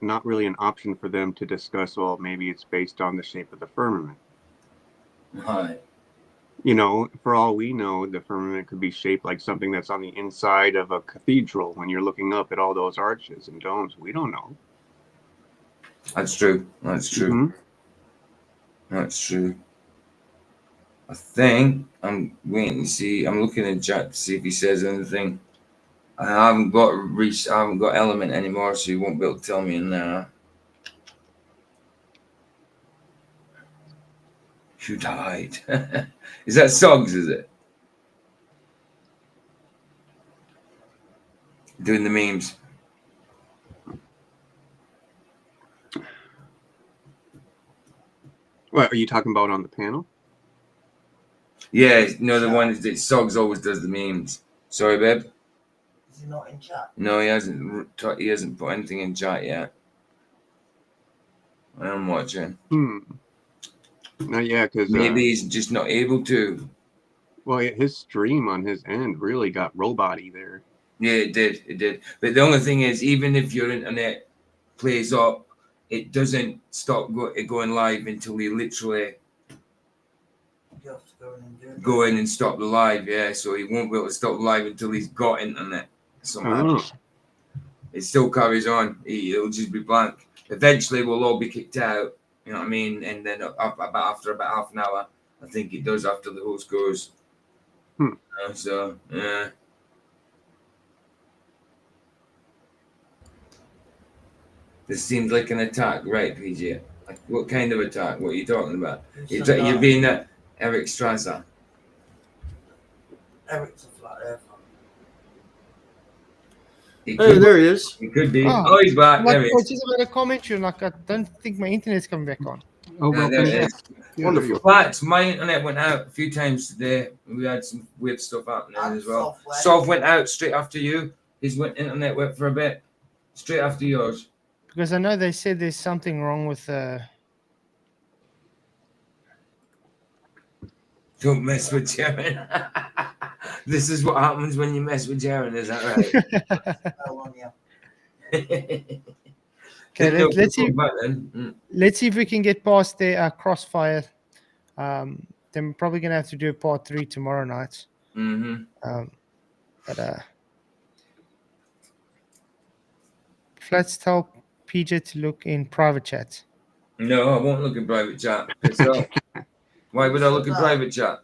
not really an option for them to discuss? Well, maybe it's based on the shape of the firmament. Right. You know, for all we know, the firmament could be shaped like something that's on the inside of a cathedral when you're looking up at all those arches and domes. We don't know. That's true. That's true. Mm-hmm. That's true. I think I'm waiting to see. I'm looking at chat to see if he says anything. I haven't got Element anymore, so he won't be able to tell me now. Who died? Is that Soggs, is it? Doing the memes. What are you talking about on the panel? Yeah, no, the one that Soggs always does the memes. Sorry, babe. Is he not in chat? No, he hasn't. He hasn't put anything in chat yet. I'm watching. No, yeah, because maybe he's just not able to. Well, his stream on his end really got robot-y there. Yeah, it did. But the only thing is, even if your internet plays up, it doesn't stop going live until you literally You have to go in and do it. go in and stop the live. Yeah, so he won't be able to stop the live until he's got internet somehow. It still carries on. It'll just be blank. Eventually, we'll all be kicked out. You know what I mean? And then after about half an hour, I think it does after the host goes. So, yeah. This seems like an attack, right, PJ? Like, what kind of attack? What are you talking about? You're being Eric Strasser. Eric's a flat earther. Hey, there he is. He could be. Oh, he's back. Like, There he it's is. just about a commentary. Like, I don't think my internet's coming back on. Oh, Yeah, there it is. Wonderful. But my internet went out a few times today. We had some weird stuff happening as well. Sov went out straight after you. His internet went for a bit. Straight after yours. Because I know they said there's something wrong with Don't mess with Jeran. This is what happens when you mess with Jeran, is that right? Okay, let's see if we can get past the crossfire. Then we're probably gonna have to do a part 3 tomorrow night. Let's tell PJ to look in private chat. No, I won't look in private chat. Why would I look in private chat?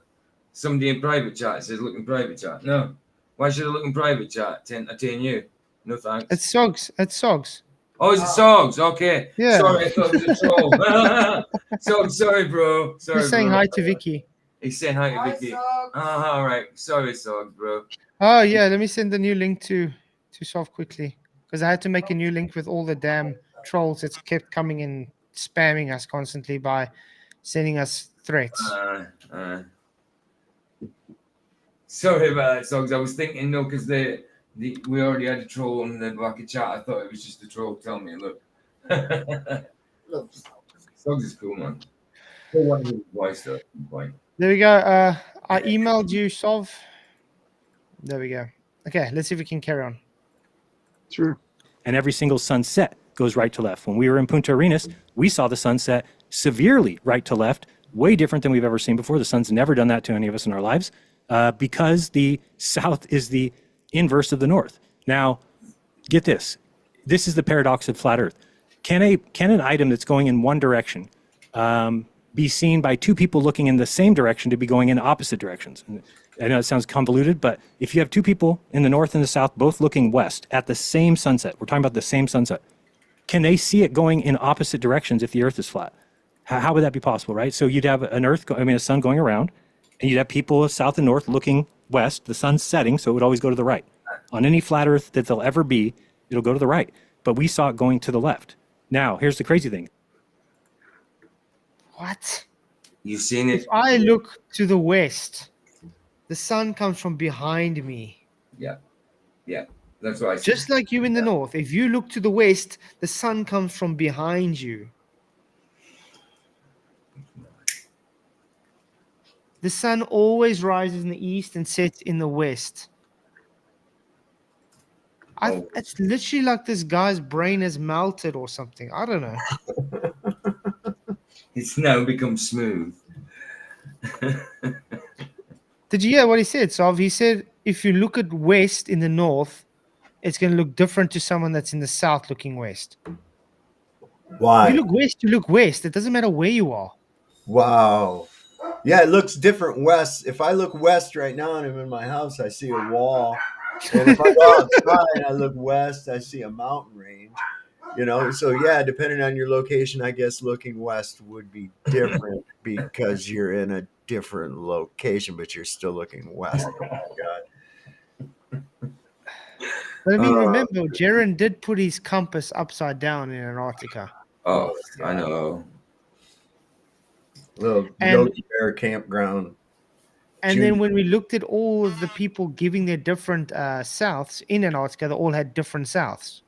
Somebody in private chat says look in private chat. No. Why should I look in private chat to entertain you? No thanks. It's Sogs. Oh, is it Sogs? Okay. Yeah. Sorry, I thought it was a troll. Sogs, sorry, bro. Sorry, He's saying bro. hi to Vicky. He's saying hi to Vicky. All right. Sorry, Sogs, bro. Oh yeah, let me send the new link to Sov quickly. Because I had to make a new link with all the damn trolls that's kept coming and spamming us constantly by sending us threats. Sorry about that, Sogs. I was thinking, no, because we already had a troll on the back of chat. I thought it was just a troll. Tell me, look. Sogs is cool, man. There we go. I emailed you, Sov. There we go. Okay, let's see if we can carry on. Sure. And every single sunset goes right to left. When we were in Punta Arenas, we saw the sunset severely right to left, way different than we've ever seen before. The sun's never done that to any of us in our lives because the south is the inverse of the north. Now, get this. This is the paradox of flat Earth. Can an item that's going in one direction be seen by two people looking in the same direction to be going in opposite directions? And I know it sounds convoluted, but if you have two people in the north and the south both looking west at the same sunset, we're talking about the same sunset, can they see it going in opposite directions if the Earth is flat? How would that be possible, right? So you'd have a sun going around, and you'd have people south and north looking west, the sun's setting, so it would always go to the right. On any flat Earth that there'll ever be, it'll go to the right. But we saw it going to the left. Now, here's the crazy thing. What? You've seen it? If I look to the west, the sun comes from behind me. Yeah. That's what I said. Just like you in the north, if you look to the west, the sun comes from behind you. The sun always rises in the east and sets in the west. It's literally like this guy's brain has melted or something. I don't know. It's now become smooth. Did you hear what he said, Sav? He said if you look at west in the north, it's going to look different to someone that's in the south looking west. Why? You look west, you look west. It doesn't matter where you are. Wow. Yeah, it looks different west. If I look west right now and I'm in my house, I see a wall. And if I go outside and I look west, I see a mountain range. You know, so yeah, depending on your location, I guess looking west would be different because you're in a different location, but you're still looking west. Oh my God. But I mean, remember, Jeran did put his compass upside down in Antarctica. Oh, I know. Little Yogi Bear campground. And then when we looked at all of the people giving their different souths in Antarctica, they all had different souths.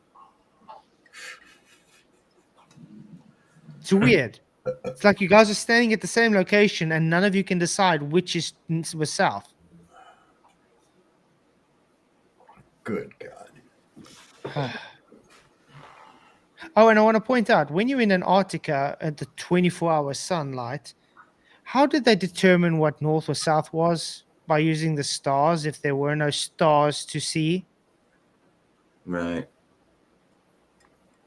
It's weird. It's like you guys are standing at the same location and none of you can decide which was south. Good God. Oh, and I want to point out, when you're in Antarctica at the 24-hour sunlight, how did they determine what north or south was? By using the stars, if there were no stars to see? Right.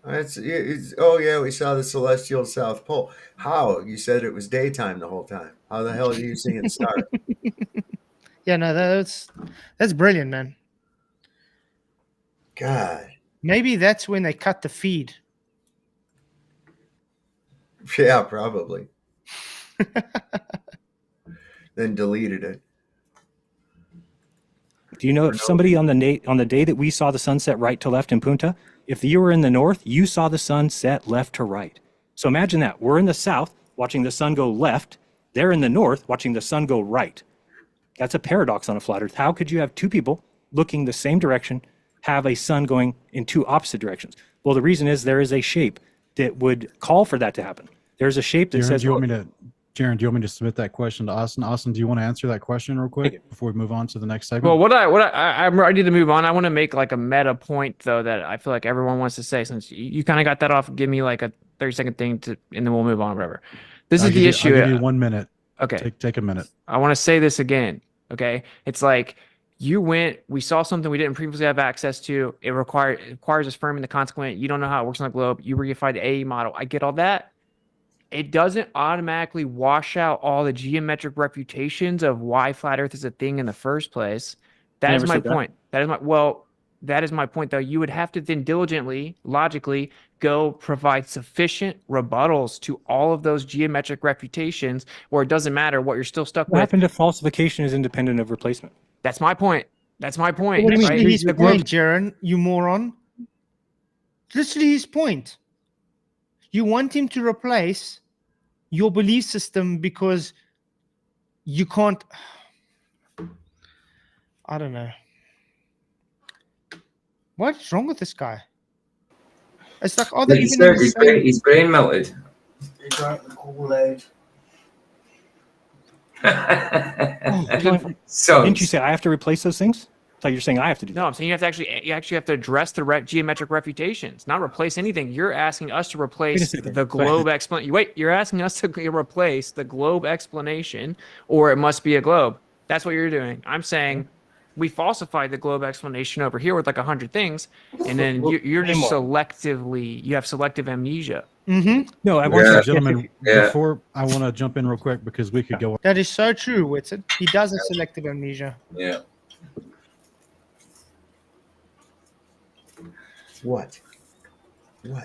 Oh yeah, we saw the celestial South Pole. How? You said it was daytime the whole time. How the hell are you seeing stars? Yeah, no, that's brilliant, man. God. Maybe that's when they cut the feed. Yeah, probably. Then deleted it. Do you know if somebody on the day that we saw the sunset right to left in Punta, if you were in the north, you saw the sun set left to right. So imagine that. We're in the south watching the sun go left. They're in the north watching the sun go right. That's a paradox on a flat earth. How could you have two people looking the same direction, have a sun going in two opposite directions? Well, the reason is there is a shape that would call for that to happen. There's a shape that says... Jeran, do you want me to submit that question to Austin? Austin, do you want to answer that question real quick before we move on to the next segment? Well, I'm ready to move on. I want to make like a meta point though that I feel like everyone wants to say, since you kind of got that off. Give me like a 30-second thing and then we'll move on or whatever. This is the issue. I'll give you 1 minute. Okay. Take a minute. I want to say this again. Okay. It's like we saw something we didn't previously have access to. It requires us firming the consequent. You don't know how it works on the globe. You reified the AE model. I get all that. It doesn't automatically wash out all the geometric refutations of why flat Earth is a thing in the first place. That is my point. That is my point, though. You would have to then diligently, logically, go provide sufficient rebuttals to all of those geometric refutations, where it doesn't matter what you're still stuck with. What happened if falsification is independent of replacement? That's my point. That's my point. What do you right? mean? His point, Jeran, you moron. Literally his point. You want him to replace your belief system because you can't. I don't know. What's wrong with this guy? It's like, oh, his brain melted. He drank the Kool-Aid. So didn't you say I have to replace those things? So you're saying I have to do that. No, I'm saying you actually have to address the geometric refutations, not replace anything. You're asking us to replace the globe explanation. Wait, you're asking us to replace the globe explanation, or it must be a globe. That's what you're doing. I'm saying we falsified the globe explanation over here with like 100 things, and then you're just you have selective amnesia. Mm-hmm. No, I want gentlemen, before I want to jump in real quick because we could go. That is so true, Whitsitt. He does have selective amnesia. Yeah. What?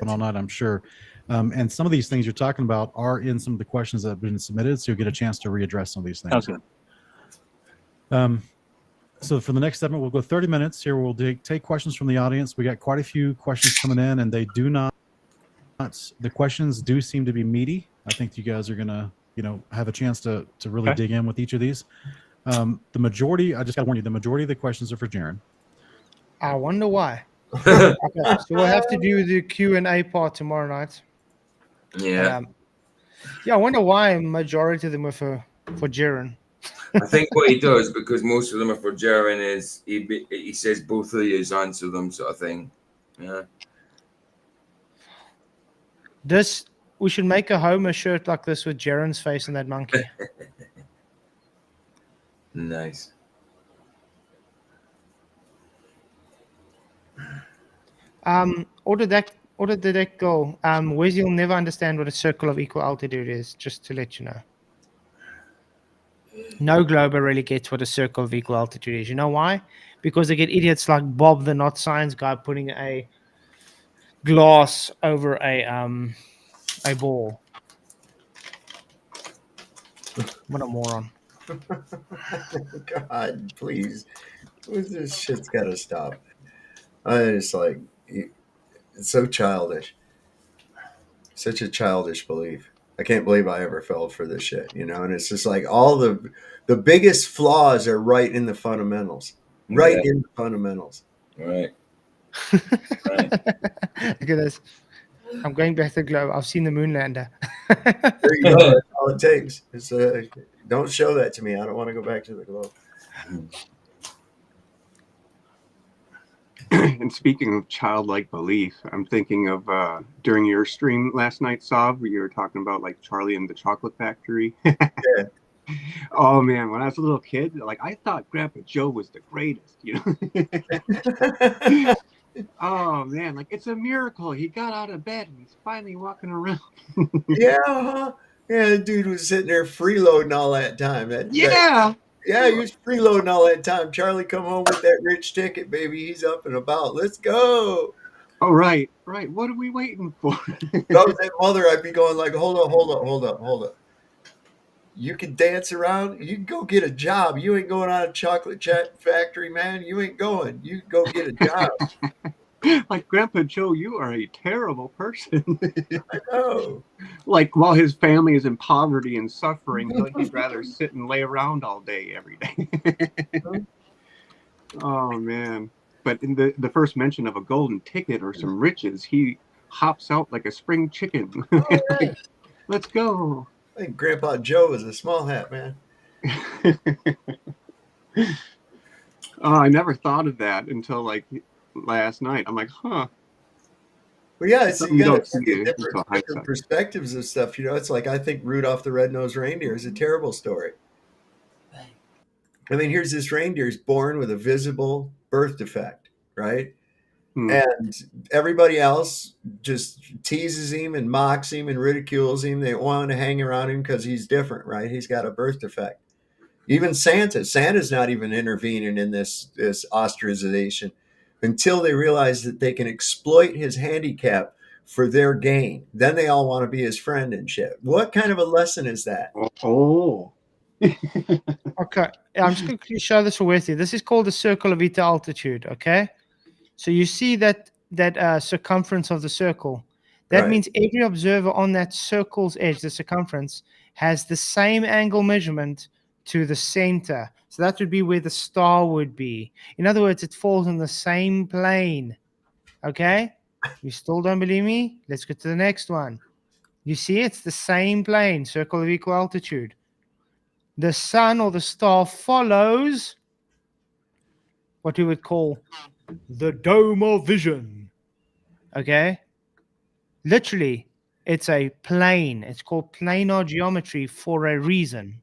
All night, I'm sure. And some of these things you're talking about are in some of the questions that have been submitted, so you'll get a chance to readdress some of these things. Okay. So for the next segment, we'll go 30 minutes here. We'll take questions from the audience. We got quite a few questions coming in, and the questions do seem to be meaty. I think you guys are gonna, have a chance to really dig in with each of these. The majority, I just got to warn you, the majority of the questions are for Jeran. I wonder why. Okay, so we'll have to do the Q&A part tomorrow night. Yeah. Yeah, I wonder why a majority of them were for Jeran. I think what he does, because most of them are for Jeran, is he says both of you answer them, sort of thing. Yeah. We should make a Homer shirt like this with Jeran's face and that monkey. Nice. Order the deck go. Whereas you'll never understand what a circle of equal altitude is, just to let you know. No glober really gets what a circle of equal altitude is. You know why? Because they get idiots like Bob, the not science guy, putting a glass over a ball. What a moron. God, please. This shit's got to stop. It's like, it's so childish. Such a childish belief. I can't believe I ever fell for this shit, you know? And it's just like all the biggest flaws are right in the fundamentals. Right Yeah. in the fundamentals. Right. Look at this. I'm going back to the globe. I've seen the moon lander. There you go. That's all it takes. It's, don't show that to me. I don't want to go back to the globe. And speaking of childlike belief, I'm thinking of during your stream last night, Sav, where you were talking about like Charlie and the Chocolate Factory. Yeah. Oh man, when I was a little kid, like I thought Grandpa Joe was the greatest, you know. Oh man, like it's a miracle he got out of bed and he's finally walking around. Yeah, huh? Yeah, the dude was sitting there freeloading all that time. Yeah. Yeah, he was freeloading all that time. Charlie come home with that rich ticket, baby. He's up and about. Let's go. Oh, right. What are we waiting for? If I was that mother, I'd be going like, hold up. You can dance around. You can go get a job. You ain't going on a chocolate factory, man. You ain't going. You go get a job. Like, Grandpa Joe, you are a terrible person. I know. Like, while his family is in poverty and suffering, he'd rather sit and lay around all day every day. Oh, man. But in the first mention of a golden ticket or some riches, he hops out like a spring chicken. Oh, yeah. Like, let's go. I think Grandpa Joe is a small hat, man. Oh, I never thought of that until like last night. I'm like, huh. Well, yeah, it's, Something you you got don't see until hindsight. different perspectives of stuff. You know, it's like I think Rudolph the Red-Nosed Reindeer is a terrible story. I mean, here's this reindeer is born with a visible birth defect, right? And everybody else just teases him and mocks him and ridicules him. They want to hang around him because he's different, right? He's got a birth defect. Even Santa's not even intervening in this ostracization until they realize that they can exploit his handicap for their gain. Then they all want to be his friend and shit. What kind of a lesson is that? Oh. Okay, I'm just going to show this with you. This is called the circle of eta altitude, okay? So you see that circumference of the circle. That means every observer on that circle's edge, the circumference, has the same angle measurement to the center. So that would be where the star would be. In other words, it falls on the same plane. Okay? You still don't believe me? Let's go to the next one. You see, it's the same plane, circle of equal altitude. The sun or the star follows what we would call the dome of vision. Okay? Literally, it's a plane. It's called planar geometry for a reason.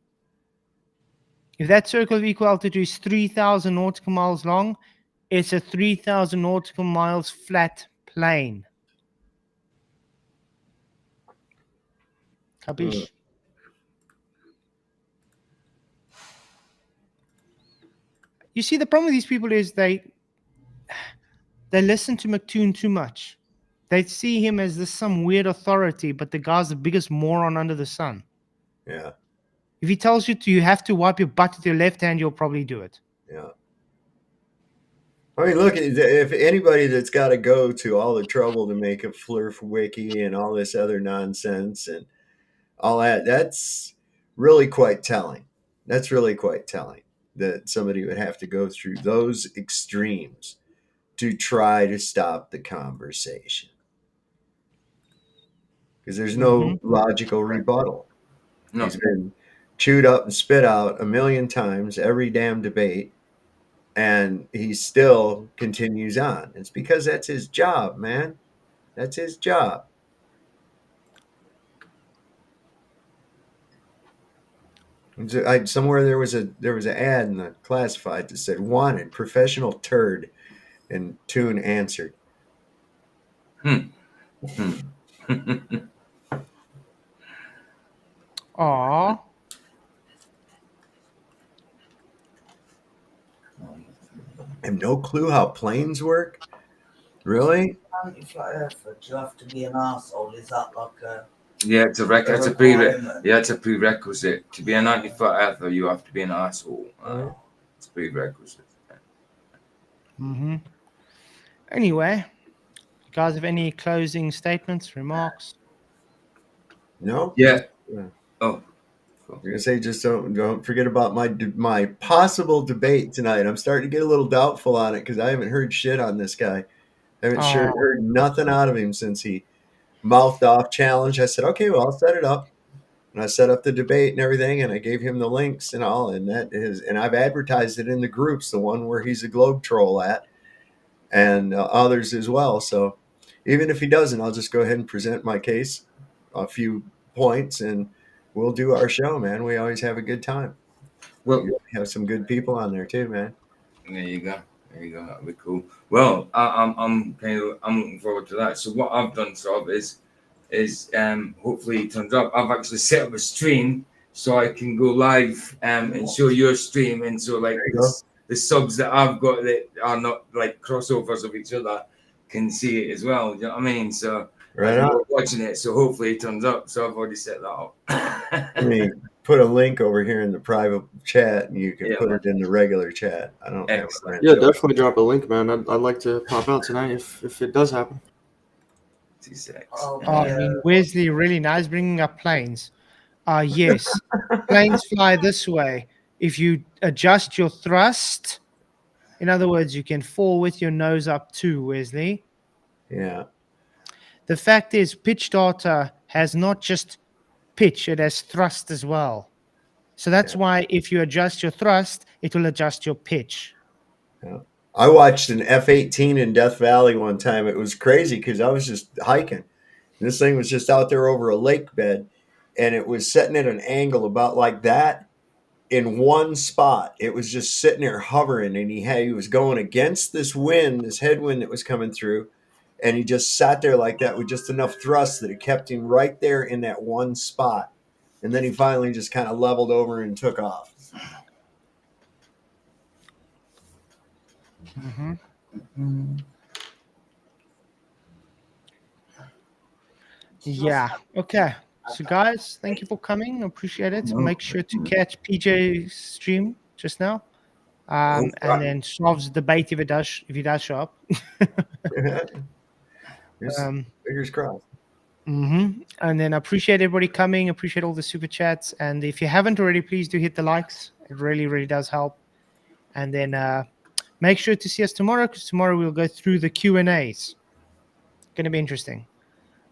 If that circle of equal altitude is 3,000 nautical miles long, it's a 3,000 nautical miles flat plane. Capiche? You see, the problem with these people is they listen to McToon too much. They see him as this some weird authority, but the guy's the biggest moron under the sun. Yeah. If he tells you have to wipe your butt with your left hand, you'll probably do it. Yeah. I mean, look, if anybody that's got to go to all the trouble to make a Flurf wiki and all this other nonsense and all that, that's really quite telling. That's really quite telling that somebody would have to go through those extremes to try to stop the conversation. Because there's no logical rebuttal. No. He's been chewed up and spit out a million times every damn debate, and he still continues on. It's because that's his job, man. That's his job. Somewhere there was an ad in the classified that said "wanted professional turd," and Toon answered. Aw. I have no clue how planes work. Really? Anti-flat earther, do you have to be an arsehole? Is that like a... Yeah, it's a prerequisite. To be an anti-flat earther, you have to be an asshole. It's a prerequisite. Anyway, you guys have any closing statements, remarks? No. Yeah. Oh. I'm gonna say just don't forget about my possible debate tonight. I'm starting to get a little doubtful on it because I haven't heard shit on this guy. I haven't heard nothing out of him since he mouthed off challenge. I said, okay, well, I'll set it up, and I set up the debate and everything, and I gave him the links and all, and I've advertised it in the groups, the one where he's a globe troll at, and others as well. So even if he doesn't, I'll just go ahead and present my case, a few points, and we'll do our show, man. We always have a good time. Well, we have some good people on there too, man. There you go. That'll be cool. Well, I'm looking forward to that. So what I've done sort of is hopefully it turns up. I've actually set up a stream so I can go live and show your stream, and so like the subs that I've got that are not like crossovers of each other can see it as well. You know what I mean? So we're watching it, so hopefully it turns up. So I've already set that up. I mean, put a link over here in the private chat, and you can put it in the regular chat. I don't have a definitely drop a link, man. I'd like to pop out tonight if it does happen. Wesley, really nice bringing up planes. Yes, planes fly this way. If you adjust your thrust, in other words, you can fall with your nose up too, Wesley. Yeah. The fact is, pitch data has not just pitch, it has thrust as well. So that's why if you adjust your thrust, it will adjust your pitch. Yeah. I watched an F-18 in Death Valley one time. It was crazy because I was just hiking. This thing was just out there over a lake bed, and it was sitting at an angle about like that in one spot. It was just sitting there hovering, and he was going against this wind, this headwind that was coming through. And he just sat there like that with just enough thrust that it kept him right there in that one spot. And then he finally just kind of leveled over and took off. Yeah. Okay. So, guys, thank you for coming. Appreciate it. Make sure to catch PJ's stream just now. And then Shav's debate if he does show up. Fingers crossed. And then appreciate everybody coming. Appreciate all the super chats. And if you haven't already, please do hit the likes. It really, really does help. And then make sure to see us tomorrow, because tomorrow we'll go through the Q&As. Going to be interesting.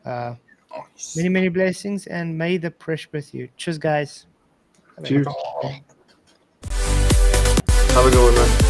Many, many blessings, and may the press with you. Cheers, guys. Cheers. Have a good one, man.